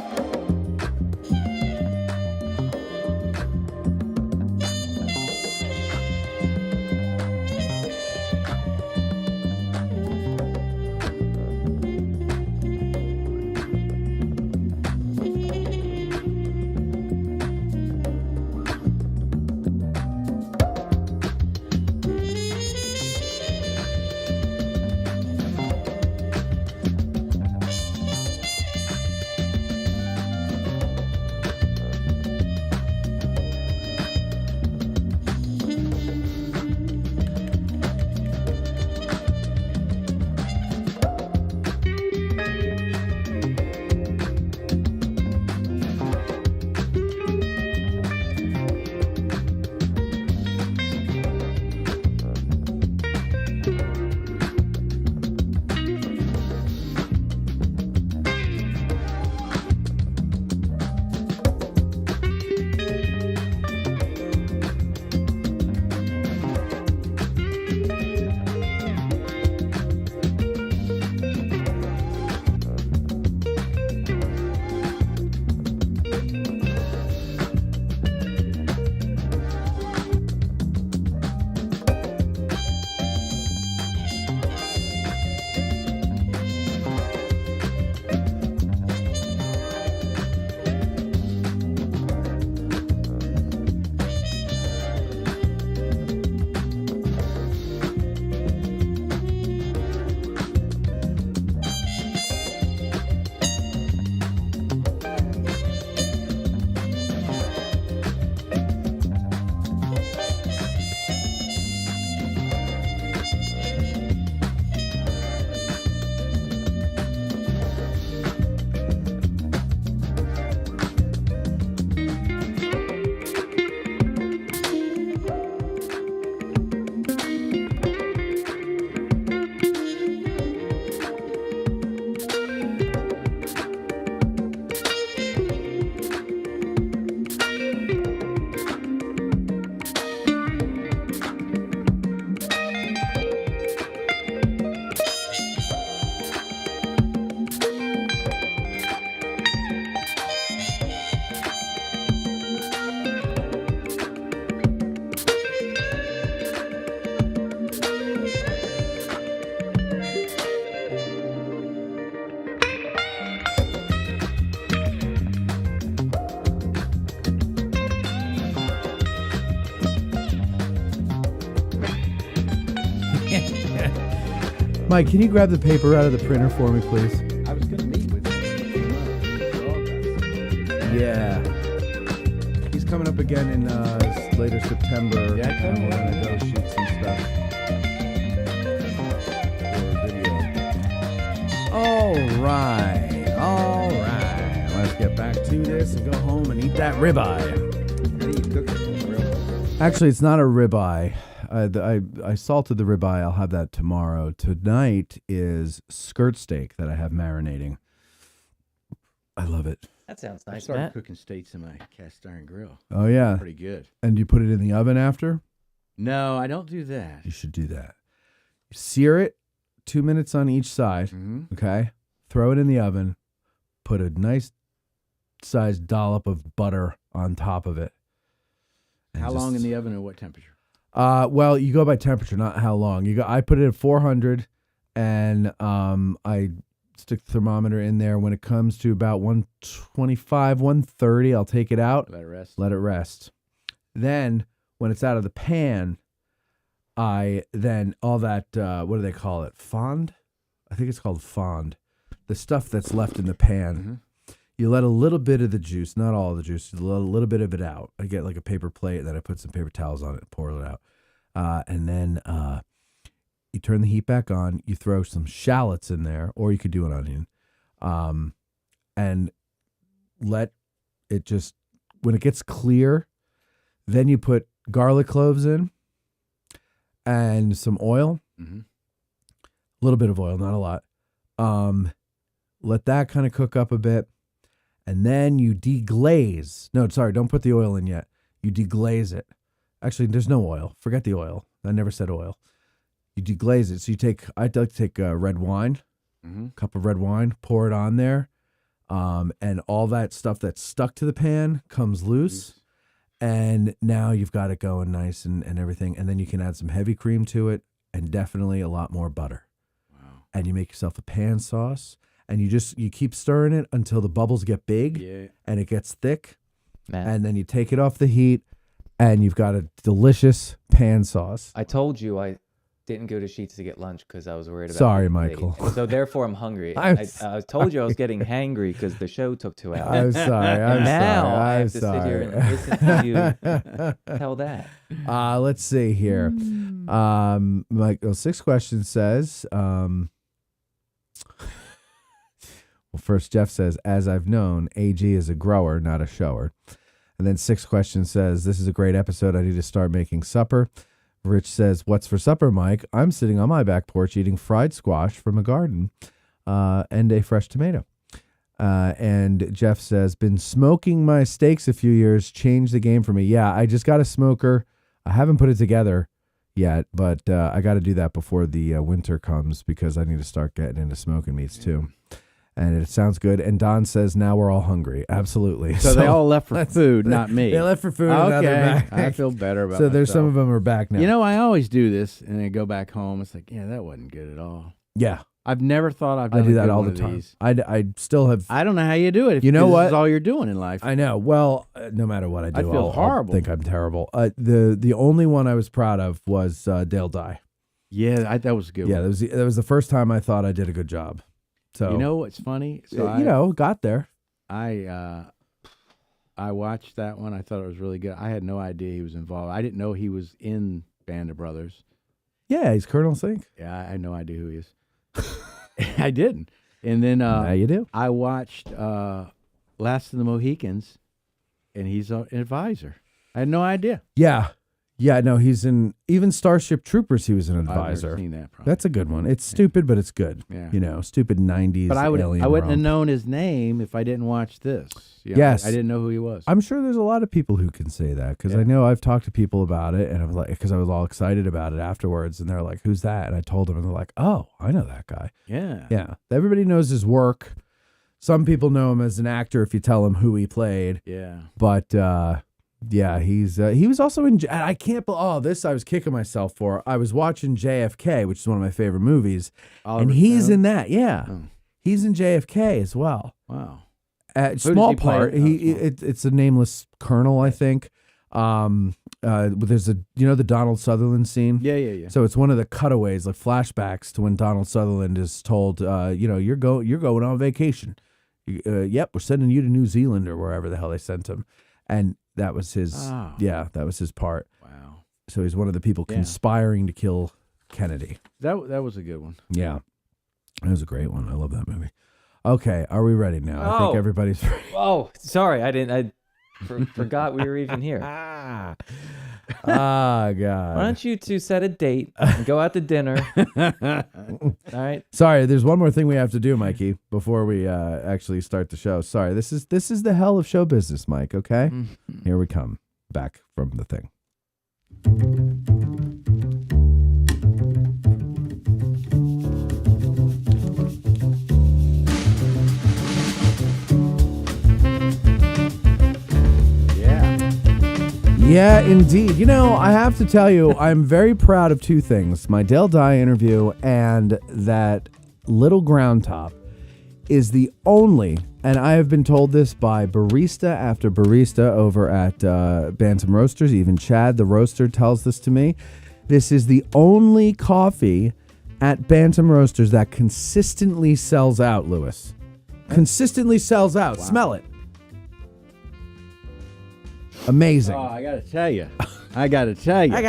Mike, can you grab the paper out of the printer for me, please? I was going to meet with you. Yeah. He's coming up again in later September. Yeah, I and we're know. going to go shoot some stuff for video. All right. Let's get back to this and go home and eat that ribeye. How do you cook it? Really? Actually, it's not a ribeye. I salted the ribeye. I'll have that tomorrow. Tonight is skirt steak that I have marinating. I love it. That sounds I nice, started Matt. cooking steaks in my cast iron grill. Oh yeah. Pretty good. And you put it in the oven after? No, I don't do that. You should do that. Sear it 2 minutes on each side. Mm-hmm. Okay. Throw it in the oven. Put a nice sized dollop of butter on top of it. And How long in the oven and what temperature? Well, you go by temperature, not how long. I put it at 400, and I stick the thermometer in there. When it comes to about 125, 130, I'll take it out. Let it rest. Let it rest. Then, when it's out of the pan, all that, what do they call it? Fond? I think it's called fond. The stuff that's left in the pan. Mm-hmm. You let a little bit of the juice, not all of the juice, you let a little bit of it out. I get like a paper plate, and then I put some paper towels on it and pour it out. And then you turn the heat back on. You throw some shallots in there, or you could do an onion. And let it just, when it gets clear, then you put garlic cloves in and some oil. Mm-hmm. A little bit of oil, not a lot. Let that kind of cook up a bit. And then you deglaze. No, sorry, don't put the oil in yet. You deglaze it. Actually, there's no oil. Forget the oil. I never said oil. You deglaze it. So I'd like to take red wine, cup of red wine, pour it on there. And all that stuff that's stuck to the pan comes loose. And now you've got it going nice and everything. And then you can add some heavy cream to it and definitely a lot more butter. Wow. And you make yourself a pan sauce. And you keep stirring it until the bubbles get big and it gets thick. Matt, And then you take it off the heat and you've got a delicious pan sauce. I told you I didn't go to Sheetz to get lunch because I was worried about Sorry, being late. Michael. And so therefore I'm hungry. I'm I told you I was getting hangry because the show took 2 hours. I'm sorry. I'm now sorry. I I'm have to sorry. sit here and listen to you tell that. Let's see here. Michael, 6 questions says, well, first Jeff says, as I've known, AG is a grower, not a shower. And then 6 questions says, this is a great episode. I need to start making supper. Rich says, what's for supper, Mike? I'm sitting on my back porch eating fried squash from a garden and a fresh tomato. And Jeff says, been smoking my steaks a few years, changed the game for me. Yeah, I just got a smoker. I haven't put it together yet, but I got to do that before the winter comes because I need to start getting into smoking meats too. And it sounds good. And Don says, now we're all hungry. Absolutely. So they all left for food, not me. They left for food. And now they're Okay, back. I feel better about So there's some myself. of them are back now. You know, I always do this, and I go back home. It's like, yeah, that wasn't good at all. Yeah. I've never thought I've I done do a that good all one the of time. these. I still have. I don't know how you do it. You know this what? is all you're doing in life. I know. Well, no matter what I do, I feel I'll horrible. think I'm terrible. The only one I was proud of was Dale Dye. Yeah, that was a good. Yeah, one. that was the first time I thought I did a good job. So You know what's funny? So got there. I watched that one. I thought it was really good. I had no idea he was involved. I didn't know he was in Band of Brothers. Yeah, he's Colonel Sink. Yeah, I had no idea who he is. I didn't. And then Now you do. I watched Last of the Mohicans, and he's an advisor. I had no idea. Yeah. No, he's in even Starship Troopers. He was an I've advisor. never seen that. Probably. That's a good one. It's stupid, but it's good. Yeah. You know, stupid '90s. But I wouldn't have romp. known his name if I didn't watch this. You know, Yes. I didn't know who he was. I'm sure there's a lot of people who can say that because Yeah. I know I've talked to people about it, and I was like, because I was all excited about it afterwards, and they're like, "Who's that?" And I told them, and they're like, "Oh, I know that guy." Yeah. Yeah, everybody knows his work. Some people know him as an actor if you tell them who he played, Yeah. but yeah, he was also in. And I can't believe this. I was kicking myself for. I was watching JFK, which is one of my favorite movies, Oliver and he's Stone? in that. Yeah, Oh. he's in JFK as well. Wow. Small he play? part. Oh, small. It's a nameless colonel, I think. There's the Donald Sutherland scene. Yeah. So it's one of the cutaways, like flashbacks to when Donald Sutherland is told, you're going on vacation. Yep, we're sending you to New Zealand or wherever the hell they sent him, and that was his. Oh. Yeah, that was his part. Wow. So he's one of the people Yeah. conspiring to kill Kennedy. That was a good one. Yeah, that was a great one. I love that movie. Okay, are we ready now? I think Oh. everybody's ready. Oh, sorry, I forgot we were even here. Ah, Why God. don't you two set a date and go out to dinner? All right. Sorry, there's one more thing we have to do, Mikey, before we actually start the show. Sorry, this is the hell of show business, Mike, okay? Here we come. Back from the thing. Yeah, indeed. You know, I have to tell you, I'm very proud of two things. My Dale Dye interview and that Little Ground Top is the only, and I have been told this by barista after barista over at Bantam Roasters, even Chad, the roaster, tells this to me. This is the only coffee at Bantam Roasters that consistently sells out, Lewis. Consistently sells out. Wow. Smell it. Amazing. Oh, I gotta tell you. I gotta tell you. What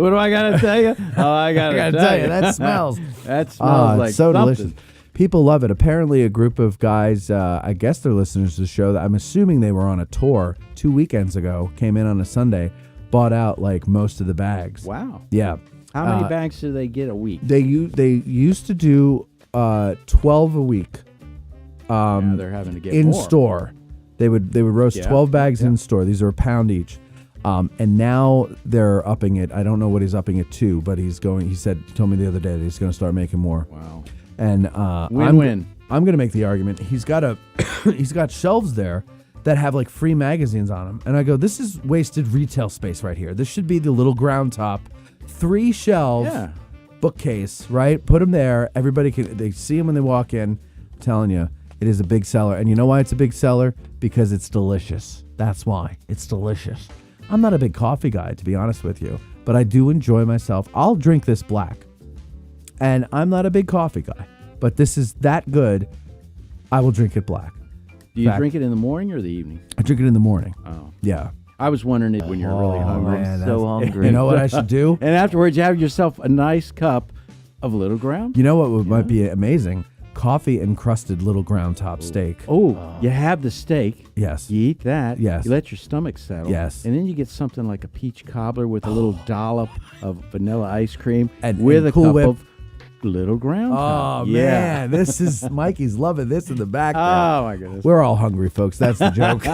do I gotta tell you? Oh, I gotta tell you. That smells. That smells like so something. delicious. People love it. Apparently, a group of guys, I guess they're listeners to the show. That I'm assuming they were on a tour 2 weekends ago. Came in on a Sunday, bought out like most of the bags. Wow. Yeah. How many bags do they get a week? They used to do 12 a week. Now they're having to get in more. store. They would roast 12 bags in store. These are a pound each. And now they're upping it. I don't know what he's upping it to, but he told me the other day that he's going to start making more. Wow. And win-win. I'm going to make the argument. He's got he's got shelves there that have like free magazines on them. And I go, this is wasted retail space right here. This should be the Little Ground Top 3-shelf bookcase, right? Put them there. Everybody they see them when they walk in. I'm telling you. It is a big seller. And you know why it's a big seller? Because it's delicious. That's why. It's delicious. I'm not a big coffee guy, to be honest with you, but I do enjoy myself. I'll drink this black. And I'm not a big coffee guy, but this is that good. I will drink it black. Do you drink it in the morning or the evening? I drink it in the morning. Oh. Yeah. I was wondering if when you're really hungry. Man, so hungry. You know what I should do? And afterwards, you have yourself a nice cup of Little Ground. You know what might be amazing? Coffee encrusted Little Ground Top steak. Oh, you have the steak. Yes. You eat that. Yes. You let your stomach settle. Yes. And then you get something like a peach cobbler with a little dollop of vanilla ice cream And with a Cool cup Whip. of Little Ground. Oh, yeah. man. This is Mikey's loving this in the back there. Oh, my goodness. We're all hungry, folks. That's the joke.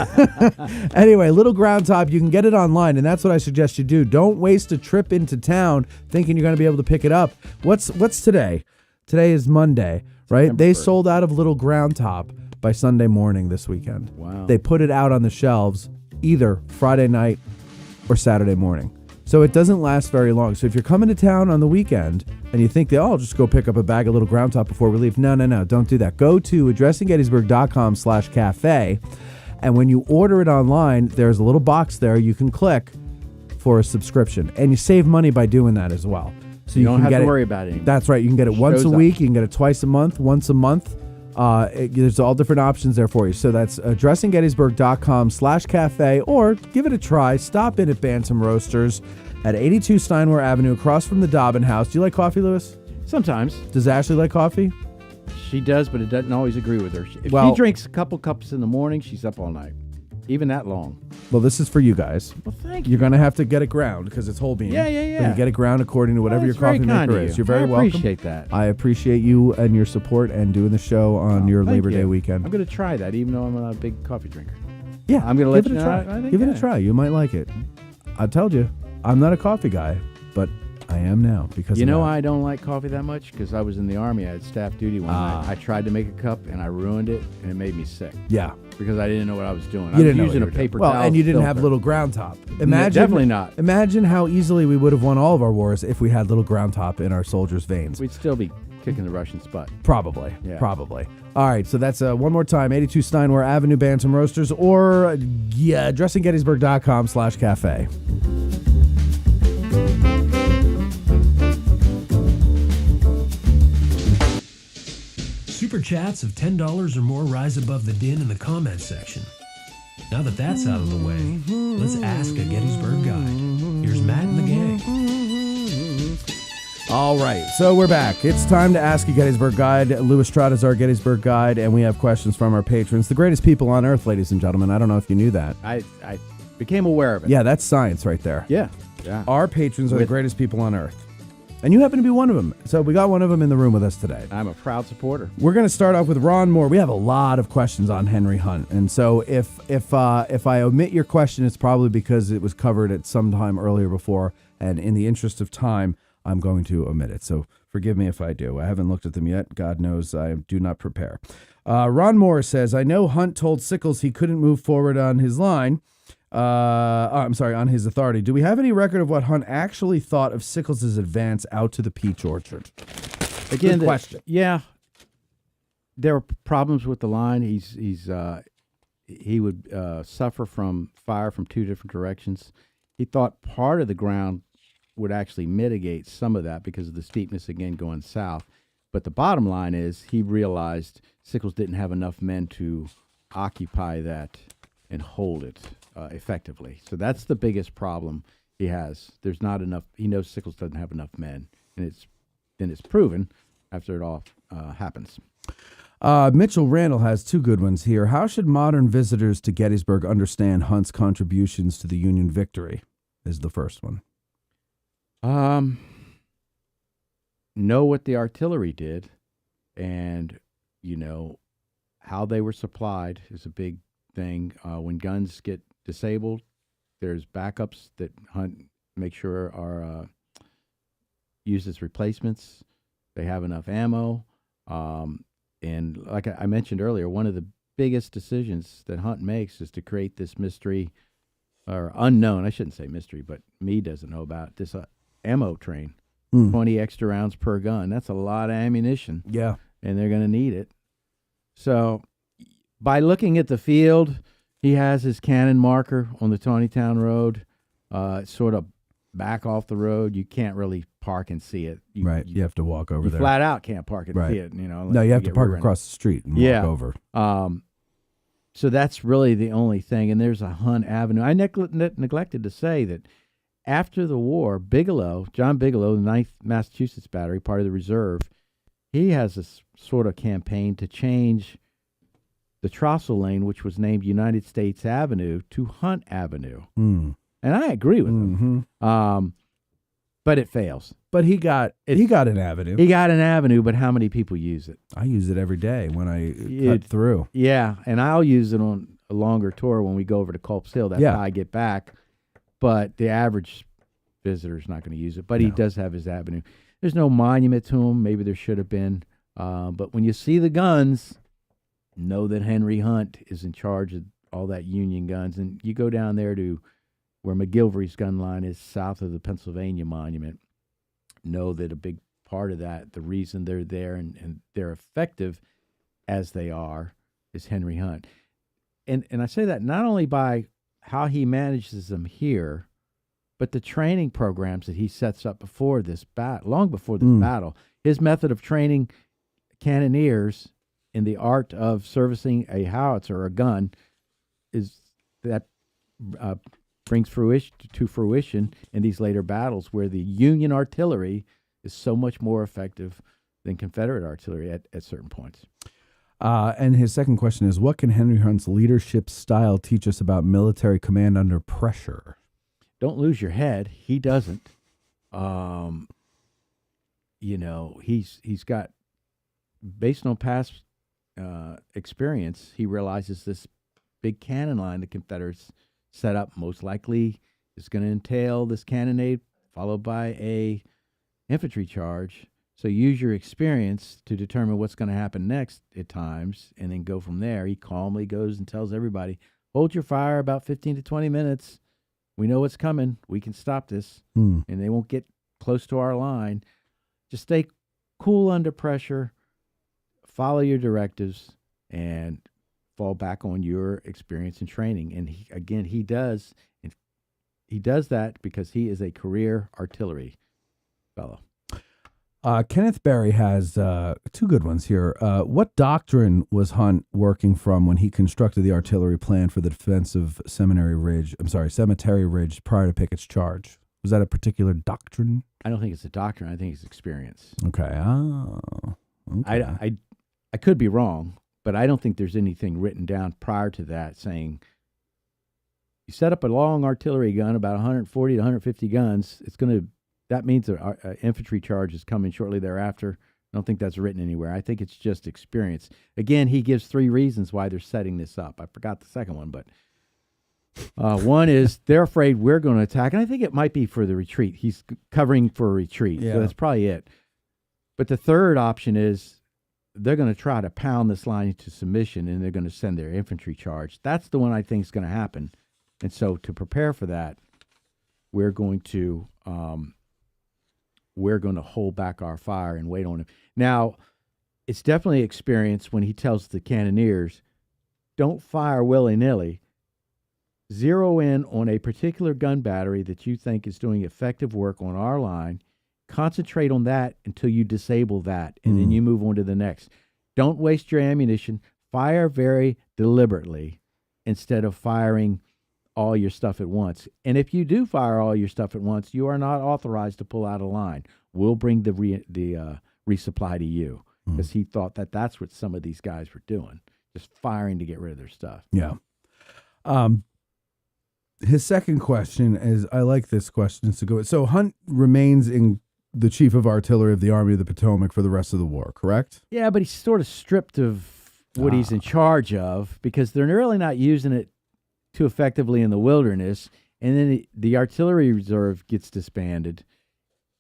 Anyway, Little Ground Top, you can get it online, and that's what I suggest you do. Don't waste a trip into town thinking you're going to be able to pick it up. What's today? Today is Monday, right? September They 1st. sold out of Little Ground Top by Sunday morning this weekend. Wow. They put it out on the shelves either Friday night or Saturday morning. So it doesn't last very long. So if you're coming to town on the weekend and you think that, I'll just go pick up a bag of Little Ground Top before we leave. No, don't do that. Go to addressinggettysburg.com/cafe. And when you order it online, there's a little box there you can click for a subscription. And you save money by doing that as well. So you don't can have get to it, worry about it. That's right. You can get it once a Shows up. week. You can get it twice a month, once a month. There's all different options there for you. So that's addressinggettysburg.com/cafe, or give it a try. Stop in at Bantam Roasters at 82 Steinway Avenue, across from the Dobbin House. Do you like coffee, Lewis? Sometimes. Does Ashley like coffee? She does, but it doesn't always agree with her. If Well- she drinks a couple cups in the morning, she's up all night. Even that long. Well, this is for you guys. Well, thank you. You're going to have to get it ground because it's whole bean. Yeah. But you get it ground according to whatever your That's very coffee kind maker of is. you. You're very I welcome. appreciate that. I appreciate you and your support and doing the show on your Thank Labor you. Day weekend. I'm going to try that, even though I'm not a big coffee drinker. Yeah, I'm gonna let give it you a know. try. I think, Give it a yeah. try. You might like it. I told you, I'm not a coffee guy, but I am now because You of know that. why I don't like coffee that much? Because I was in the Army. I had staff duty one night. I tried to make a cup, and I ruined it, and it made me sick Yeah, because I didn't know what I was doing. you I was didn't know using what a you were doing. paper Well, towel and you didn't have filter. Little Ground Top. Imagine, definitely not. Imagine how easily we would have won all of our wars if we had Little Ground Top in our soldiers' veins. We'd still be kicking the Russians' butt. Probably. Yeah. Probably. All right, so that's one more time, 82 Steinway Avenue, Bantam Roasters, or addressinggettysburg.com/cafe. Super chats of $10 or more rise above the din in the comments section. Now that that's out of the way, let's ask a Gettysburg guide. Here's Matt and the gang. All right, so we're back. It's time to ask a Gettysburg guide. Lewis Trott is our Gettysburg guide, and we have questions from our patrons, the greatest people on earth, ladies and gentlemen. I don't know if you knew that. I became aware of it. Yeah, that's science right there. Yeah. Our patrons are the greatest people on earth. And you happen to be one of them. So we got one of them in the room with us today. I'm a proud supporter. We're going to start off with Ron Moore. We have a lot of questions on Henry Hunt. And so if I omit your question, it's probably because it was covered at some time earlier before. And in the interest of time, I'm going to omit it. So forgive me if I do. I haven't looked at them yet. God knows I do not prepare. Ron Moore says, I know Hunt told Sickles he couldn't move forward on his line. On his authority. Do we have any record of what Hunt actually thought of Sickles' advance out to the peach orchard? Again, Good question. Yeah, there were problems with the line. He would suffer from fire from two different directions. He thought part of the ground would actually mitigate some of that because of the steepness again going south. But the bottom line is he realized Sickles didn't have enough men to occupy that and hold it effectively. So that's the biggest problem he has. There's not enough. He knows Sickles doesn't have enough men, and it's proven after it all happens. Mitchell Randall has two good ones here. How should modern visitors to Gettysburg understand Hunt's contributions to the Union victory? Is the first one. Know what the artillery did, and how they were supplied is a big thing. When guns get disabled, there's backups that Hunt make sure are used as replacements. They have enough ammo. And like I mentioned earlier, one of the biggest decisions that Hunt makes is to create this mystery or unknown. I shouldn't say mystery, but Meade doesn't know about this ammo train. 20 extra rounds per gun. That's a lot of ammunition. Yeah. And they're going to need it. So by looking at the field, he has his cannon marker on the Tawnytown Road, sort of back off the road. You can't really park and see it. You have to walk over you there. Flat out can't park and see it. No, you have to park across the street and walk over. So that's really the only thing. And there's a Hunt Avenue. I neglected to say that after the war, John Bigelow, the 9th Massachusetts Battery, part of the reserve, he has a sort of campaign to change the Trossel Lane, which was named United States Avenue, to Hunt Avenue. And I agree with him. But it fails. But he got an avenue. He got an avenue, but how many people use it? I use it every day when I cut through. Yeah, and I'll use it on a longer tour when we go over to Culp's Hill. That's how I get back. But the average visitor is not going to use it. But he does have his avenue. There's no monument to him. Maybe there should have been. But when you see the guns, know that Henry Hunt is in charge of all that Union guns. And you go down there to where McGilvery's gun line is south of the Pennsylvania Monument. Know that a big part of that, the reason they're there and they're effective as they are, is Henry Hunt. And I say that not only by how he manages them here, but the training programs that he sets up before this long before this battle. His method of training cannoneers in the art of servicing a howitzer or a gun is that brings to fruition in these later battles where the Union artillery is so much more effective than Confederate artillery at certain points. And his second question is, what can Henry Hunt's leadership style teach us about military command under pressure? Don't lose your head. He doesn't. He's got, based on past experience, he realizes this big cannon line the Confederates set up most likely is going to entail this cannonade followed by a infantry charge. So use your experience to determine what's going to happen next at times and then go from there. He calmly goes and tells everybody, hold your fire about 15 to 20 minutes. We know what's coming. We can stop this, and they won't get close to our line. Just stay cool under pressure, follow your directives, and fall back on your experience and training. And he does that because he is a career artillery fellow. Kenneth Berry has two good ones here. What doctrine was Hunt working from when he constructed the artillery plan for the defense of Cemetery Ridge prior to Pickett's charge? Was that a particular doctrine? I don't think it's a doctrine. I think it's experience. Okay. Oh. Okay. I could be wrong, but I don't think there's anything written down prior to that saying you set up a long artillery gun, about 140 to 150 guns. That means an infantry charge is coming shortly thereafter. I don't think that's written anywhere. I think it's just experience. Again, he gives 3 reasons why they're setting this up. I forgot the second one, but one is they're afraid we're going to attack, and I think it might be for the retreat. He's covering for a retreat, so that's probably it. But the third option is they're going to try to pound this line into submission, and they're going to send their infantry charge. That's the one I think is going to happen. And so to prepare for that, we're going to hold back our fire and wait on him. Now, it's definitely experience when he tells the cannoneers, don't fire willy-nilly. Zero in on a particular gun battery that you think is doing effective work on our line. Concentrate on that until you disable that, and then you move on to the next. Don't waste your ammunition. Fire very deliberately instead of firing all your stuff at once. And if you do fire all your stuff at once, you are not authorized to pull out a line. We'll bring the resupply to you, because he thought that that's what some of these guys were doing, just firing to get rid of their stuff. Yeah. His second question is, I like this question. So Hunt remains in the chief of artillery of the Army of the Potomac for the rest of the war, correct? Yeah, but he's sort of stripped of what he's in charge of, because they're really not using it too effectively in the wilderness. And then the artillery reserve gets disbanded,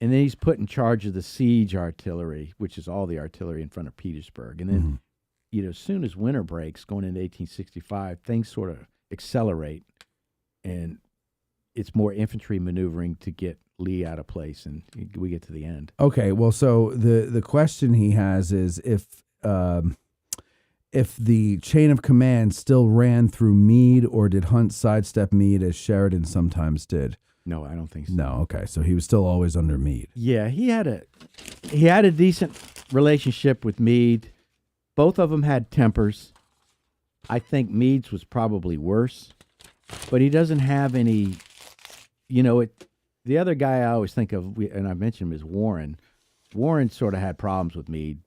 and then he's put in charge of the siege artillery, which is all the artillery in front of Petersburg. And then, as soon as winter breaks, going into 1865, things sort of accelerate, and it's more infantry maneuvering to get Lee out of place, and we get to the end. Okay, well, so the question he has is if the chain of command still ran through Meade, or did Hunt sidestep Meade as Sheridan sometimes did? No, I don't think so. No, okay, so he was still always under Meade. Yeah, he had a decent relationship with Meade. Both of them had tempers. I think Meade's was probably worse, but he doesn't have any, the other guy I always think of, and I mentioned him, is Warren. Warren sort of had problems with Meade,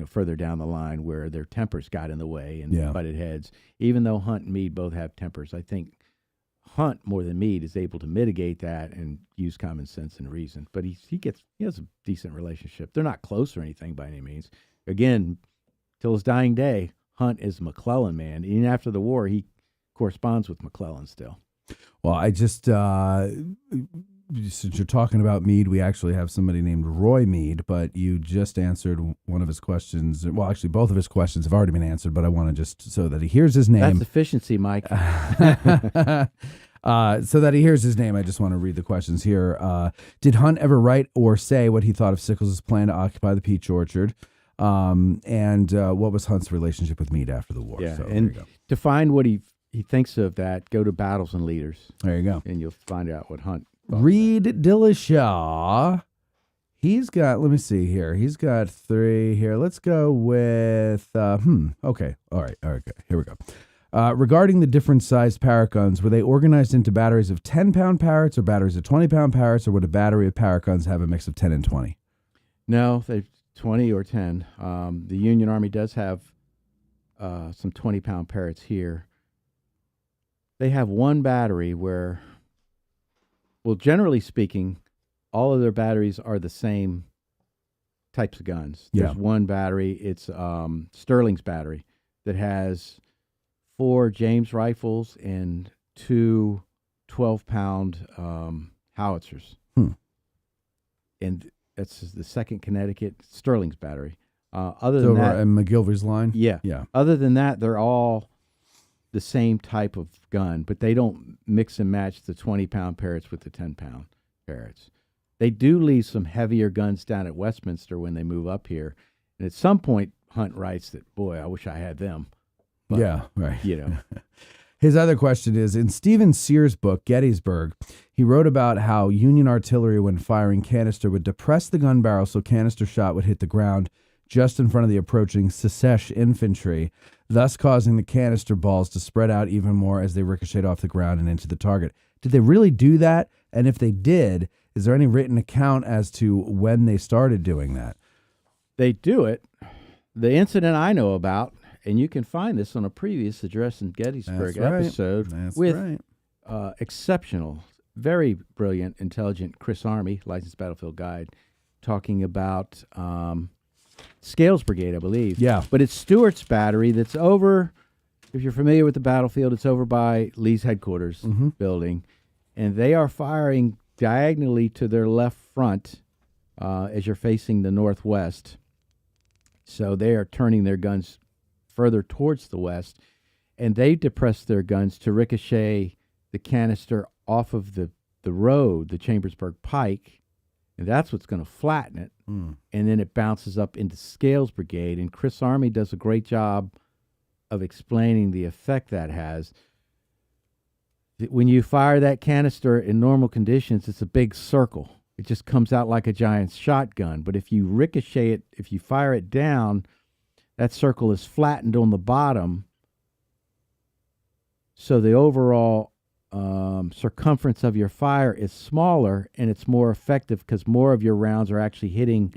further down the line, where their tempers got in the way and butted heads. Even though Hunt and Meade both have tempers, I think Hunt, more than Meade, is able to mitigate that and use common sense and reason. But he has a decent relationship. They're not close or anything by any means. Again, till his dying day, Hunt is a McClellan man. Even after the war, he corresponds with McClellan still. Well, I just, since you're talking about Meade, we actually have somebody named Roy Meade, but you just answered one of his questions. Well, actually, both of his questions have already been answered, but I want to just, so that he hears his name. That's efficiency, Mike. So that he hears his name, I just want to read the questions here. Did Hunt ever write or say what he thought of Sickles' plan to occupy the peach orchard? And what was Hunt's relationship with Meade after the war? Yeah, so, and to find what he thinks of that, go to Battles and Leaders. There you go. And you'll find out what Hunt Reed Dillashaw. He's got, let me see here. He's got 3 here. Let's go with, okay. All right. Okay. Here we go. Regarding the different sized parrot guns, were they organized into batteries of 10-pound parrots or batteries of 20-pound parrots, or would a battery of parrot guns have a mix of 10 and 20? No, they've 20 or 10. The Union Army does have some 20-pound parrots here. They have one battery where, well, generally speaking, all of their batteries are the same types of guns. There's one battery, it's Sterling's battery, that has 4 James rifles and 2 12-pound howitzers. And that's the 2nd Connecticut Sterling's battery. Other than that, and McGilvery's line? Yeah. Other than that, they're all the same type of gun, but they don't mix and match the 20-pound parrots with the 10-pound parrots. They do leave some heavier guns down at Westminster when they move up here. And at some point, Hunt writes that, boy, I wish I had them. But, yeah, right. His other question is, in Stephen Sears' book, Gettysburg, he wrote about how Union artillery, when firing canister, would depress the gun barrel so canister shot would hit the ground just in front of the approaching Secesh infantry, thus causing the canister balls to spread out even more as they ricocheted off the ground and into the target. Did they really do that? And if they did, is there any written account as to when they started doing that? They do it. The incident I know about, and you can find this on a previous Address in Gettysburg That's right. episode That's with right. exceptional, very brilliant, intelligent Chris Army, Licensed Battlefield Guide, talking about Scales Brigade, I believe. Yeah. But it's Stewart's battery that's over, if you're familiar with the battlefield, it's over by Lee's headquarters building. And they are firing diagonally to their left front as you're facing the northwest. So they are turning their guns further towards the west. And they depress their guns to ricochet the canister off of the road, the Chambersburg Pike. And that's what's going to flatten it. And then it bounces up into Scales Brigade. And Chris Army does a great job of explaining the effect that has. When you fire that canister in normal conditions, it's a big circle. It just comes out like a giant shotgun. But if you ricochet it, if you fire it down, that circle is flattened on the bottom. So the overall circumference of your fire is smaller, and it's more effective because more of your rounds are actually hitting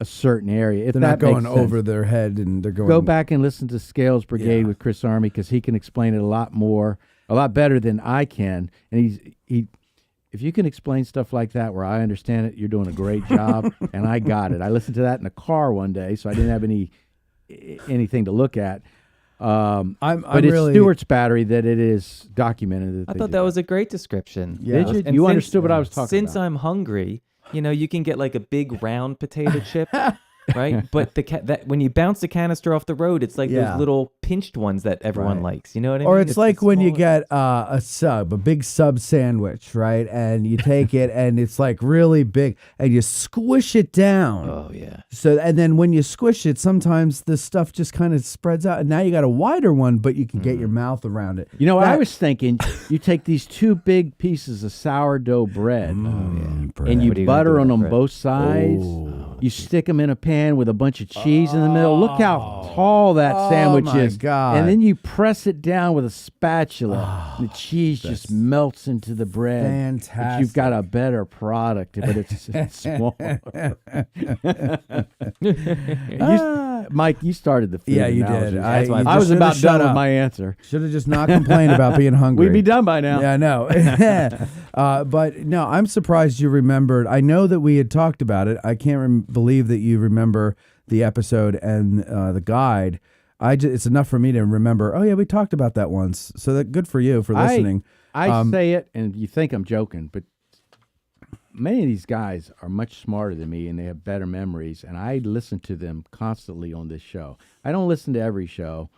a certain area. If They're not going over their head, and they're going. Go back and listen to Scales Brigade with Chris Army, because he can explain it a lot better than I can. And if you can explain stuff like that where I understand it, you're doing a great job. And I got it. I listened to that in a car one day, so I didn't have anything to look at. But it's really, Stewart's battery that it is documented. I thought that was a great description. Yeah. Did you? And You understood what I was talking about. Since I'm hungry, you can get like a big round potato chip, right? But that when you bounce the canister off the road, it's like those little pinched ones that everyone likes. You know what I mean? Or it's like when you get a big sub sandwich, right? And you take it, and it's like really big, and you squish it down. Oh yeah. So, and then when you squish it, sometimes the stuff just kind of spreads out, and now you got a wider one, but you can get your mouth around it. You know, I was thinking, you take these two big pieces of sourdough bread, and you butter on them both sides. You stick them in a pan with a bunch of cheese in the middle. Look how tall that sandwich is. God. And then you press it down with a spatula. The cheese just melts into the bread. Fantastic. But you've got a better product, but it's smaller. Mike, you started the food. Yeah, you analogy. did. I was about done with my answer. Should have just not complained about being hungry. We'd be done by now. Yeah, I know. But no, I'm surprised you remembered. I know that we had talked about it. I can't believe that you remember the episode and the guide. It's enough for me to remember. Oh yeah, we talked about that once. So that good for you for listening. I say it, and you think I'm joking, but many of these guys are much smarter than me, and they have better memories. And I listen to them constantly on this show. I don't listen to every show.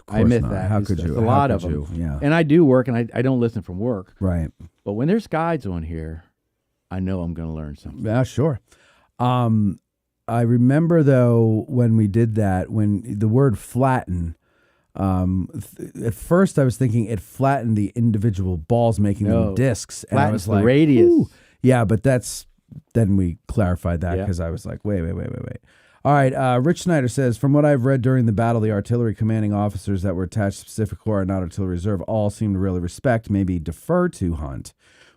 I admit that. How could you? A lot of them. Yeah. And I do work, and I don't listen from work. Right. But when there's guides on here, I know I'm going to learn something. Yeah, sure. I remember, though, when we did that, when the word flatten, at first I was thinking it flattened the individual balls, making them discs. And I was the like, radius. ooh. Yeah, but then we clarified that because I was like, wait. All right, Rich Snyder says, from what I've read during the battle, the artillery commanding officers that were attached to Pacific Corps and not Artillery Reserve all seemed to really respect, maybe defer to Hunt.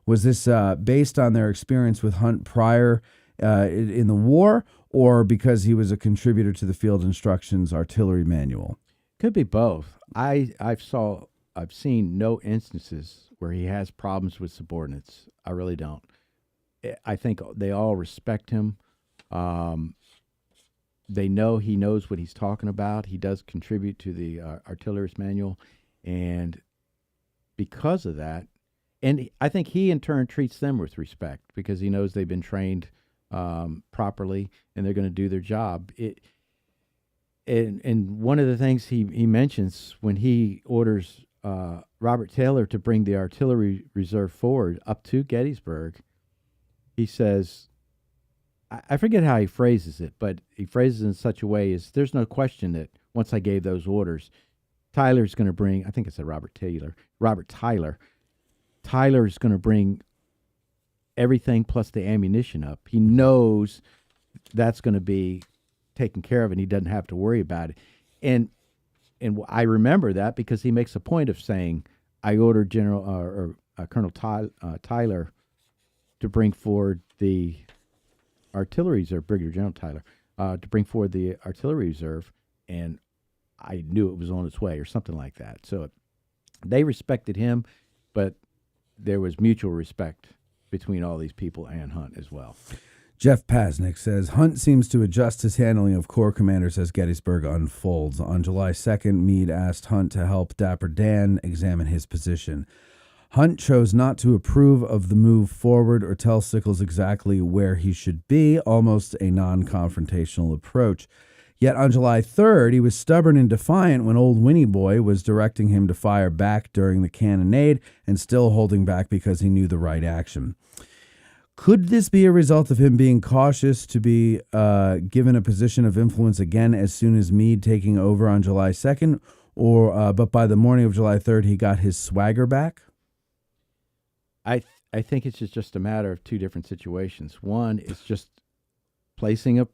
Was this based on their experience with Hunt prior in the war, or because he was a contributor to the Field Instructions Artillery Manual? Could be both. I've seen no instances where he has problems with subordinates. I really don't. I think they all respect him. They know he knows what he's talking about. He does contribute to the artillerist manual, and because of that, and I think he in turn treats them with respect because he knows they've been trained properly and they're going to do their job. And one of the things he mentions when he orders Robert Taylor to bring the artillery reserve forward up to Gettysburg, he says, I forget how he phrases it, but he phrases it in such a way as there's no question that once I gave those orders, Tyler's going to bring, I think it said Robert Tyler is going to bring everything plus the ammunition up. He knows that's going to be taken care of, and he doesn't have to worry about it. And I remember that because he makes a point of saying, I ordered Colonel Tyler to bring forward the artillery reserve, Brigadier General Tyler, to bring forward the artillery reserve, and I knew it was on its way, or something like that. So they respected him, but there was mutual respect between all these people and Hunt as well. Jeff Pasnick says, Hunt seems to adjust his handling of Corps commanders as Gettysburg unfolds. On July 2nd, Meade asked Hunt to help Dapper Dan examine his position. Hunt chose not to approve of the move forward or tell Sickles exactly where he should be, almost a non-confrontational approach. Yet on July 3rd, he was stubborn and defiant when old Winnie Boy was directing him to fire back during the cannonade and still holding back because he knew the right action. Could this be a result of him being cautious to be given a position of influence again as soon as Meade taking over on July 2nd? But by the morning of July 3rd, he got his swagger back? I think it's just a matter of two different situations. One is just placing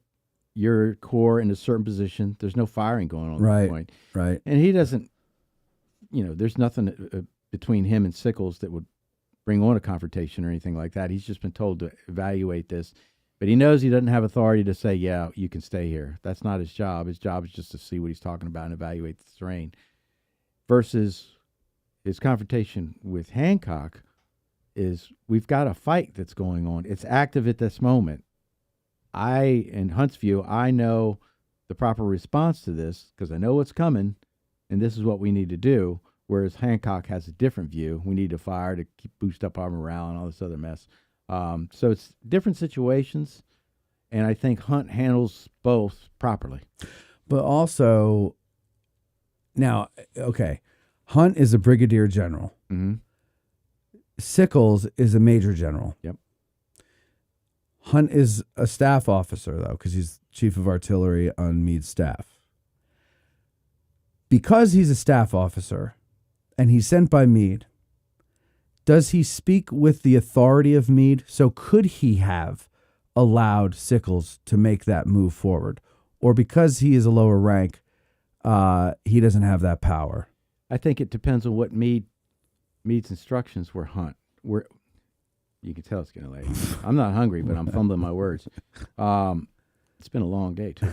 your corps in a certain position. There's no firing going on at that point. Right. And he doesn't, there's nothing between him and Sickles that would bring on a confrontation or anything like that. He's just been told to evaluate this. But he knows he doesn't have authority to say, yeah, you can stay here. That's not his job. His job is just to see what he's talking about and evaluate the terrain. Versus his confrontation with Hancock is we've got a fight that's going on. It's active at this moment. In Hunt's view, I know the proper response to this because I know what's coming, and this is what we need to do. Whereas Hancock has a different view. We need to fire to boost up our morale and all this other mess. So it's different situations, and I think Hunt handles both properly. But also, now, okay, Hunt is a brigadier general. Mm-hmm. Sickles is a major general. Yep. Hunt is a staff officer, though, because he's chief of artillery on Meade's staff. Because he's a staff officer and he's sent by Meade, does he speak with the authority of Meade? So could he have allowed Sickles to make that move forward? Or because he is a lower rank, he doesn't have that power? I think it depends on what Meade's instructions were. Hunt. You can tell it's getting late. I'm not hungry, but I'm fumbling my words. It's been a long day, too.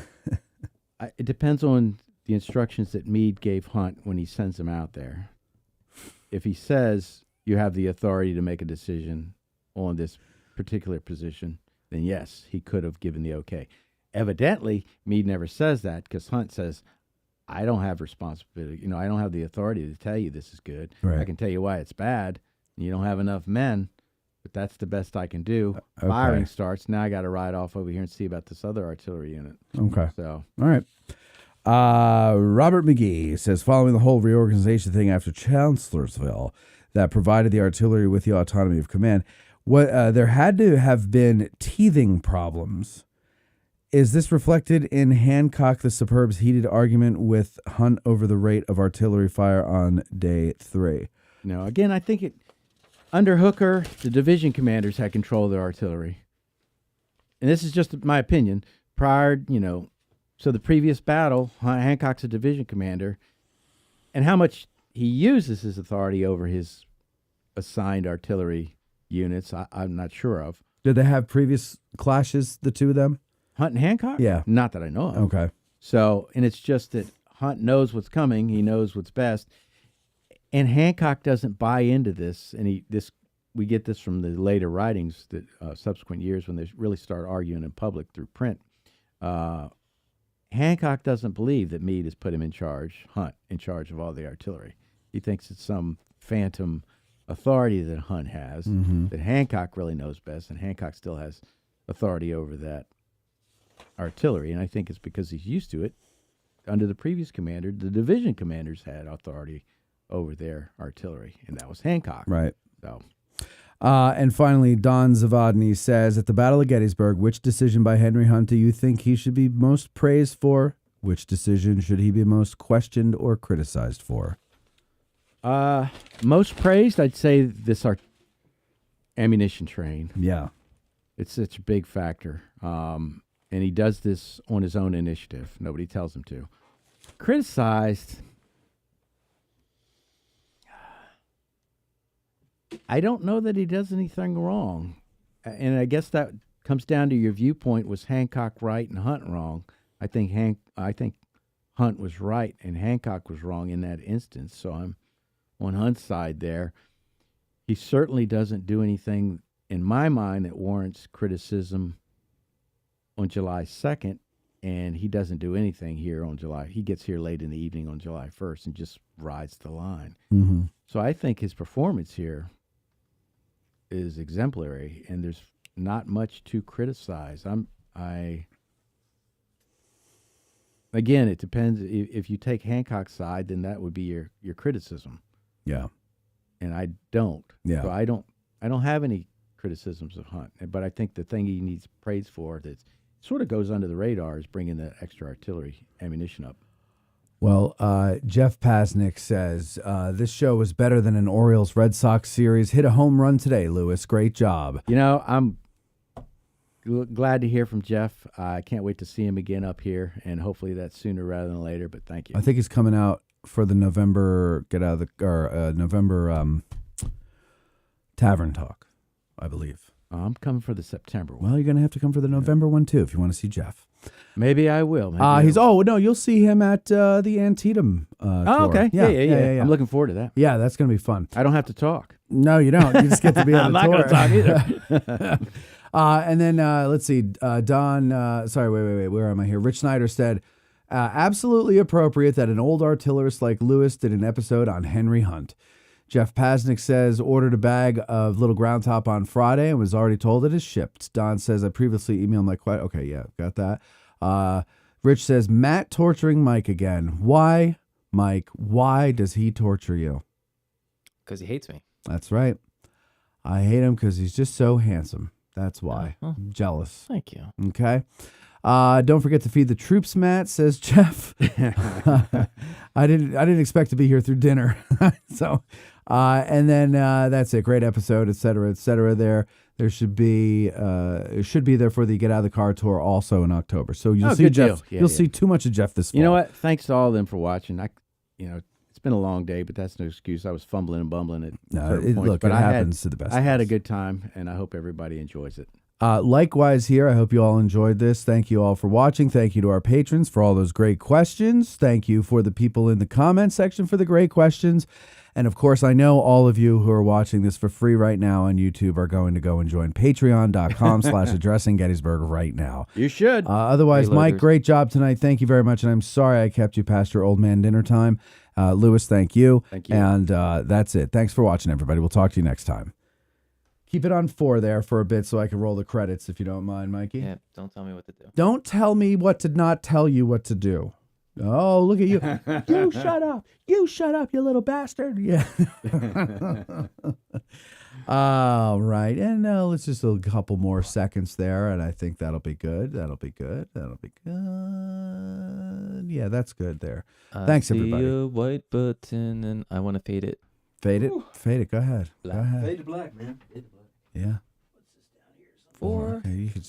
It depends on the instructions that Meade gave Hunt when he sends him out there. If he says you have the authority to make a decision on this particular position, then yes, he could have given the okay. Evidently, Meade never says that because Hunt says, I don't have responsibility. I don't have the authority to tell you this is good. Right. I can tell you why it's bad. You don't have enough men, but that's the best I can do. Okay. Firing starts. Now I got to ride off over here and see about this other artillery unit. Okay. So, all right. Robert McGee says, following the whole reorganization thing after Chancellorsville that provided the artillery with the autonomy of command, there had to have been teething problems. Is this reflected in Hancock the Superb's heated argument with Hunt over the rate of artillery fire on day 3? No, again, I think under Hooker, the division commanders had control of their artillery. And this is just my opinion. So the previous battle, Hancock's a division commander, and how much he uses his authority over his assigned artillery units, I'm not sure of. Did they have previous clashes, the two of them? Hunt and Hancock? Yeah. Not that I know of. Okay. So, and it's just that Hunt knows what's coming. He knows what's best. And Hancock doesn't buy into this. And we get this from the later writings that subsequent years when they really start arguing in public through print. Hancock doesn't believe that Meade has put him in charge, Hunt, in charge of all the artillery. He thinks it's some phantom authority that Hunt has, that Hancock really knows best, and Hancock still has authority over that artillery. And I think it's because he's used to it. Under the previous commander, the division commanders had authority over their artillery, and that was Hancock. Right. So, and finally, Don Zavadny says, at the Battle of Gettysburg, which decision by Henry Hunt do you think he should be most praised for? Which decision should he be most questioned or criticized for? most praised, I'd say this ammunition train. Yeah. It's such a big factor. And he does this on his own initiative. Nobody tells him to. Criticized, I don't know that he does anything wrong. And I guess that comes down to your viewpoint. Was Hancock right and Hunt wrong? I think Hunt was right and Hancock was wrong in that instance. So I'm on Hunt's side there. He certainly doesn't do anything in my mind that warrants criticism on July 2nd, and he doesn't do anything here on July. He gets here late in the evening on July 1st and just rides the line. Mm-hmm. So I think his performance here is exemplary, and there's not much to criticize. Again, it depends. If you take Hancock's side, then that would be your criticism, Yeah. and I don't. Yeah. So I don't have any criticisms of Hunt, but I think the thing he needs praise for that sort of goes under the radar is bringing the extra artillery ammunition up. Well, Jeff Pasnick says, this show was better than an Orioles-Red Sox series. Hit a home run today, Lewis. Great job. You know, I'm glad to hear from Jeff. I can't wait to see him again up here, and hopefully that's sooner rather than later, but thank you. I think he's coming out for the November November Tavern Talk, I believe. I'm coming for the September one. Well, you're going to have to come for the November one, too, if you want to see Jeff. Maybe I will. Maybe No, you'll see him at the Antietam tour. Okay. Yeah. I'm looking forward to that. Yeah, that's going to be fun. I don't have to talk. No, you don't. You just get to be on the I'm tour. not going to talk either. And then let's see, Don. Sorry, wait. Where am I here? Rich Snyder said, absolutely appropriate that an old artillerist like Lewis did an episode on Henry Hunt. Jeff Pasnick says, ordered a bag of Little Ground Top on Friday and was already told it is shipped. Don says, I previously emailed my question. Okay, yeah, got that. Rich says, Matt torturing Mike again. Why, Mike? Why does he torture you? Because he hates me. That's right. I hate him because he's just so handsome. That's why. I'm jealous. Thank you. Okay. Don't forget to feed the troops, Matt, says Jeff. I didn't expect to be here through dinner. So, and then that's it. Great episode, et cetera, et cetera. There should be it should be there for the Get Out of the Car tour also in October. So you'll see good Jeff. deal. You'll see too much of Jeff this fall. You know what? Thanks to all of them for watching. It's been a long day, but that's no excuse. I was fumbling and bumbling at certain points. Look, but it happens to the best. I had of a us. good time, and I hope everybody enjoys it. Likewise here, I hope you all enjoyed this. Thank you all for watching. Thank you to our patrons for all those great questions. Thank you for the people in the comment section for the great questions. And of course, I know all of you who are watching this for free right now on YouTube are going to go and join patreon.com/addressing Gettysburg right now. You should. Otherwise, Mike, Freeloaders. great job tonight. Thank you very much. And I'm sorry I kept you past your old man dinner time. Lewis, thank you. Thank you. And that's it. Thanks for watching, everybody. We'll talk to you next time. Keep it on 4 there for a bit so I can roll the credits, if you don't mind, Mikey. Yeah, don't tell me what to do. Don't tell me what to not tell you what to do. Oh, look at you. You shut up. You shut up, you little bastard. Yeah. All right. And let's just a couple more seconds there, and I think that'll be good. That'll be good. Yeah, that's good there. Thanks, everybody. See a white button, and I want to fade it. Fade it. Fade it. Go ahead. Go ahead. Fade to black, man. Fade to black. Yeah. 4, Okay, you could